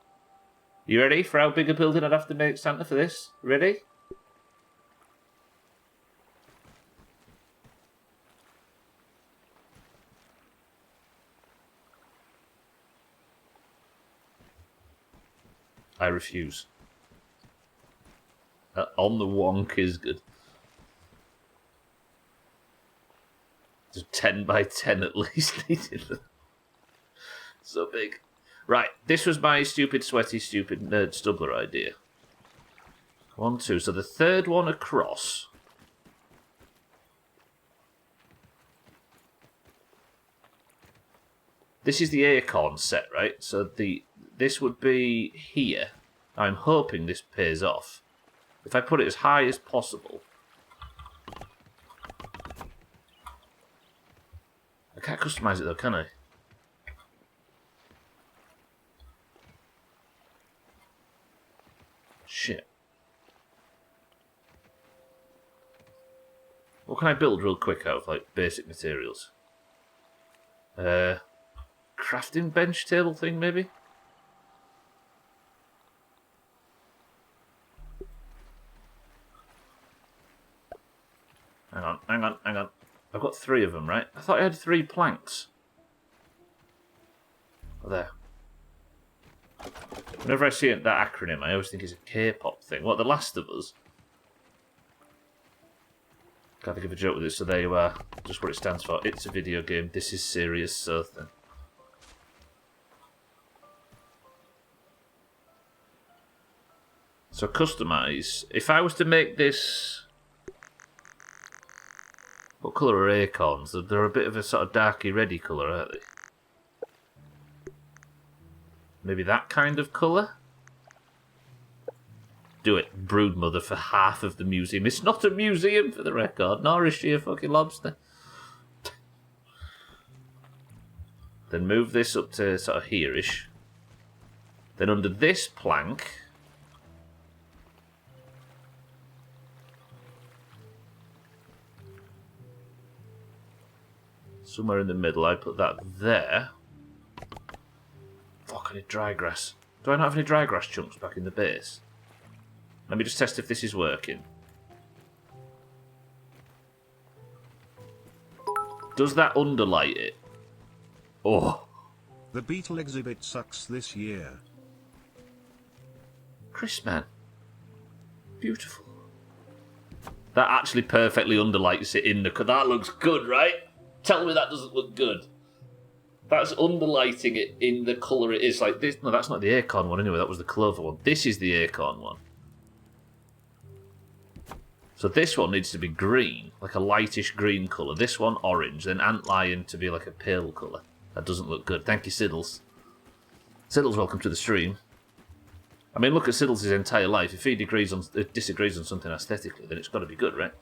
You ready for how big a building I'd have to make Santa for this? Ready? I refuse. On the wonk is good. There's 10 by 10 at least needed. So big. Right, this was my stupid, sweaty, stupid nerd Stubbler idea. 1, 2. So the third one across. This is the acorn set, right? So this would be here. I'm hoping this pays off. If I put it as high as possible. I can't customize it though, can I? Shit. What can I build real quick out of, like, basic materials? Crafting bench table thing, maybe? Hang on. I've got 3 of them, right? I thought I had 3 planks. Oh, there. Whenever I see that acronym, I always think it's a K-pop thing. What, The Last of Us? Can't think of a joke with it, so there you are. Just what it stands for. It's a video game. This is serious, so then. So customize. If I was to make this... What colour are acorns? They're a bit of a sort of darky reddy colour, aren't they? Maybe that kind of colour? Do it, Broodmother, for half of the museum. It's not a museum, for the record, nor is she a fucking lobster. Then move this up to sort of here-ish. Then under this plank... Somewhere in the middle, I put that there. Fuck, I need dry grass. Do I not have any dry grass chunks back in the base? Let me just test if this is working. Does that underlight it? Oh. The beetle exhibit sucks this year. Chris, man. Beautiful. That actually perfectly underlights it in the... That looks good, right? Tell me that doesn't look good. That's underlighting it in the colour it is. Like this. No, that's not the acorn one anyway. That was the clover one. This is the acorn one. So this one needs to be green, like a lightish green colour. This one orange. Then antlion to be like a pale colour. That doesn't look good. Thank you, Siddles. Siddles, welcome to the stream. I mean, look at Siddles' entire life. If he disagrees on something aesthetically, then it's got to be good, right?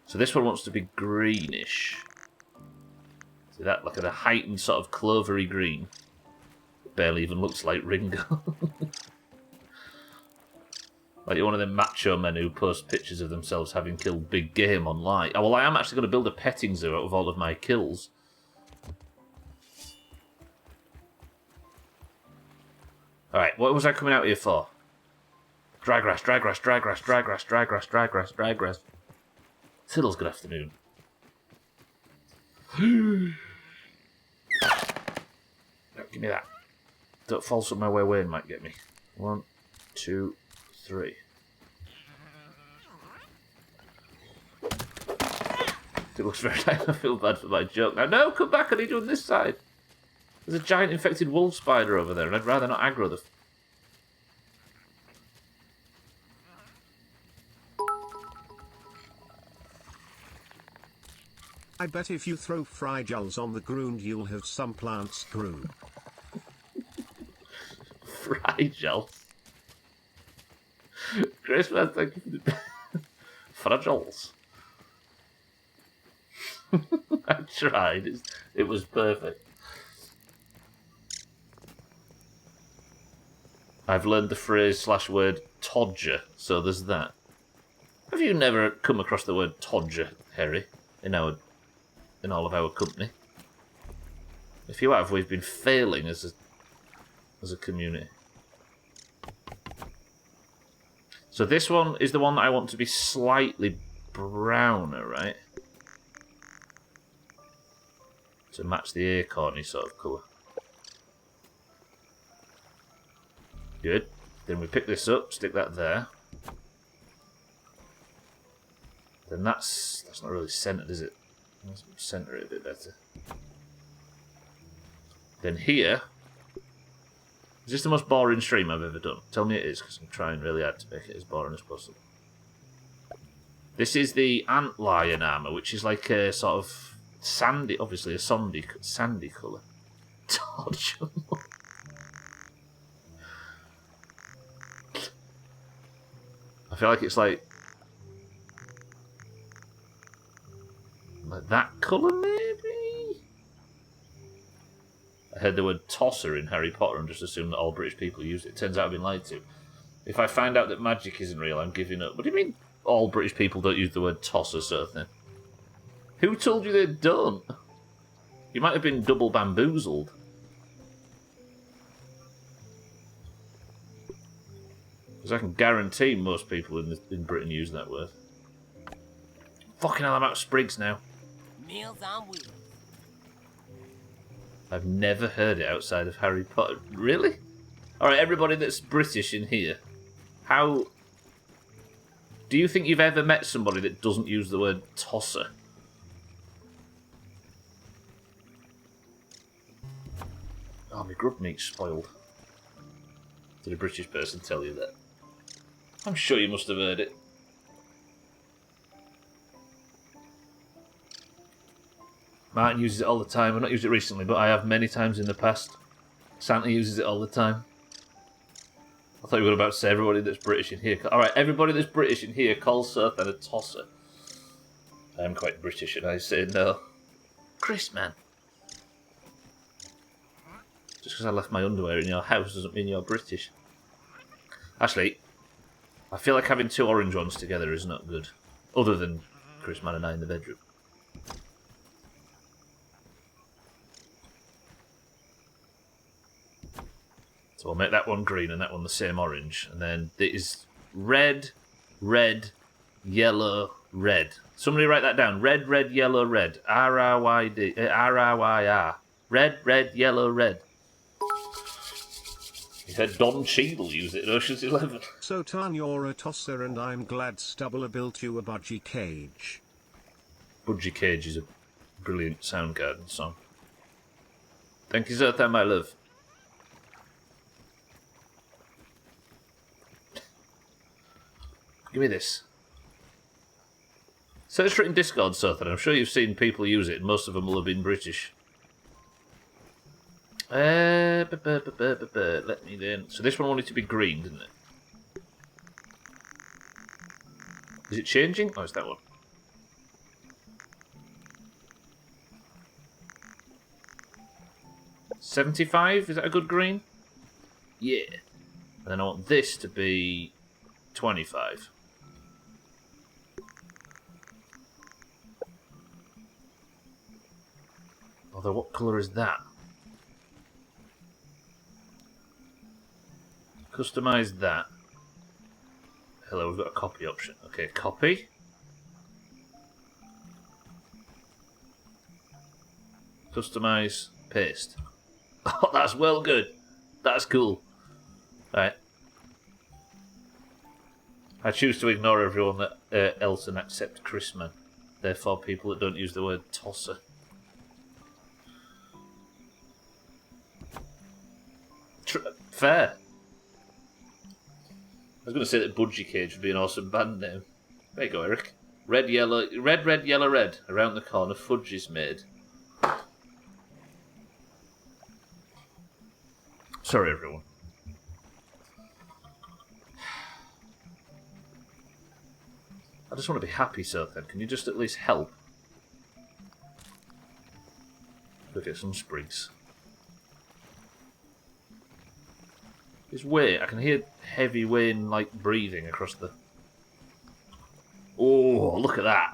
So this one wants to be greenish. See that? Like a heightened sort of clovery green. Barely even looks like Ringo. Like one of them macho men who post pictures of themselves having killed big game online. Oh, well, I am actually going to build a petting zoo out of all of my kills. Alright, what was I coming out here for? Dry grass. Siddles, good afternoon. No, give me that. Don't fall somewhere where Wayne might get me. 1, 2, 3. It looks very nice. I feel bad for my joke. Now, no, come back. I need you on this side. There's a giant infected wolf spider over there, and I'd rather not aggro the... I bet if you throw frigels on the ground you'll have some plants grew. Frigels? Grace, man, thank you for the... Fragils. I tried. It was perfect. I've learned the phrase / word todger, so there's that. Have you never come across the word todger, Harry, in all of our company? If you have, we've been failing as a community. So this one is the one that I want to be slightly browner, right? To match the acorny sort of colour. Good. Then we pick this up, stick that there. Then that's not really centred, is it? Let's centre it a bit better. Then here, Is this the most boring stream I've ever done? Tell me it is, because I'm trying really hard to make it as boring as possible. This is the antlion armour, which is like a sort of sandy, obviously a sandy colour. Torch. I feel like it's like that colour, maybe? I heard the word tosser in Harry Potter and just assumed that all British people use it. Turns out I've been lied to. If I find out that magic isn't real, I'm giving up. What do you mean all British people don't use the word tosser, sort of thing? Who told you they don't? You might have been double bamboozled. Because I can guarantee most people in Britain use that word. Fucking hell, I'm out of sprigs now. Meals on wheels. I've never heard it outside of Harry Potter. Really? Alright, everybody that's British in here, how... Do you think you've ever met somebody that doesn't use the word tosser? Oh, my grub meat's spoiled. Did a British person tell you that? I'm sure you must have heard it. Martin uses it all the time. I've not used it recently, but I have many times in the past. Santa uses it all the time. I thought you were about to say everybody that's British in here. Alright, everybody that's British in here calls Surf and a tosser. I am quite British and I say no. Chris, man. Just because I left my underwear in your house doesn't mean you're British. Actually, I feel like having two orange ones together is not good. Other than Chris, man, and I in the bedroom. So I'll make that one green and that one the same orange. And then it is red, red, yellow, red. Somebody write that down. Red, red, yellow, red. R-R-Y-D, R-R-Y-R. Red, red, yellow, red. You heard Don Cheadle use it in Ocean's 11. So Tan, you're a tosser and I'm glad Stubbler built you a budgie cage. Budgie Cage is a brilliant Soundgarden song. Thank you, Zerthan, my love. Give me this. Search for it in Discord, Zerthan. I'm sure you've seen people use it, and most of them will have been British. Let me then. So this one wanted to be green, didn't it? Is it changing? Oh, it's that one. $75? Is that a good green? Yeah. And then I want this to be 25. Although, what colour is that? Customise that. Hello, we've got a copy option. Okay, copy. Customise, paste. Oh, that's well good. That's cool. Right. I choose to ignore everyone else and accept Chrisman. Therefore, people that don't use the word tosser. Fair. I was going to say that Budgie Cage would be an awesome band name. There you go, Eric. Red, yellow, red, red, yellow, red. Around the corner, fudge is made. Sorry, everyone. I just want to be happy, so then. Can you just at least help? Go get some sprigs. It's weird. I can hear heavy wind, like, breathing across the... Oh, look at that.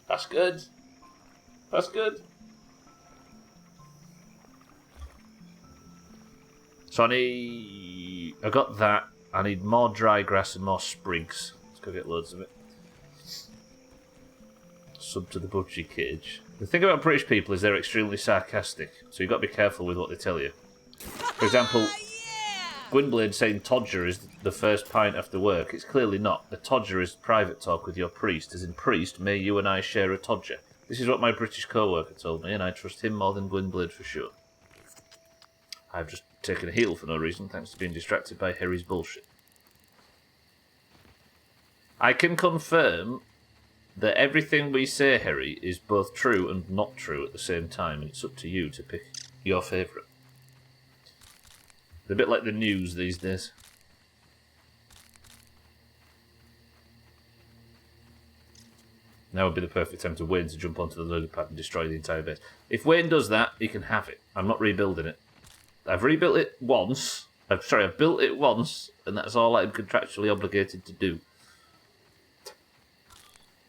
That's good. That's good. So I got that. I need more dry grass and more sprigs. Let's go get loads of it. Sub to the Budgie Cage. The thing about British people is they're extremely sarcastic, so you've got to be careful with what they tell you. For example, Gwynblade saying Todger is the first pint after work. It's clearly not. The Todger is private talk with your priest, as in priest, may you and I share a Todger. This is what my British co-worker told me, and I trust him more than Gwynblade for sure. I've just taking a heal for no reason, thanks to being distracted by Harry's bullshit. I can confirm that everything we say, Harry, is both true and not true at the same time, and it's up to you to pick your favourite. They're a bit like the news these days. Now would be the perfect time to Wayne to jump onto the lily pad and destroy the entire base. If Wayne does that, he can have it. I'm not rebuilding it. I've rebuilt it once. I've built it once, and that's all I'm contractually obligated to do.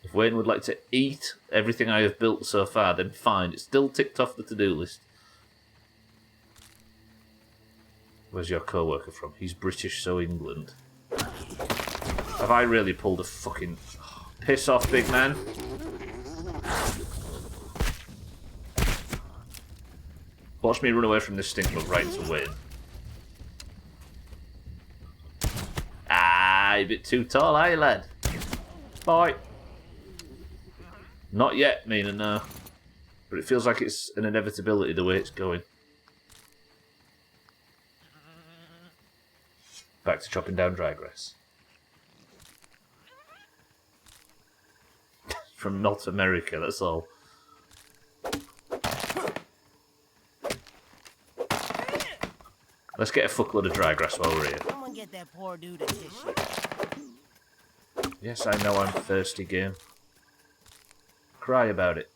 If Wayne would like to eat everything I have built so far, then fine. It's still ticked off the to-do list. Where's your co-worker from? He's British, so England. Have I really pulled a fucking... Piss off, big man. Watch me run away from this stink bug right to Wayne. Ah, a bit too tall, eh, lad? Bye. Not yet, Mina, no. But it feels like it's an inevitability the way it's going. Back to chopping down dry grass. From North America, that's all. Let's get a fuckload of dry grass while we're here. Someone get that poor dude a tissue. Yes, I know I'm thirsty, game. Cry about it.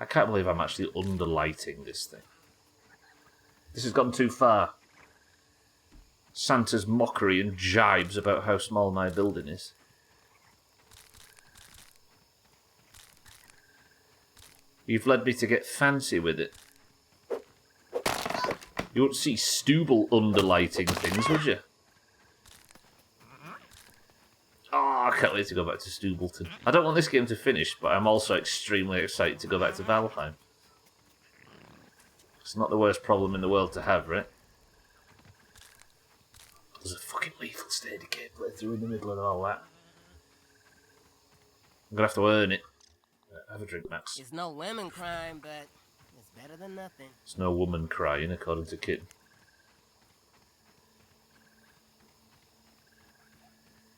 I can't believe I'm actually underlighting this thing. This has gone too far. Santa's mockery and jibes about how small my building is. You've led me to get fancy with it. You wouldn't see Stubbler underlighting things, would you? Oh, I can't wait to go back to Stubbleton. I don't want this game to finish, but I'm also extremely excited to go back to Valheim. It's not the worst problem in the world to have, right? There's a fucking lethal state of decay playthrough in the middle of all that. I'm gonna have to earn it. Have a drink, Max. It's no lemon crime, but it's better than nothing. It's no woman crying, according to Kit.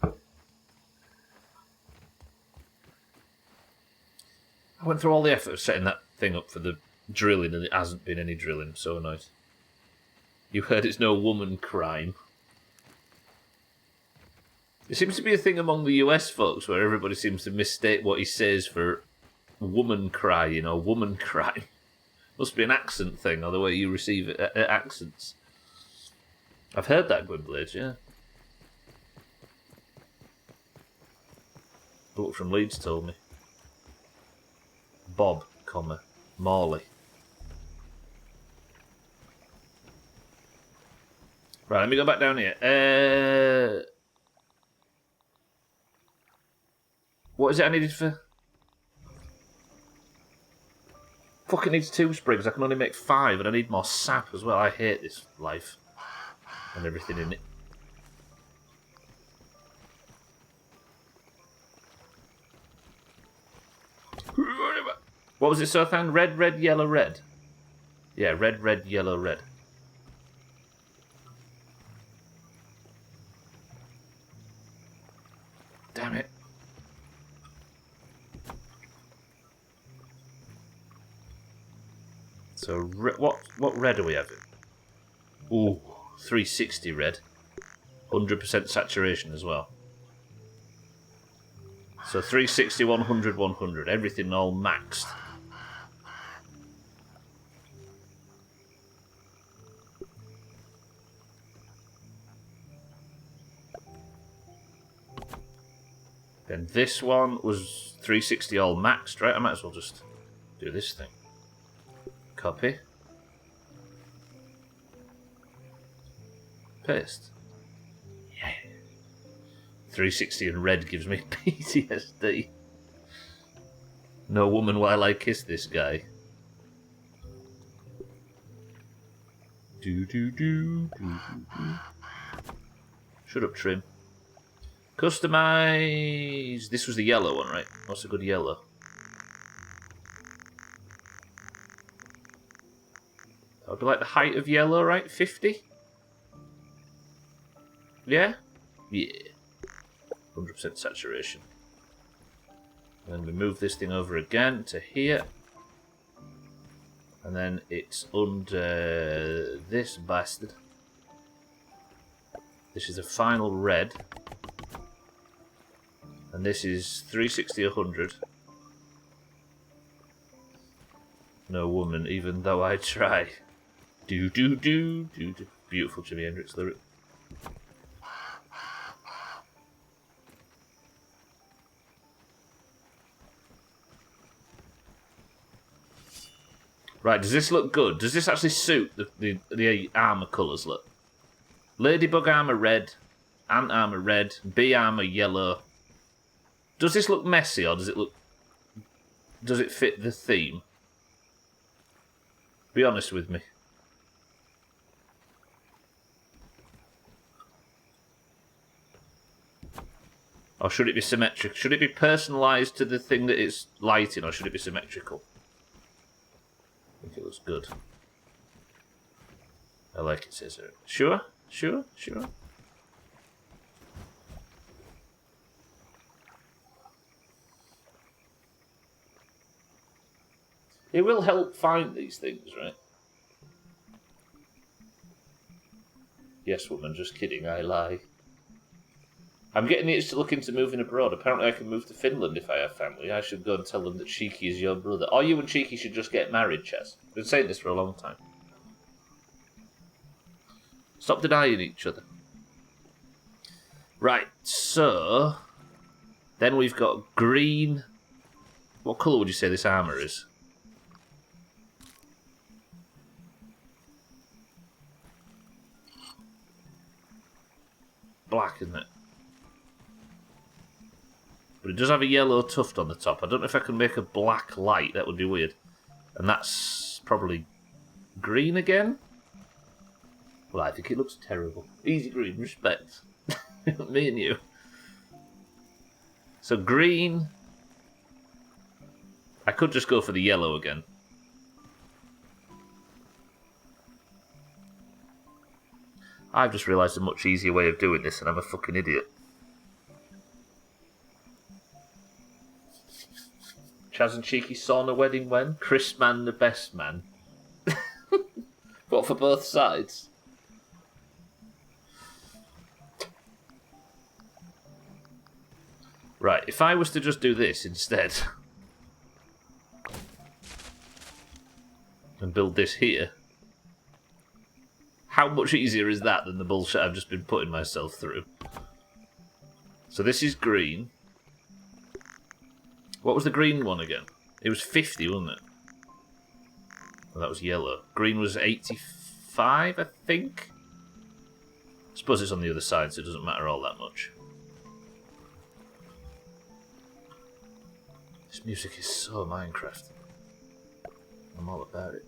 I went through all the effort of setting that thing up for the drilling, and it hasn't been any drilling. I'm so annoyed. You heard it's no woman crime. It seems to be a thing among the US folks where everybody seems to mistake what he says for woman crying or woman crime. Must be an accent thing, or the way you receive it, accents. I've heard that, Gwynblade, yeah. Bloke from Leeds told me. Bob, comma, Morley. Right, let me go back down here. What is it I needed for? Fucking needs 2 sprigs. I can only make 5, and I need more sap as well. I hate this life and everything in it. What was it, Sothan? Red, red, yellow, red. Yeah, red, red, yellow, red. Damn it. So, what red are we having? Ooh, 360 red. 100% saturation as well. So 360, 100, 100. Everything all maxed. Then this one was 360 all maxed, right? I might as well just do this thing. Copy. Paste. Yeah. 360 in red gives me PTSD. No woman while I kiss this guy. Do do do do do do. Shut up, Trim. Customize. This was the yellow one, right? What's a good yellow? That'd be like the height of yellow, right? 50? Yeah? Yeah. 100% saturation. And then we move this thing over again to here. And then it's under this bastard. This is a final red. And this is 360, 100. No woman, even though I try. Do do do do do. Beautiful Jimi Hendrix lyric. Right, does this look good? Does this actually suit the armour colours? Look, Ladybug armour red, Ant armour red, Bee armour yellow. Does this look messy, or does it look? Does it fit the theme? Be honest with me. Or should it be symmetric? Should it be personalised to the thing that it's lighting, or should it be symmetrical? I think it looks good. I like it, says it. Sure? Sure? Sure? It will help find these things, right? Yes, woman, just kidding, I lie. I'm getting itched to look into moving abroad. Apparently I can move to Finland if I have family. I should go and tell them that Cheeky is your brother. Or you and Cheeky should just get married, Chess. I've been saying this for a long time. Stop denying each other. Right, so... Then we've got green... What colour would you say this armour is? Black, isn't it? But it does have a yellow tuft on the top. I don't know if I can make a black light. That would be weird. And that's probably green again? Well, I think it looks terrible. Easy green, respect. Me and you. So green. I could just go for the yellow again. I've just realised a much easier way of doing this, and I'm a fucking idiot. Chaz and Cheeky sauna wedding when? Chris Man the best man. What, for both sides? Right, if I was to just do this instead and build this here, how much easier is that than the bullshit I've just been putting myself through? So this is green. What was the green one again? It was 50, wasn't it? Well, that was yellow. Green was 85, I think? I suppose it's on the other side, so it doesn't matter all that much. This music is so Minecraft. I'm all about it.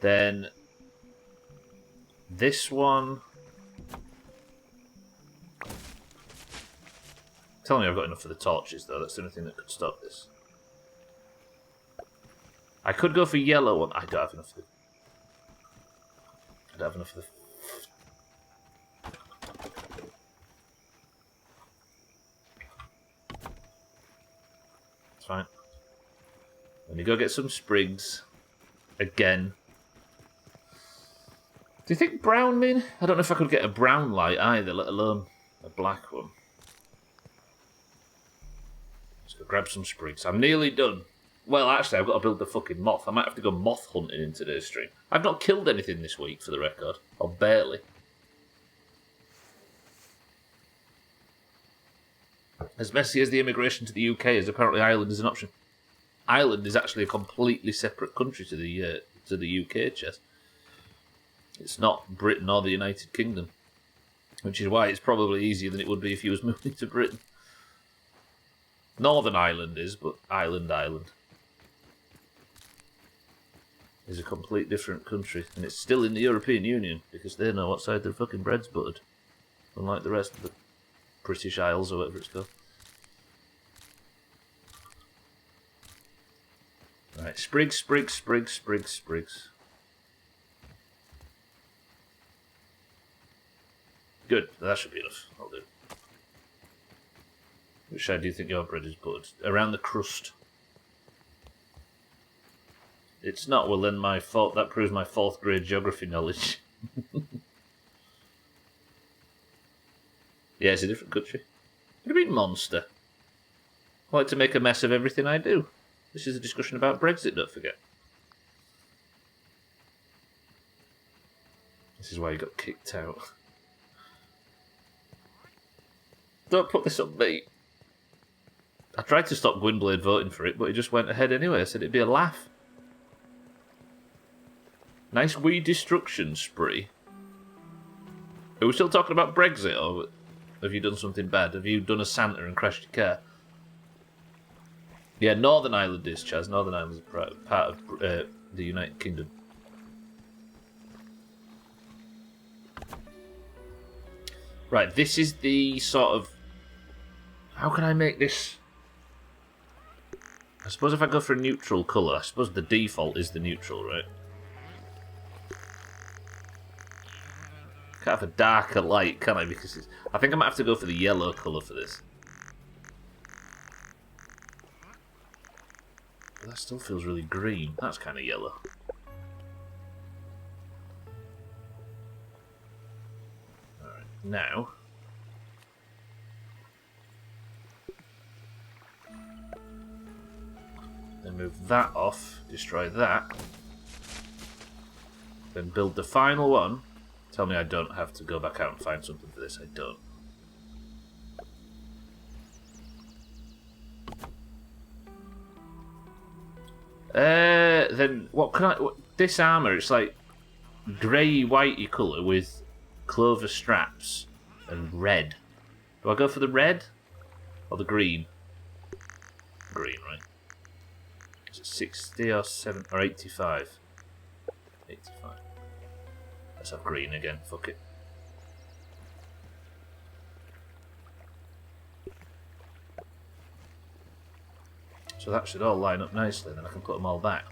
Then... this one... Tell me I've got enough for the torches, though. That's the only thing that could stop this. I could go for yellow one. I don't have enough for the... I don't have enough for the... It's fine. Let me go get some sprigs. Again. Do you think brown mean? I don't know if I could get a brown light either, let alone a black one. Let's go grab some sprigs. I'm nearly done. Well, actually, I've got to build the fucking moth. I might have to go moth hunting in today's stream. I've not killed anything this week, for the record. Or barely. As messy as the immigration to the UK is, apparently Ireland is an option. Ireland is actually a completely separate country to the UK, Chess. It's not Britain or the United Kingdom. Which is why it's probably easier than it would be if you was moving to Britain. Northern Ireland is, but Ireland is a complete different country. And it's still in the European Union, because they know what side their fucking bread's buttered. Unlike the rest of the British Isles, or whatever it's called. Right, sprigs, sprigs, sprigs, sprigs, sprigs. Good, that should be enough. I'll do. Which side do you think your bread is buttered? Around the crust. It's not, well then my fault. That proves my 4th grade geography knowledge. Yeah, it's a different country. What do you mean, monster? I like to make a mess of everything I do. This is a discussion about Brexit, don't forget. This is why you got kicked out. Don't put this on me. I tried to stop Gwynblade voting for it, but he just went ahead anyway. I said it'd be a laugh. Nice wee destruction spree. Are we still talking about Brexit, or have you done something bad? Have you done a Santa and crashed your car? Yeah, Northern Ireland is, Chaz. Northern Ireland is part of the United Kingdom. Right, this is the sort of... How can I make this... I suppose if I go for a neutral colour, I suppose the default is the neutral, right? Can't have a darker light, can I? Because it's... I think I might have to go for the yellow colour for this. But that still feels really green. That's kind of yellow. Alright, now... Then move that off, destroy that. Then build the final one. Tell me I don't have to go back out and find something for this. I don't. Then what can I... This armour, it's like grey whitey colour with clover straps and red. Do I go for the red or the green? Green, right? Is it 60 or 7 or 85? 85. Let's have green again, fuck it. So that should all line up nicely, then I can put them all back.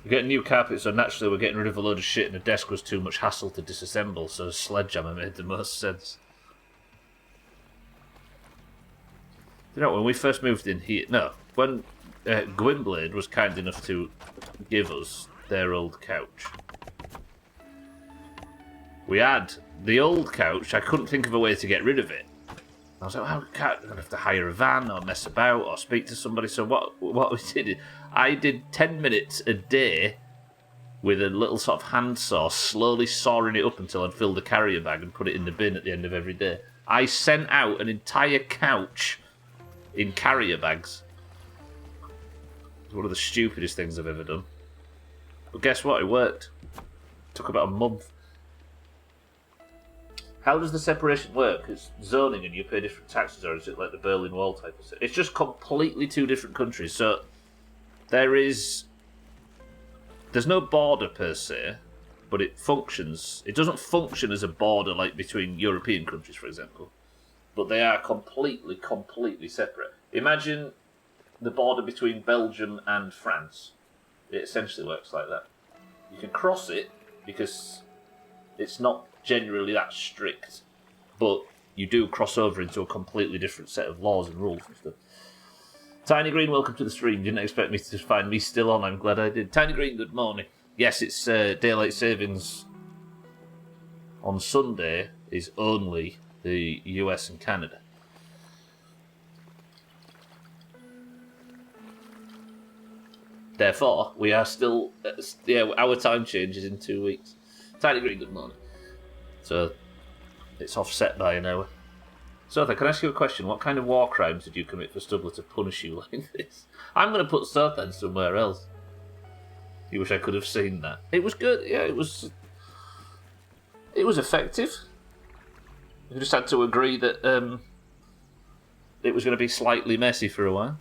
We're getting new carpet, so naturally we're getting rid of a load of shit, and the desk was too much hassle to disassemble, so a sledgehammer made the most sense. You know, when we first moved in here... No, when... Gwynblade was kind enough to give us their old couch. We had the old couch. I couldn't think of a way to get rid of it. I was like, well, I'm going to have to hire a van or mess about or speak to somebody. So what we did, I did 10 minutes a day with a little sort of handsaw, slowly sawing it up until I'd filled a carrier bag and put it in the bin at the end of every day. I sent out an entire couch in carrier bags. One of the stupidest things I've ever done. But guess what? It worked. It took about a month. How does the separation work? It's zoning and you pay different taxes, or is it like the Berlin Wall type of thing? It's just completely two different countries. So there's no border per se, but it functions. It doesn't function as a border like between European countries, for example. But they are completely separate. Imagine the border between Belgium and France. It essentially works like that. You can cross it because it's not generally that strict, but you do cross over into a completely different set of laws and rules and stuff. Tiny Green, welcome to the stream. Didn't expect me to find me still on. I'm glad I did. Tiny Green, good morning. Yes, it's daylight savings on Sunday is only the US and Canada. Therefore, we are still... our time changes in 2 weeks. Tiny Green, good morning. So, it's offset by an hour. Sotha, can I ask you a question? What kind of war crimes did you commit for Stubbler to punish you like this? I'm going to put Sotha somewhere else. You wish I could have seen that. It was good. Yeah, it was effective. We just had to agree that it was going to be slightly messy for a while.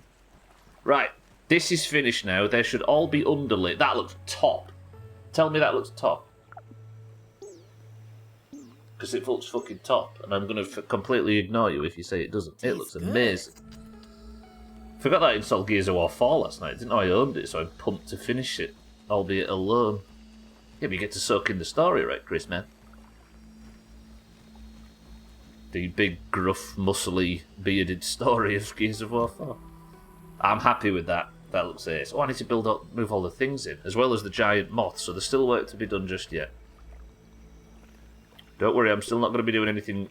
Right. This is finished now. They should all be underlit. That looks top. Tell me that looks top. Because it looks fucking top. And I'm going to completely ignore you if you say it doesn't. It looks amazing. Forgot that I installed Gears of War 4 last night. Didn't know I owned it, so I'm pumped to finish it. albeit alone. Yeah, but you get to soak in the story, right, Chris, man? The big, gruff, muscly, bearded story of Gears of War 4. I'm happy with that. That looks ace. Oh, I need to move all the things in, as well as the giant moth, so there's still work to be done just yet. Don't worry, I'm still not going to be doing anything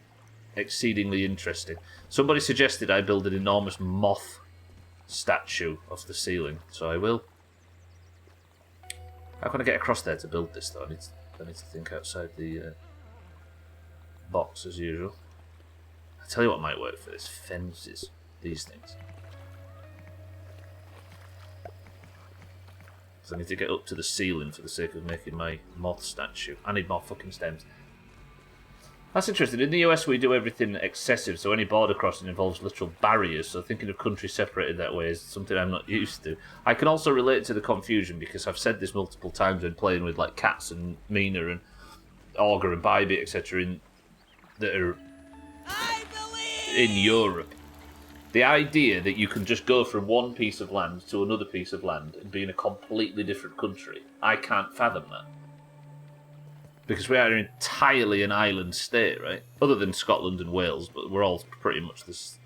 exceedingly interesting. Somebody suggested I build an enormous moth statue off the ceiling, so I will. How can I get across there to build this, though? I need to think outside the box, as usual. I'll tell you what might work for this. Fences. These things. So I need to get up to the ceiling for the sake of making my moth statue. I need more fucking stems. That's interesting. In the US, we do everything excessive, so any border crossing involves literal barriers, so thinking of countries separated that way is something I'm not used to. I can also relate to the confusion, because I've said this multiple times when playing with like Cats and Mina and Augur and Bybit, etc., that are in Europe. The idea that you can just go from one piece of land to another piece of land and be in a completely different country, I can't fathom that. Because we are entirely an island state, right? Other than Scotland and Wales, but we're all pretty much this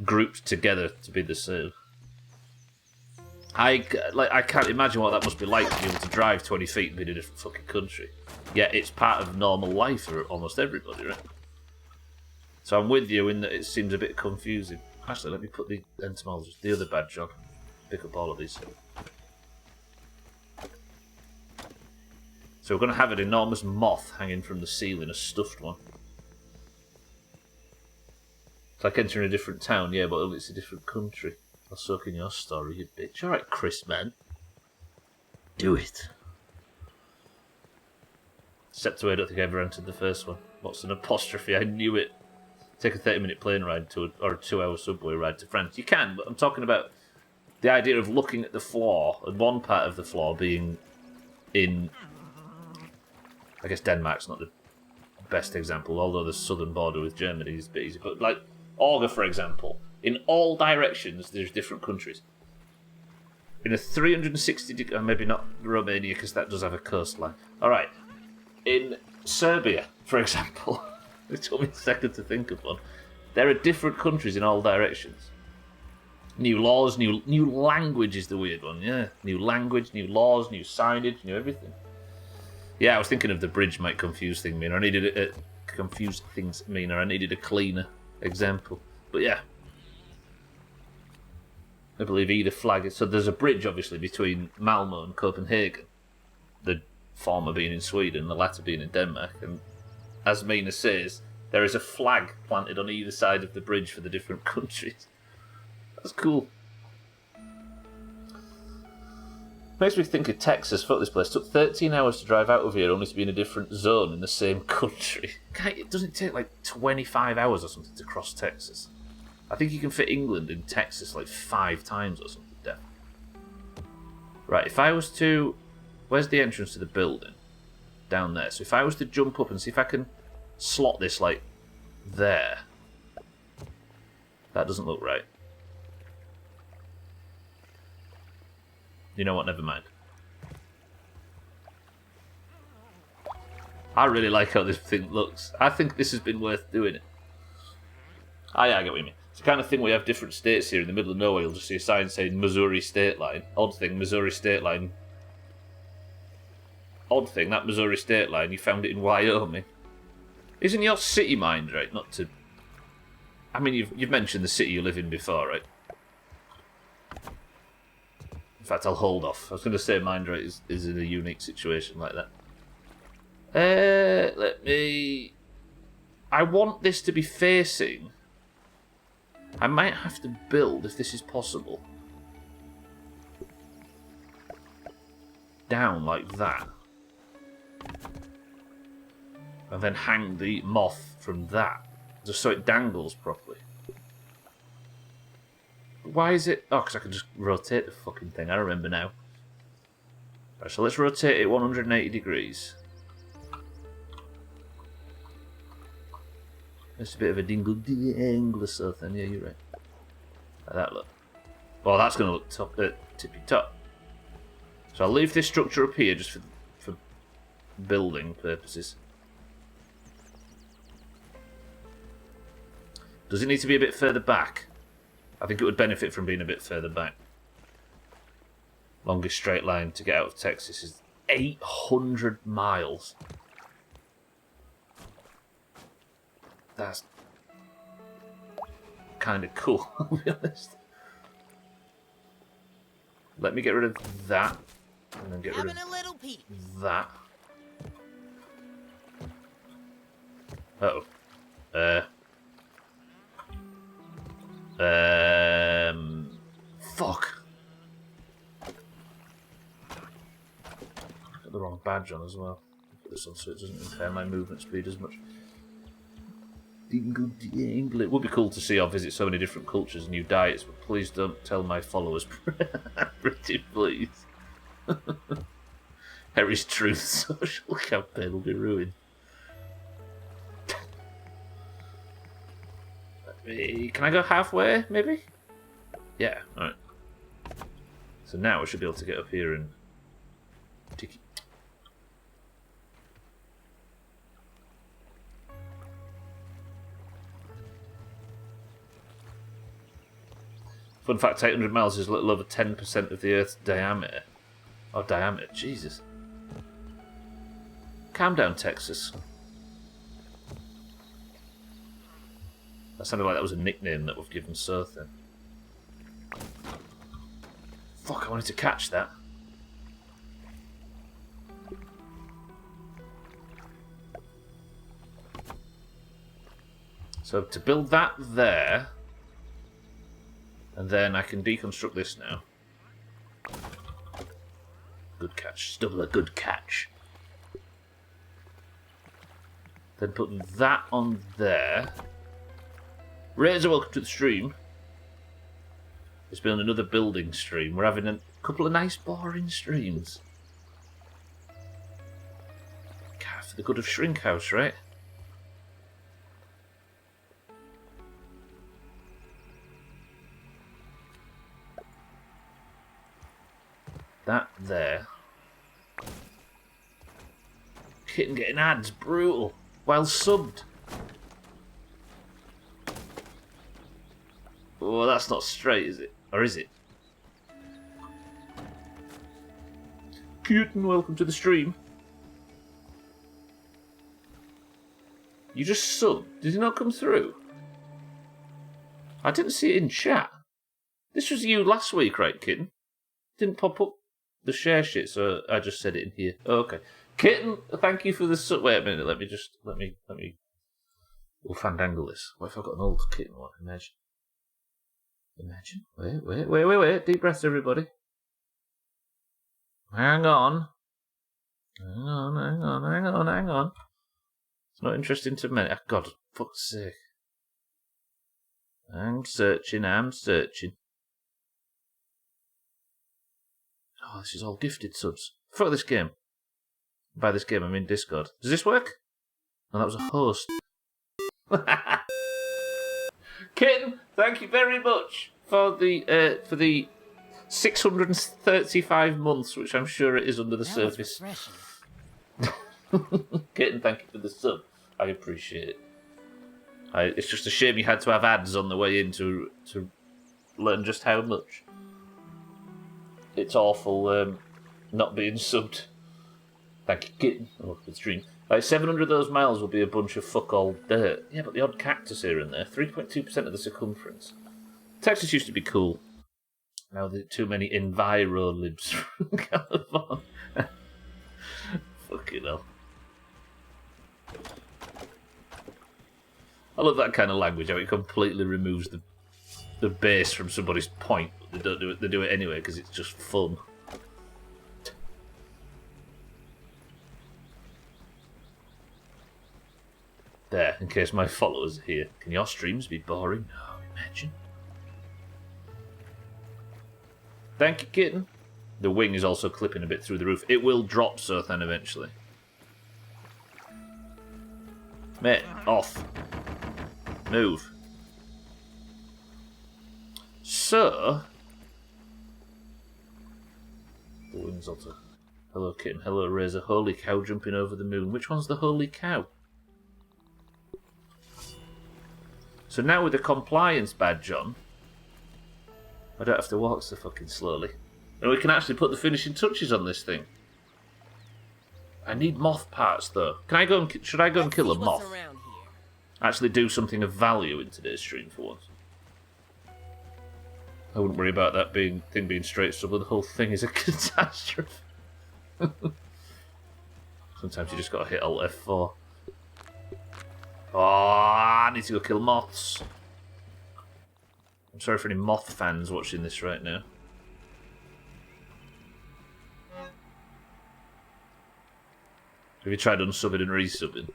grouped together to be the same. I can't imagine what that must be like to be able to drive 20 feet and be in a different fucking country. Yet it's part of normal life for almost everybody, right? So I'm with you in that it seems a bit confusing. Actually, let me put the entomologist, the other badge on. Pick up all of these. So we're going to have an enormous moth hanging from the ceiling, a stuffed one. It's like entering a different town, yeah, but it's a different country. I'll soak in your story, you bitch. Alright, Chris, man. Do it. Except I don't think I ever entered the first one. What's an apostrophe? I knew it. Take a 30-minute plane ride or a 2-hour subway ride to France. You can, but I'm talking about the idea of looking at the floor, and one part of the floor being in... I guess Denmark's not the best example, although the southern border with Germany is a bit easy. But like Augur, for example, in all directions there's different countries. In a 360 degree, maybe not Romania because that does have a coastline. All right, in Serbia, for example, it took me a second to think of one. There are different countries in all directions. New laws, new language is the weird one. Yeah, new language, new laws, new signage, new everything. Yeah, I was thinking of the bridge might confuse things. I needed I needed a cleaner example. But yeah, I believe either flag. So there's a bridge, obviously, between Malmo and Copenhagen. The former being in Sweden, the latter being in Denmark. And as Mina says, there is a flag planted on either side of the bridge for the different countries. That's cool. Makes me think of Texas. Fuck this place. It took 13 hours to drive out of here, only to be in a different zone in the same country. It doesn't take like 25 hours or something to cross Texas. I think you can fit England in Texas like 5 times or something. Definitely. Right, if I was to... Where's the entrance to the building? Down there. So if I was to jump up and see if I can slot this like there. That doesn't look right. You know what, never mind. I really like how this thing looks. I think this has been worth doing it. I get what you mean. It's the kind of thing where you have different states here in the middle of nowhere. You'll just see a sign saying Missouri State Line. Odd thing, Missouri State Line. Odd thing, that Missouri State Line, you found it in Wyoming. Isn't your city mind right? Not to... I mean, you've mentioned the city you live in before, right? In fact, I'll hold off. I was going to say mind right is in a unique situation like that. Let me... I want this to be facing... I might have to build, if this is possible, down like that. And then hang the moth from that, just so it dangles properly. Why is it... Oh, because I can just rotate the fucking thing. I remember now. Right, so let's rotate it 180 degrees. It's a bit of a dingle sort of thing. Yeah, you're right. Like that look. Well, that's going to look tippy top. So I'll leave this structure up here just for building purposes. Does it need to be a bit further back? I think it would benefit from being a bit further back. Longest straight line to get out of Texas is 800 miles. That's kind of cool, I'll be honest. Let me get rid of that, and then get rid of Having a little peep. that. Uh-oh. Fuck. Got the wrong badge on as well. Put this on so it doesn't impair my movement speed as much. It would be cool to see or visit so many different cultures and new diets, but please don't tell my followers. Pretty please. Harry's Truth social campaign will be ruined. Can I go halfway, maybe? Yeah, alright. So now I should be able to get up here and... Tiki. Fun fact, 800 miles is a little over 10% of the Earth's diameter. Oh, diameter, Jesus. Calm down, Texas. That sounded like that was a nickname that we've given Seth then. Fuck, I wanted to catch that. So to build that there, and then I can deconstruct this now. Good catch, Stubbler, good catch. Then putting that on there. Razor, welcome to the stream. It's been another building stream. We're having a couple of nice boring streams. God, for the good of Shrink House, right? That there. Kitten getting ads, brutal. While subbed. Oh, that's not straight, is it? Or is it? Kitten, welcome to the stream. You just subbed. Did it not come through? I didn't see it in chat. This was you last week, right, Kitten? Didn't pop up the share shit, so I just said it in here. Oh, okay. Kitten, thank you for the sub. Wait a minute, let me. We'll fandangle this. What if I've got an old Kitten one? Imagine. Wait. Deep breaths, everybody. Hang on. It's not interesting to me. God, fuck's sake. I'm searching. Oh, this is all gifted subs. Fuck this game. By this game, I mean Discord. Does this work? Oh, that was a host. Kitten, thank you very much for the 635 months, which I'm sure it is under the surface. Kitten, thank you for the sub. I appreciate it. It's just a shame you had to have ads on the way in to learn just how much. It's awful not being subbed. Thank you, Kitten. Oh, the stream. Like 700 of those miles will be a bunch of fuck all dirt. Yeah, but the odd cactus here and there. 3.2% of the circumference. Texas used to be cool. Now there are too many enviro libs from California. Fucking hell. I love that kind of language, how it completely removes the base from somebody's point. They don't do it. They do it anyway because it's just fun. There, in case my followers are here. Can your streams be boring? No, imagine. Thank you, Kitten. The wing is also clipping a bit through the roof. It will drop, Sothan, eventually. Mate, off. Move. So... The wings alter. Hello kitten, hello Razor. Holy cow jumping over the moon. Which one's the holy cow? So now with the compliance badge on, I don't have to walk so fucking slowly. And we can actually put the finishing touches on this thing. I need moth parts though. Can I go and should I go and kill a moth? Actually do something of value in today's stream for once. I wouldn't worry about that thing being straight stubble. The whole thing is a catastrophe. Sometimes you just gotta hit Alt F4. Oh, I need to go kill moths. I'm sorry for any moth fans watching this right now. Have you tried unsubbing and resubbing?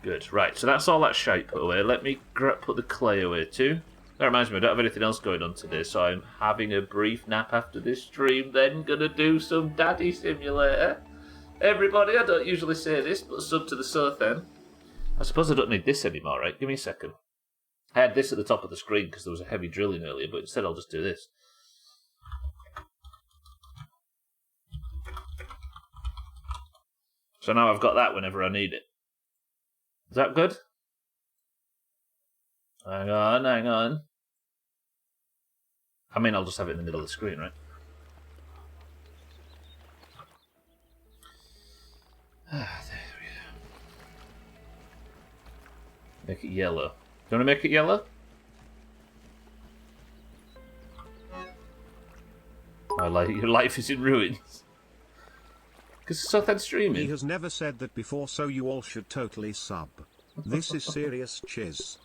Good. Right, so that's all that shite put away. Let me put the clay away too. That reminds me, I don't have anything else going on today, so I'm having a brief nap after this stream, then gonna do some Daddy Simulator. Everybody, I don't usually say this, but sub to the Sothen. I suppose I don't need this anymore, right? Give me a second. I had this at the top of the screen because there was a heavy drilling earlier, but instead I'll just do this. So now I've got that whenever I need it. Is that good? Hang on, hang on. I mean, I'll just have it in the middle of the screen, right? Ah, there we go. Make it yellow. Do you want to make it yellow? Your life is in ruins. Because Southend streaming. He has never said that before, so you all should totally sub. This is serious chiz.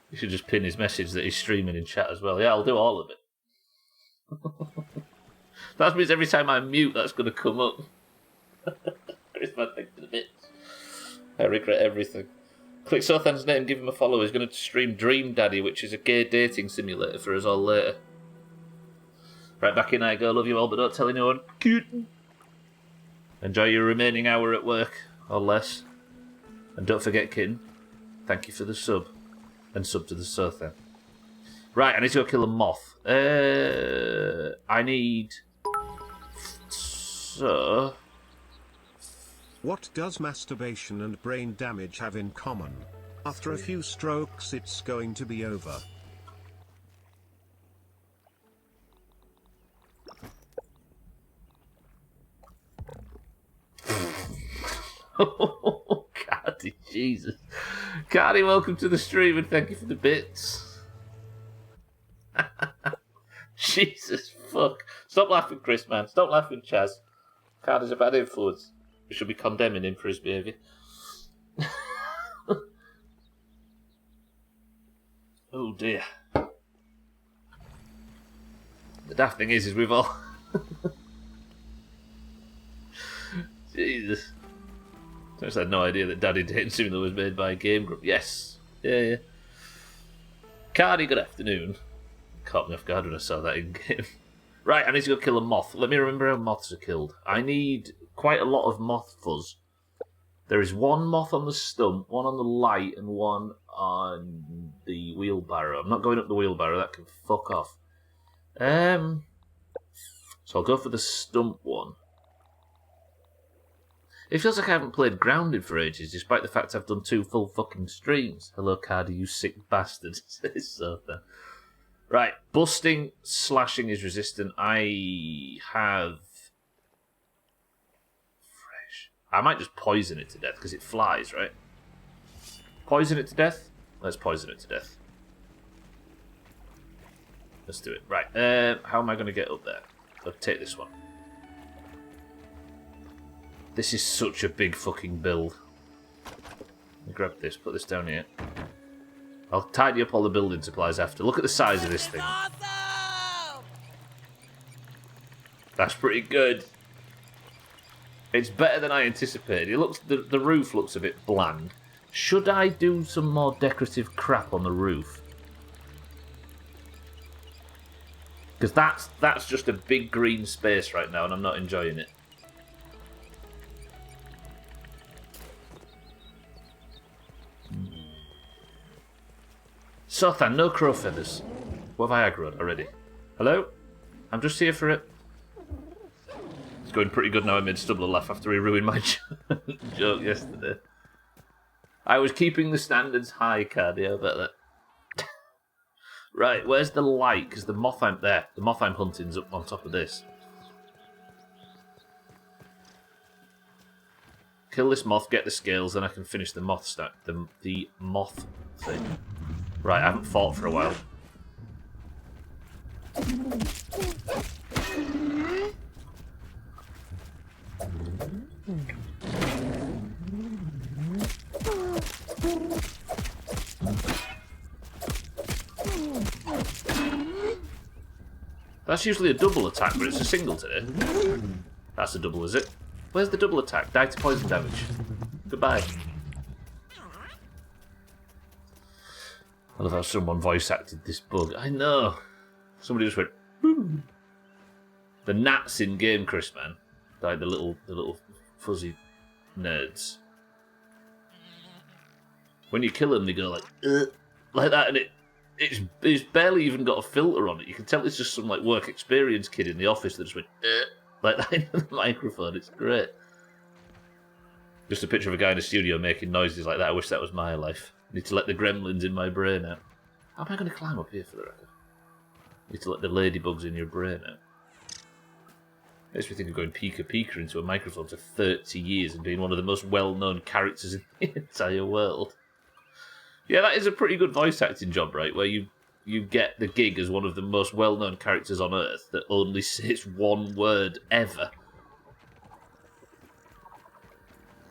You should just pin his message that he's streaming in chat as well. Yeah, I'll do all of it. That means every time I mute, that's going to come up. Chris, man, thanks for the bits. I regret everything. Click Sothan's name, give him a follow. He's going to stream Dream Daddy, which is a gay dating simulator for us all later. Right, back in I go. Love you all, but don't tell anyone. Cute. Enjoy your remaining hour at work, or less. And don't forget, kitten, thank you for the sub. And sub to the Sothan. Right, I need to go kill a moth. I need... So... What does masturbation and brain damage have in common? After a few strokes it's going to be over. Oh, Cardi, Jesus. Cardi, welcome to the stream and thank you for the bits. Jesus, fuck. Stop laughing, Chris, man. Stop laughing, Chaz. Cardi's a bad influence. We should be condemning him for his behaviour. Oh, dear. The daft thing is we've all... Jesus. I just had no idea that Daddy Dating Simulator was made by a game group. Yes. Yeah. Cardi, good afternoon. Caught me off guard when I saw that in game. Right, I need to go kill a moth. Let me remember how moths are killed. I need quite a lot of moth fuzz. There is one moth on the stump, one on the light, and one on the wheelbarrow. I'm not going up the wheelbarrow, that can fuck off. So I'll go for the stump one. It feels like I haven't played Grounded for ages, despite the fact I've done 2 full fucking streams. Hello, Cardi, you sick bastard. So then. Right, busting, slashing is resistant. I have... Fresh. I might just poison it to death, because it flies, right? Poison it to death? Let's poison it to death. Let's do it. Right, how am I going to get up there? I'll take this one. This is such a big fucking build. Let me grab this, put this down here. I'll tidy up all the building supplies after. Look at the size of this thing. Awesome! That's pretty good. It's better than I anticipated. It looks the roof looks a bit bland. Should I do some more decorative crap on the roof? Because that's just a big green space right now and I'm not enjoying it. Sothan, no crow feathers. What have I aggroed already? Hello? I'm just here for it. It's going pretty good now. I made Stubbler laugh after he ruined my joke yesterday. I was keeping the standards high, Cardi. I bet that. Right, where's the light? Because the moth I'm there. The moth I'm hunting's up on top of this. Kill this moth, get the scales, then I can finish the moth stack. The moth thing. Right, I haven't fought for a while. That's usually a double attack, but it's a single today. That's a double, is it? Where's the double attack? Die to poison damage. Goodbye. I love how someone voice acted this bug. I know. Somebody just went, boom. The gnats in game, Chris, man. Like the little fuzzy nerds. When you kill them, they go like that, and it's barely even got a filter on it. You can tell it's just some like work experience kid in the office that just went like that into the microphone. It's great. Just a picture of a guy in a studio making noises like that. I wish that was my life. I need to let the gremlins in my brain out. How am I going to climb up here for the record? I need to let the ladybugs in your brain out. Makes me think of going Pika Pika into a microphone for 30 years and being one of the most well-known characters in the entire world. Yeah, that is a pretty good voice acting job, right? Where you get the gig as one of the most well-known characters on Earth that only says one word ever.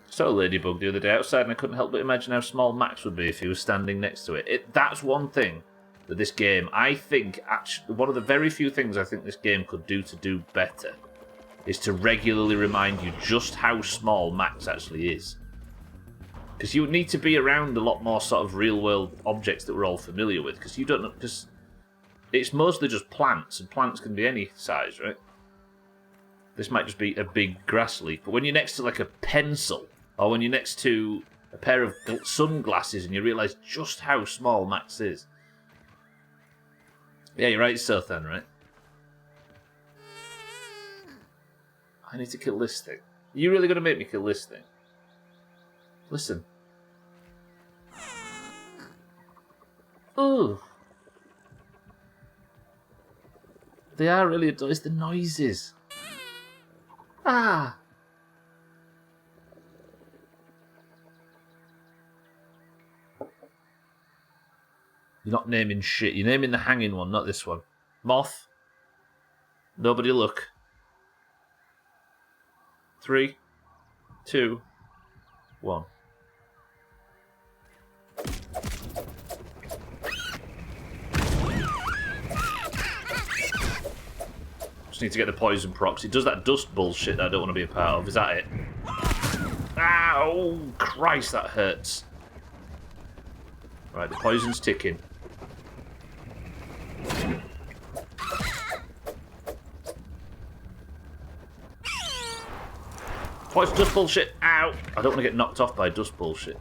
Saw a ladybug the other day outside and I couldn't help but imagine how small Max would be if he was standing next to it. That's one thing that this game, I think, actually, one of the very few things I think this game could do to do better is to regularly remind you just how small Max actually is. Because you would need to be around a lot more sort of real-world objects that we're all familiar with, because you don't know, because it's mostly just plants, and plants can be any size, right? This might just be a big grass leaf, but when you're next to like a pencil, or when you're next to a pair of sunglasses and you realise just how small Max is. Yeah, you're right, it's Sothan, right? I need to kill this thing. Are you really going to make me kill this thing? Listen. Ooh. They are really adorable. It's the noises. Ah. You're not naming shit. You're naming the hanging one, not this one. Moth. Nobody look. 3, 2, 1. Just need to get the poison procs. It does that dust bullshit that I don't want to be a part of. Is that it? Ow! Christ, that hurts. Right, the poison's ticking. What's dust bullshit? Ow! I don't want to get knocked off by dust bullshit.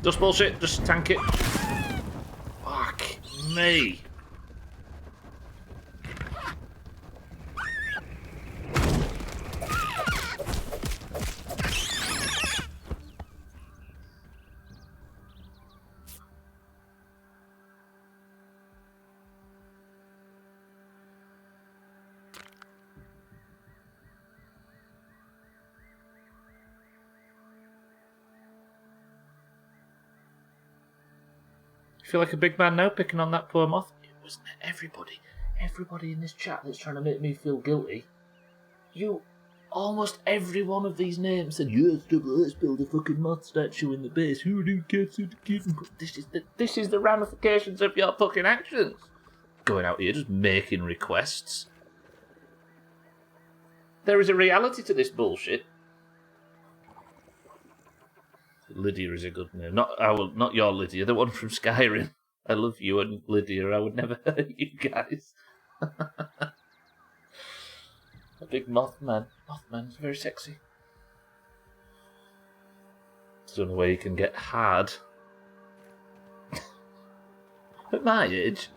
Dust bullshit, just tank it. Fuck me. Feel like a big man now, picking on that poor moth. It wasn't everybody in this chat that's trying to make me feel guilty. Almost every one of these names said, yes, let's build a fucking moth statue in the base. Who do cats in the kitchen? This is the ramifications of your fucking actions. Going out here just making requests. There is a reality to this bullshit. Lydia is a good name. Not your Lydia, the one from Skyrim. I love you and Lydia. I would never hurt you guys. A big Mothman. Mothman's very sexy. It's the only way you can get hard. At my age.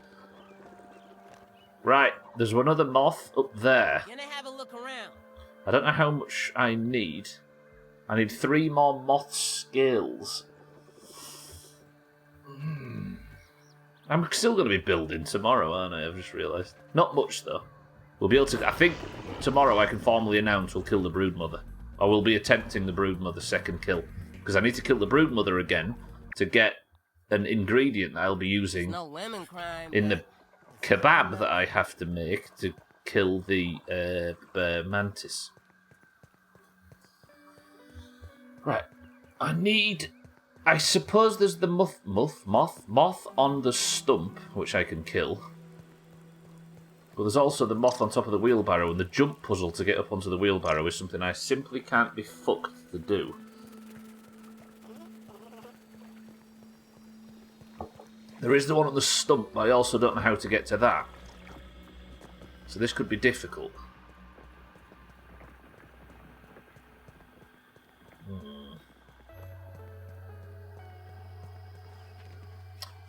Right, there's one other moth up there. Gonna have a look around. I don't know how much I need. I need 3 more moth scales. I'm still going to be building tomorrow, aren't I? I've just realised. Not much, though. We'll be able to... I think tomorrow I can formally announce we'll kill the broodmother. Or we'll be attempting the broodmother's second kill. Because I need to kill the broodmother again to get an ingredient that I'll be using No lemon crime, in the but kebab that I have to make to kill the mantis. Right. I suppose there's the moth on the stump, which I can kill. But there's also the moth on top of the wheelbarrow, and the jump puzzle to get up onto the wheelbarrow is something I simply can't be fucked to do. There is the one on the stump, but I also don't know how to get to that. So this could be difficult.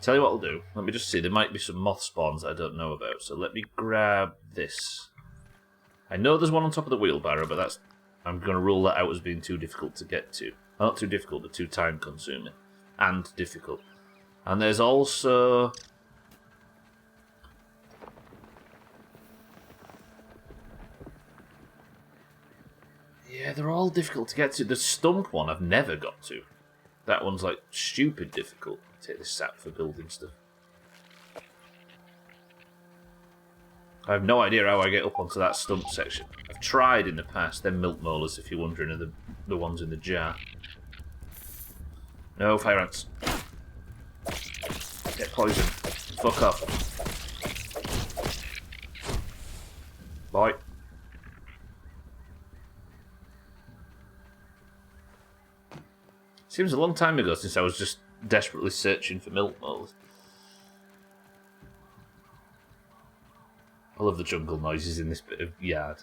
Tell you what I'll do. Let me just see. There might be some moth spawns I don't know about. So let me grab this. I know there's one on top of the wheelbarrow, but I'm going to rule that out as being too difficult to get to. Not too difficult, but too time consuming. And difficult. And there's also... Yeah, they're all difficult to get to. The stump one I've never got to. That one's like stupid difficult. Take this sap for building stuff. I have no idea how I get up onto that stump section. I've tried in the past. They're milk molars, if you're wondering, are the ones in the jar. No, fire ants. Get poisoned. Fuck off. Bye. Seems a long time ago since I was just desperately searching for milk moles. I love the jungle noises in this bit of yard.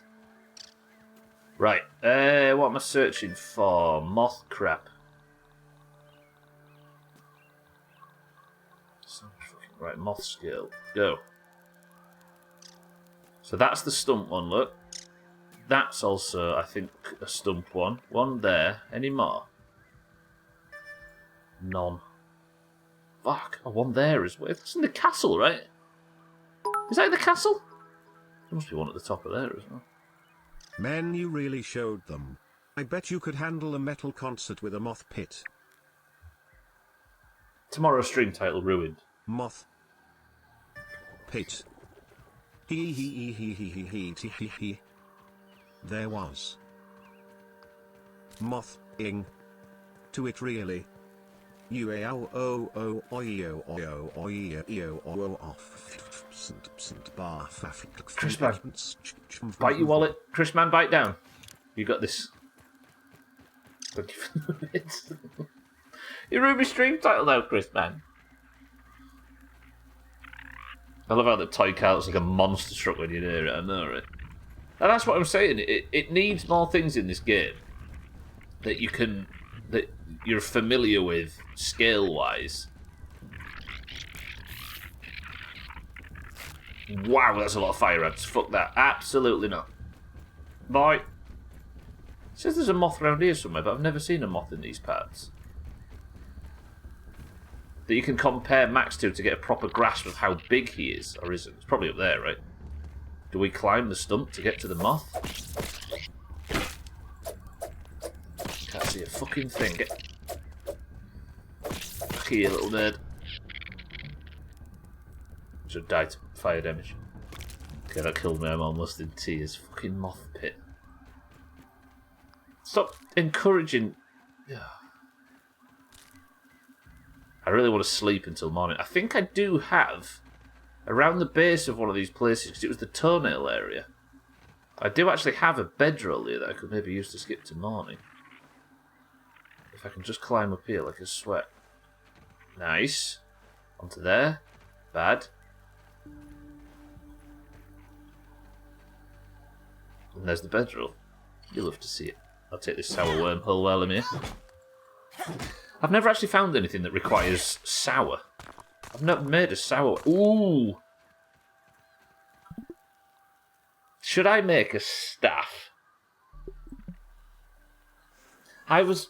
Right, what am I searching for? Moth crap. Right, moth scale. Go. So that's the stump one, look. That's also, I think, a stump one. One there. Any more? None. Fuck, a one there as well. It's in the castle, right? Is that in the castle? There must be one at the top of there as well. Men, you really showed them. I bet you could handle a metal concert with a moth pit. Tomorrow's stream title ruined. Moth pit. He he he he he he he he he he. There was moth-ing to it really. Chrisman, bite your wallet. Chrisman, bite down. You got this. Thank you for the bits. You ruined my stream title now, Chrisman. I love how the toy car looks like a monster truck when you hear it. I know, right? And that's what I'm saying. It needs more things in this game that you're familiar with scale-wise. Wow, that's a lot of fire ants. Fuck that. Absolutely not. Bye. It says there's a moth around here somewhere, but I've never seen a moth in these parts. That you can compare Max to get a proper grasp of how big he is, or isn't. It's probably up there, right? Do we climb the stump to get to the moth? Can't see a fucking thing. Get back here, little nerd. Should die to fire damage. Okay, that killed me. I'm almost in tears. Fucking moth pit. Stop encouraging. I really want to sleep until morning. I think I do have, around the base of one of these places, because it was the toenail area, I do actually have a bedroll here that I could maybe use to skip to morning. If I can just climb up here like a sweat. Nice. Onto there. Bad. And there's the bedroll. You'll love to see it. I'll take this sour wormhole while I'm here. I've never actually found anything that requires sour. I've never made a sour... Ooh! Should I make a staff? I was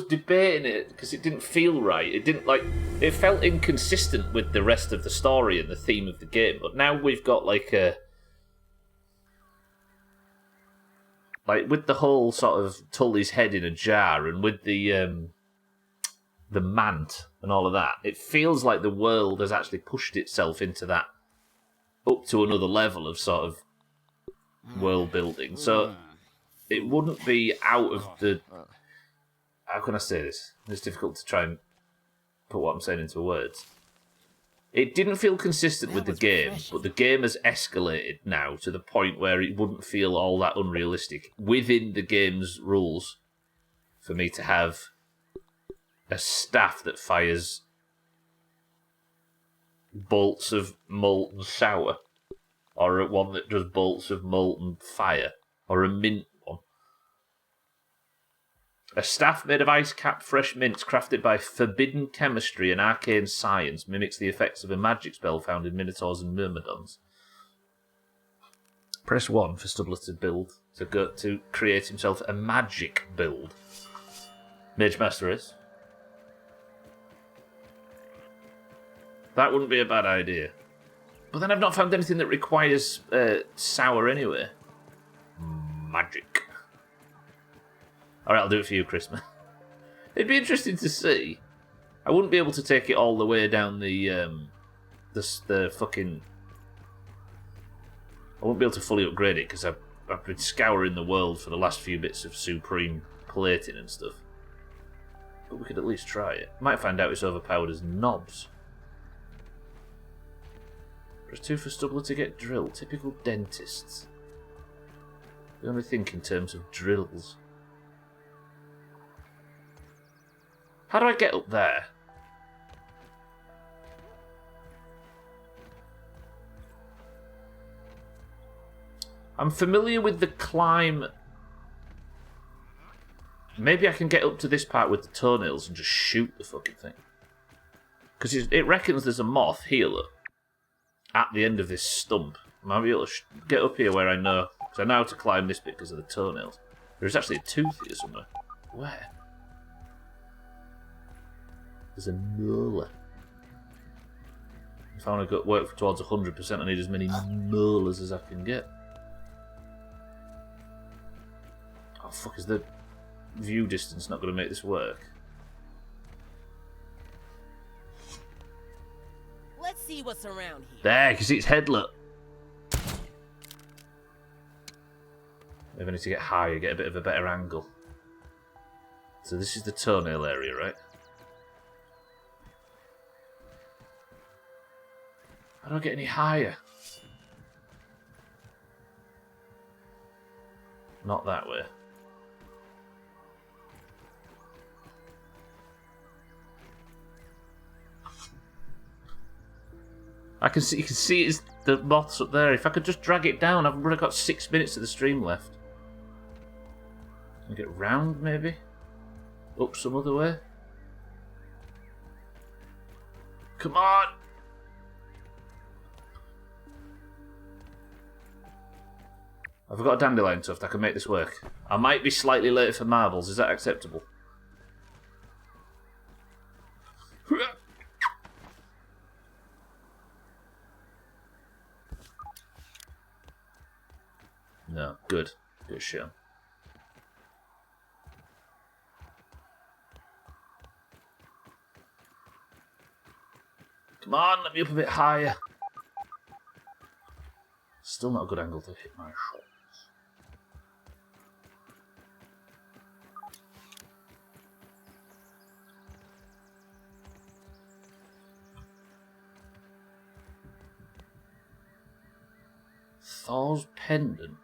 debating it because it didn't feel right. It felt inconsistent with the rest of the story and the theme of the game. But now we've got like with the whole sort of Tully's head in a jar and with the mant and all of that, it feels like the world has actually pushed itself into that up to another level of sort of world building. So it wouldn't be out of the... How can I say this? It's difficult to try and put what I'm saying into words. It didn't feel consistent with the game, but the game has escalated now to the point where it wouldn't feel all that unrealistic within the game's rules for me to have a staff that fires bolts of molten sour, or one that does bolts of molten fire, or a mint one. A staff made of ice-capped fresh mints crafted by forbidden chemistry and arcane science mimics the effects of a magic spell found in minotaurs and myrmidons. Press 1 for Stubbler to build, to create himself a magic build. Mage Master is. That wouldn't be a bad idea. But then I've not found anything that requires sour anyway. Magic. Alright, I'll do it for you, Christmas. It'd be interesting to see. I wouldn't be able to take it all the way down the fucking... I wouldn't be able to fully upgrade it because I've been scouring the world for the last few bits of supreme plating and stuff. But we could at least try it. Might find out it's overpowered as knobs. Press 2 for Stubbler to get drill. Typical dentists. They only think in terms of drills. How do I get up there? I'm familiar with the climb. Maybe I can get up to this part with the toenails and just shoot the fucking thing. Because it reckons there's a moth healer at the end of this stump. I might be able to get up here where I know. Because I know how to climb this bit because of the toenails. There's actually a tooth here somewhere. Where? There's a molar. If I want to work towards 100%, I need as many molars as I can get. Oh fuck, is the view distance not going to make this work? Let's see what's around here. There, because it's headlet. Maybe I need to get higher, get a bit of a better angle. So this is the toenail area, right? I don't get any higher. Not that way. I can see. You can see it's the moths up there. If I could just drag it down, I've already got 6 minutes of the stream left. Can I get round, maybe? Up some other way? Come on! I've got a dandelion tuft. I can make this work. I might be slightly late for marbles. Is that acceptable? No, good. Good show. Come on, let me up a bit higher. Still not a good angle to hit my shots. Thor's pendant.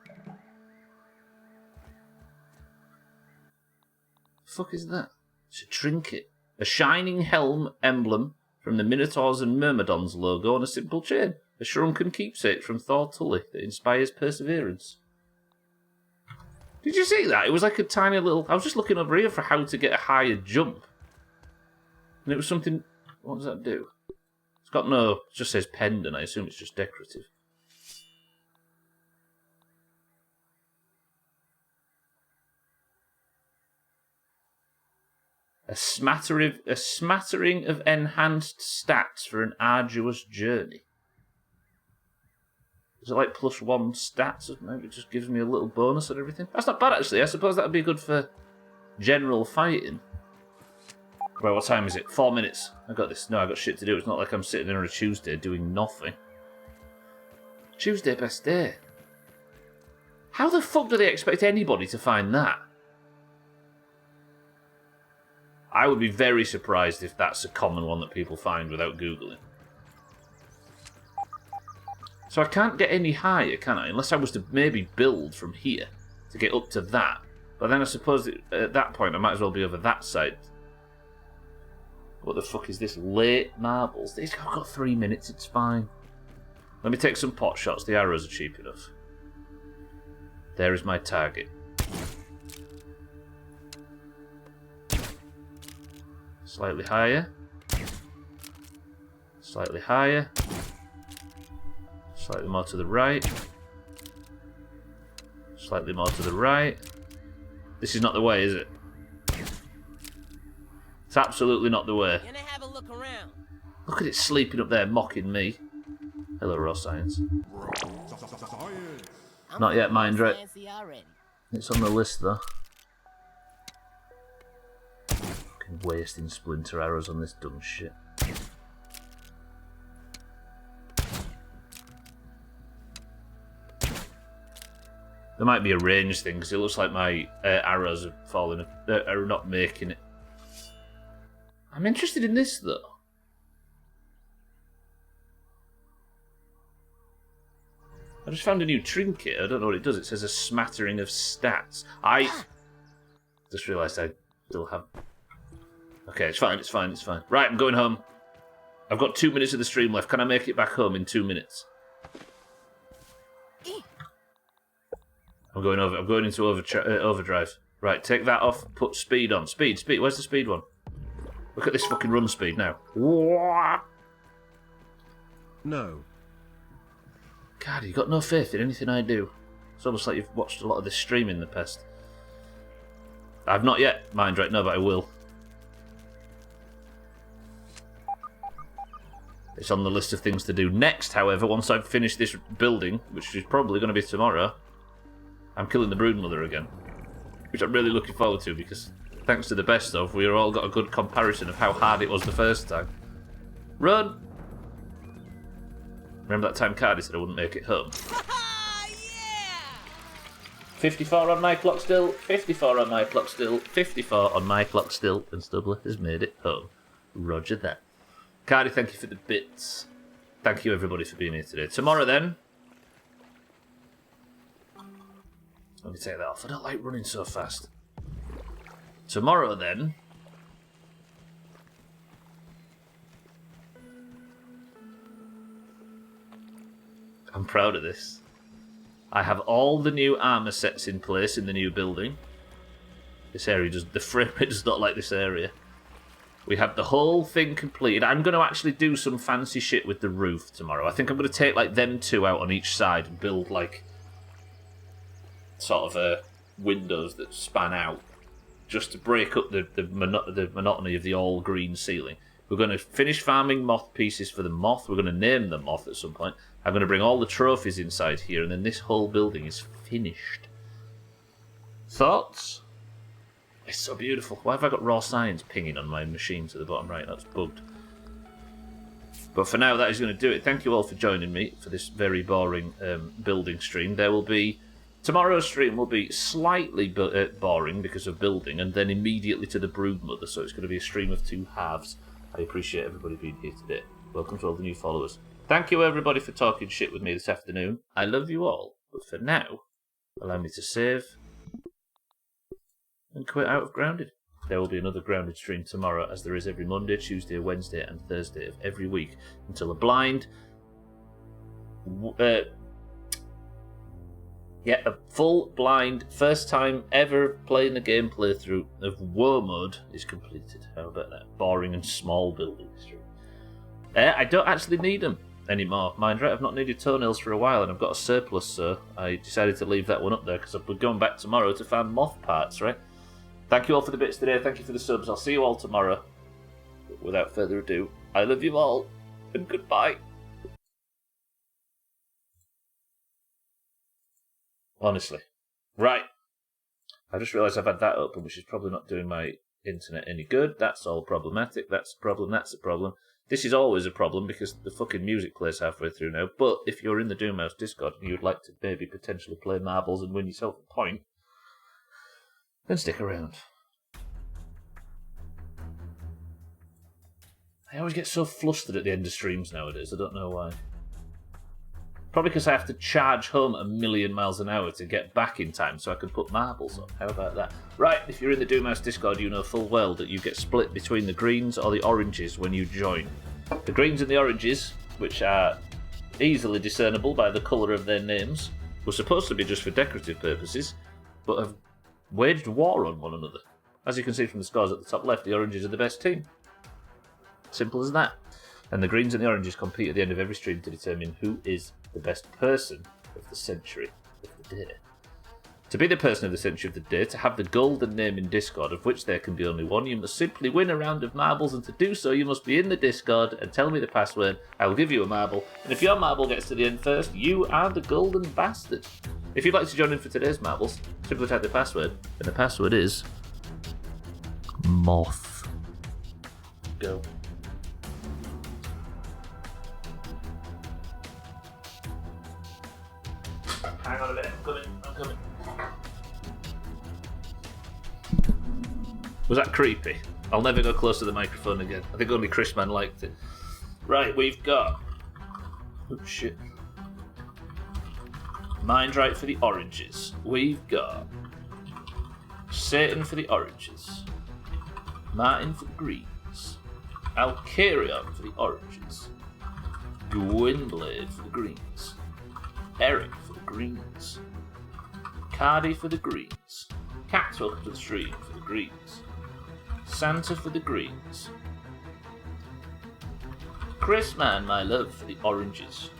The fuck is that? It's a trinket. A shining helm emblem from the Minotaurs and Myrmidons logo on a simple chain. A shrunken keepsake from Thor Tully that inspires perseverance. Did you see that? It was like a tiny little... I was just looking over here for how to get a higher jump. And it was something... What does that do? It's got no... It just says pendant. I assume it's just decorative. A smattering of enhanced stats for an arduous journey. Is it like +1 stats? Maybe it just gives me a little bonus and everything. That's not bad, actually. I suppose that would be good for general fighting. Well, what time is it? 4 minutes. I got this. No, I got shit to do. It's not like I'm sitting there on a Tuesday doing nothing. Tuesday, best day. How the fuck do they expect anybody to find that? I would be very surprised if that's a common one that people find without Googling. So I can't get any higher, can I? Unless I was to maybe build from here to get up to that. But then I suppose at that point I might as well be over that side. What the fuck is this? Late marbles. I've got 3 minutes, it's fine. Let me take some pot shots. The arrows are cheap enough. There is my target. Slightly higher. Slightly higher. Slightly more to the right. Slightly more to the right. This is not the way, is it? It's absolutely not the way. Gonna have a look around. Look at it sleeping up there, mocking me. Hello, raw science. Not yet, mind right. It's on the list, though. Fucking wasting splinter arrows on this dumb shit. There might be a range thing, because it looks like my arrows are falling, are not making it. I'm interested in this, though. I just found a new trinket. I don't know what it does. It says a smattering of stats. I just realised I still have... Okay, it's fine, it's fine, it's fine. Right, I'm going home. I've got 2 minutes of the stream left. Can I make it back home in 2 minutes? I'm going into overdrive. Right, take that off. Put speed on. Speed. Where's the speed one? Look at this fucking run speed now. No. God, you got no faith in anything I do. It's almost like you've watched a lot of this stream in the past. I've not yet, mind right now, but I will. It's on the list of things to do. Next, however, once I've finished this building, which is probably going to be tomorrow, I'm killing the broodmother again. Which I'm really looking forward to, because thanks to the best of, we've all got a good comparison of how hard it was the first time. Run! Remember that time Cardi said I wouldn't make it home? Yeah! 54 on my clock still, 54 on my clock still, 54 on my clock still, and Stubbler has made it home. Roger that. Cardi, thank you for the bits. Thank you everybody for being here today. Tomorrow then... Let me take that off. I don't like running so fast. Tomorrow then... I'm proud of this. I have all the new armour sets in place in the new building. This area does... The frame rate does not like this area. We have the whole thing completed. I'm going to actually do some fancy shit with the roof tomorrow. I think I'm going to take like them two out on each side and build like sort of windows that span out, just to break up the monotony of the all green ceiling. We're going to finish farming moth pieces for the moth. We're going to name the moth at some point. I'm going to bring all the trophies inside here, and then this whole building is finished. Thoughts? It's so beautiful. Why have I got raw science pinging on my machine to the bottom right? That's bugged. But for now, that is going to do it. Thank you all for joining me for this very boring building stream. There will be... Tomorrow's stream will be slightly boring because of building, and then immediately to the broodmother, so it's going to be a stream of two halves. I appreciate everybody being here today. Welcome to all the new followers. Thank you everybody for talking shit with me this afternoon. I love you all, but for now, allow me to save and quit out of Grounded. There will be another Grounded stream tomorrow, as there is every Monday, Tuesday, Wednesday and Thursday of every week, until a blind Yeah, a full blind, first time ever playing a game playthrough of War Mode is completed. How about that? Boring and small buildings. I don't actually need them anymore, mind right? I've not needed toenails for a while, and I've got a surplus, so I decided to leave that one up there because we're going back tomorrow to find moth parts, right? Thank you all for the bits today. Thank you for the subs. I'll see you all tomorrow. But without further ado, I love you all, and goodbye. Honestly. Right. I just realised I've had that open, which is probably not doing my internet any good. That's all problematic. That's a problem. That's a problem. This is always a problem because the fucking music plays halfway through now. But if you're in the Doomhaus Discord and you'd like to maybe potentially play marbles and win yourself a point, then stick around. I always get so flustered at the end of streams nowadays. I don't know why. Probably because I have to charge home 1,000,000 miles an hour to get back in time so I can put marbles up. How about that? Right, if you're in the Doomhaus Discord, you know full well that you get split between the greens or the oranges when you join. The greens and the oranges, which are easily discernible by the colour of their names, were supposed to be just for decorative purposes, but have waged war on one another. As you can see from the scores at the top left, the oranges are the best team. Simple as that. And the greens and the oranges compete at the end of every stream to determine who is the best person of the century of the day. To be the person of the century of the day, to have the golden name in Discord, of which there can be only one, you must simply win a round of marbles, and to do so you must be in the Discord and tell me the password. I will give you a marble, and if your marble gets to the end first, you are the golden bastard. If you'd like to join in for today's marbles, simply type the password, and the password is moth. Go. Hang on a minute, I'm coming. Was that creepy? I'll never go close to the microphone again. I think only Chris Man liked it. Right, we've got... Oh shit. Mind right for the oranges. We've got... Satan for the oranges. Martin for the greens. Alcarion for the oranges. Gwynblade for the greens. Eric for the greens. Cardi for the greens. Cat welcome to the stream for the greens. Santa for the greens. Chris Man, my love, for the oranges.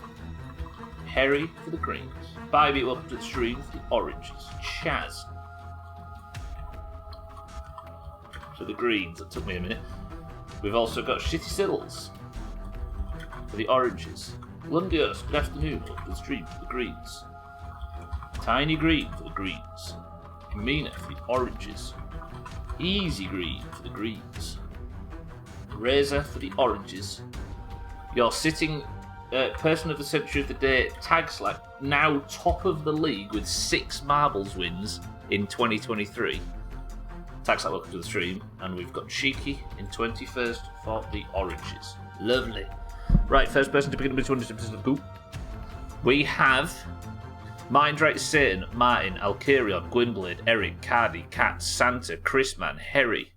Harry for the greens. Bybee, welcome to the stream for the oranges. Chaz for the greens. That took me a minute. We've also got Shitty Siddles for the oranges. Lundios, good afternoon, welcome to the stream for the greens. Tiny Green for the greens. Mina for the oranges. Easy Green for the greens. Razor for the oranges. Your sitting person of the century of the day, Tagslack, now top of the league with 6 marbles wins in 2023. Tagslack, welcome to the stream. And we've got Cheeky in 21st for the oranges. Lovely. Right, first person to begin with 200% boop. We have Mindrake, Satan, Martin, Alcarion, Gwynblade, Eric, Cardi, Cat, Santa, Chrisman, Harry,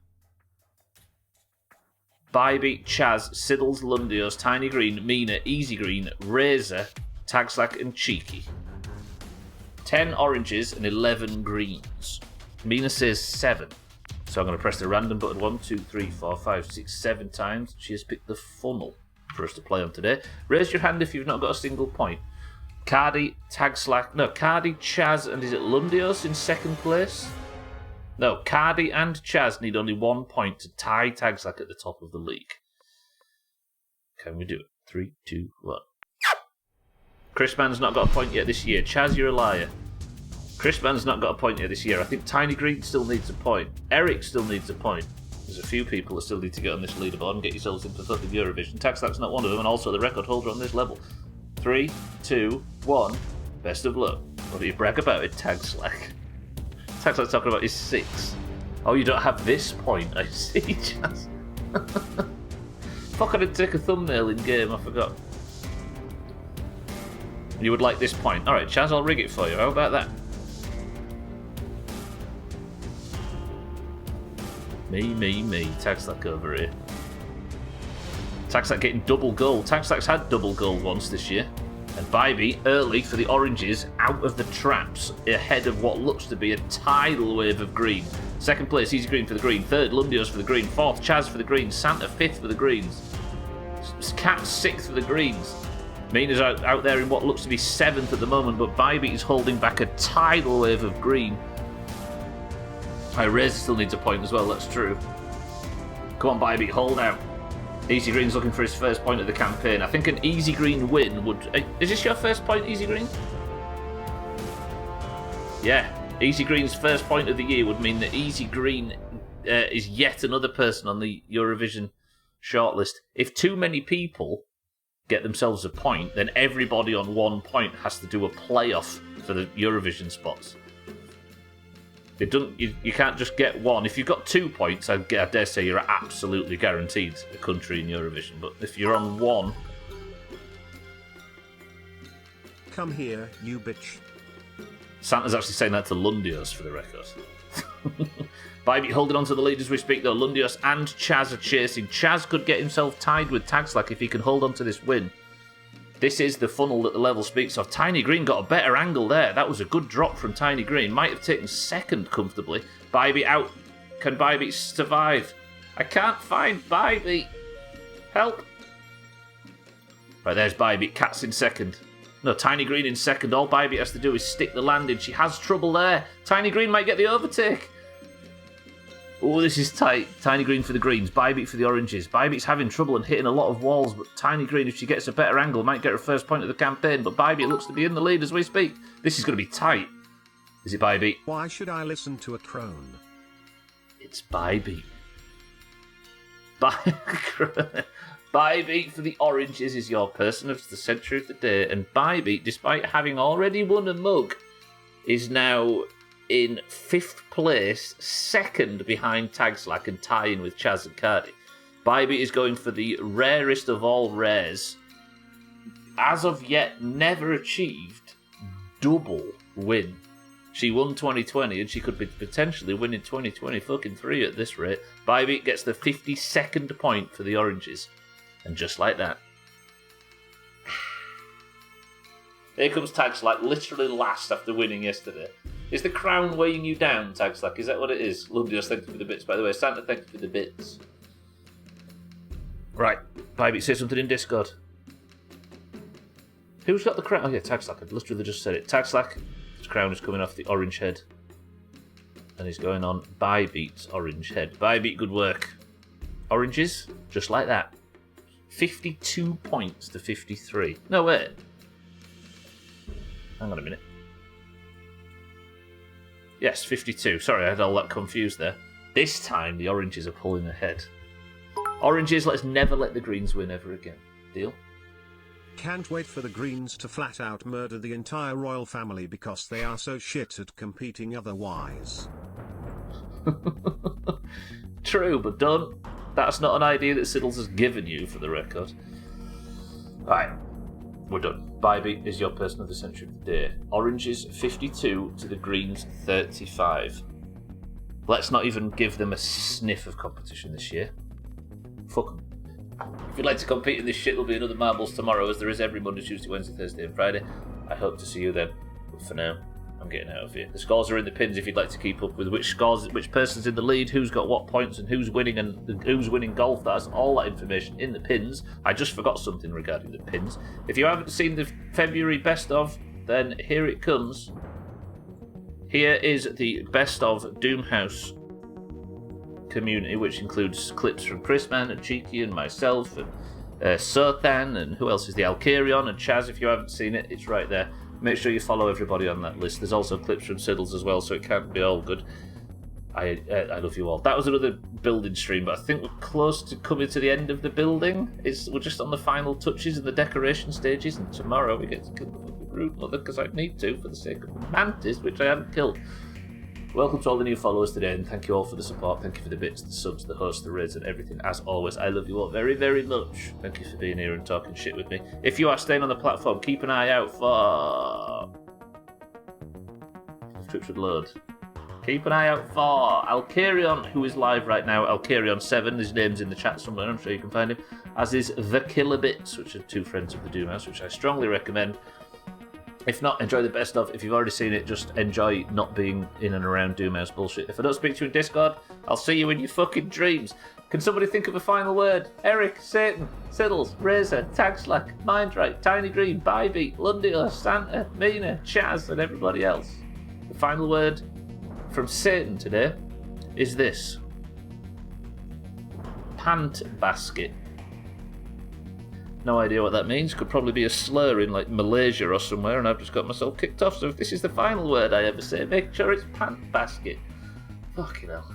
Bybee, Chaz, Siddles, Lundios, Tiny Green, Mina, Easy Green, Razor, Tagslack, and Cheeky. 10 oranges and 11 greens. Mina says 7. So I'm going to press the random button 1, 2, 3, 4, 5, 6, 7 times. She has picked the funnel for us to play on today. Raise your hand if you've not got a single point. Cardi, Cardi, Chaz, and is it Lundios in second place? No, Cardi and Chaz need only 1 point to tie Tagslack at the top of the league. Can we do it? 3, 2, 1. Chris Man's not got a point yet this year. Chaz, you're a liar. Chris Man's not got a point yet this year. I think Tiny Green still needs a point. Eric still needs a point. There's a few people that still need to get on this leaderboard and get yourselves into the Eurovision. Tagslack's not one of them, and also the record holder on this level. 3, 2, 1. Best of luck. What do you brag about it, Tagslack? Tagslack's talking about his 6. Oh, you don't have this point, I see, Chaz. Fuck, I didn't take a thumbnail in game, I forgot. You would like this point. Alright, Chaz, I'll rig it for you. How about that? Me. Tagslack over here. Tagslack getting double gold. Tagslack's had double gold once this year. And Bybee, early for the oranges, out of the traps, ahead of what looks to be a tidal wave of green. Second place, Easy Green for the green. Third, Lundios for the green. Fourth, Chaz for the green. Santa, fifth for the greens. Cat, sixth for the greens. Mina's out there in what looks to be seventh at the moment, but Bybee is holding back a tidal wave of green. Razor still needs a point as well, that's true. Come on, Bybee, hold out. Easy Green's looking for his first point of the campaign. I think an Easy Green win would... Is this your first point, Easy Green? Yeah. Easy Green's first point of the year would mean that Easy Green is yet another person on the Eurovision shortlist. If too many people get themselves a point, then everybody on 1 point has to do a playoff for the Eurovision spots. It doesn't. You can't just get one. If you've got 2 points, I dare say you're absolutely guaranteed a country in Eurovision. But if you're on 1... Come here, you bitch. Santa's actually saying that to Lundios, for the record. Bybee holding on to the lead as we speak, though. Lundios and Chaz are chasing. Chaz could get himself tied with Tagslack if he can hold on to this win. This is the funnel that the level speaks of. Tiny Green got a better angle there. That was a good drop from Tiny Green. Might have taken second comfortably. Bybee out. Can Bybee survive? I can't find Bybee. Help. Right, there's Bybee. Cat's in second. No, Tiny Green in second. All Bybee has to do is stick the landing. She has trouble there. Tiny Green might get the overtake. Oh, this is tight. Tiny Green for the greens, Bybee for the oranges. Bybee's having trouble and hitting a lot of walls, but Tiny Green, if she gets a better angle, might get her first point of the campaign. But Bybee looks to be in the lead as we speak. This is going to be tight. Is it Bybee? Why should I listen to a crone? It's Bybee. Bybee for the oranges is your person of the century of the day. And Bybee, despite having already won a mug, is now in 5th place, second behind Tagslack and tying with Chaz and Cardi. Bybee is going for the rarest of all rares. As of yet, never achieved double win. She won 2020 and she could be potentially winning 2023 at this rate. Bybee gets the 52nd point for the oranges. And just like that. Here comes Tagslack, literally last after winning yesterday. Is the crown weighing you down, Tagslack? Is that what it is? Lundios, thank you for the bits, by the way. Santa, thank you for the bits. Right, Bybee, say something in Discord. Who's got the crown? Oh yeah, Tagslack. I literally just said it. Tagslack, his crown is coming off the orange head. And he's going on Bybeat's orange head. Bybee, good work. Oranges, just like that. 52 points to 53. No, wait. Hang on a minute. Yes, 52. Sorry, I had all that confused there. This time, the oranges are pulling ahead. Oranges, let's never let the greens win ever again. Deal? Can't wait for the greens to flat out murder the entire royal family because they are so shit at competing otherwise. True, but don't. That's not an idea that Siddles has given you, for the record. Right, we're done. Bybee is your person of the century of the day. Oranges 52 to the greens 35. Let's not even give them a sniff of competition this year. Fuck them. If you'd like to compete in this shit, there'll be another Marbles tomorrow, as there is every Monday, Tuesday, Wednesday, Thursday and Friday. I hope to see you then. But for now, I'm getting out of here. The scores are in the pins if you'd like to keep up with which person's in the lead, who's got what points, and who's winning golf. That's all that information in the pins. I just forgot something regarding the pins. If you haven't seen the February best of, then here it comes. Here is the best of Doomhaus community, which includes clips from Chrisman and Cheeky and myself and Sothan, and who else is the Alkarion and Chaz. If you haven't seen it, it's right there. Make sure you follow everybody on that list. There's also clips from Siddles as well, so it can't be all good. I love you all. That was another building stream, but I think we're close to coming to the end of the building. We're just on the final touches and the decoration stages, and tomorrow we get to kill the fucking root mother because I need to for the sake of the mantis, which I haven't killed. Welcome to all the new followers today, and thank you all for the support. Thank you for the bits, the subs, the hosts, the raids, and everything. As always, I love you all very, very much. Thank you for being here and talking shit with me. If you are staying on the platform, keep an eye out for... Trips would load. Keep an eye out for Alkarion, who is live right now. Alkarion7, his name's in the chat somewhere, I'm sure you can find him. As is The Killer Bits, which are two friends of the Doomhaus, which I strongly recommend. If not, enjoy the best of. If you've already seen it, just enjoy not being in and around Doomhaus bullshit. If I don't speak to you in Discord, I'll see you in your fucking dreams. Can somebody think of a final word? Eric, Satan, Siddles, Razor, Tagslack, Mindright, Tiny Green, Bybeat, Lundio, Santa, Mina, Chaz, and everybody else. The final word from Satan today is this. Pant basket. No idea what that means. Could probably be a slur in like Malaysia or somewhere, and I've just got myself kicked off. So if this is the final word I ever say, make sure it's pant basket. Fucking hell.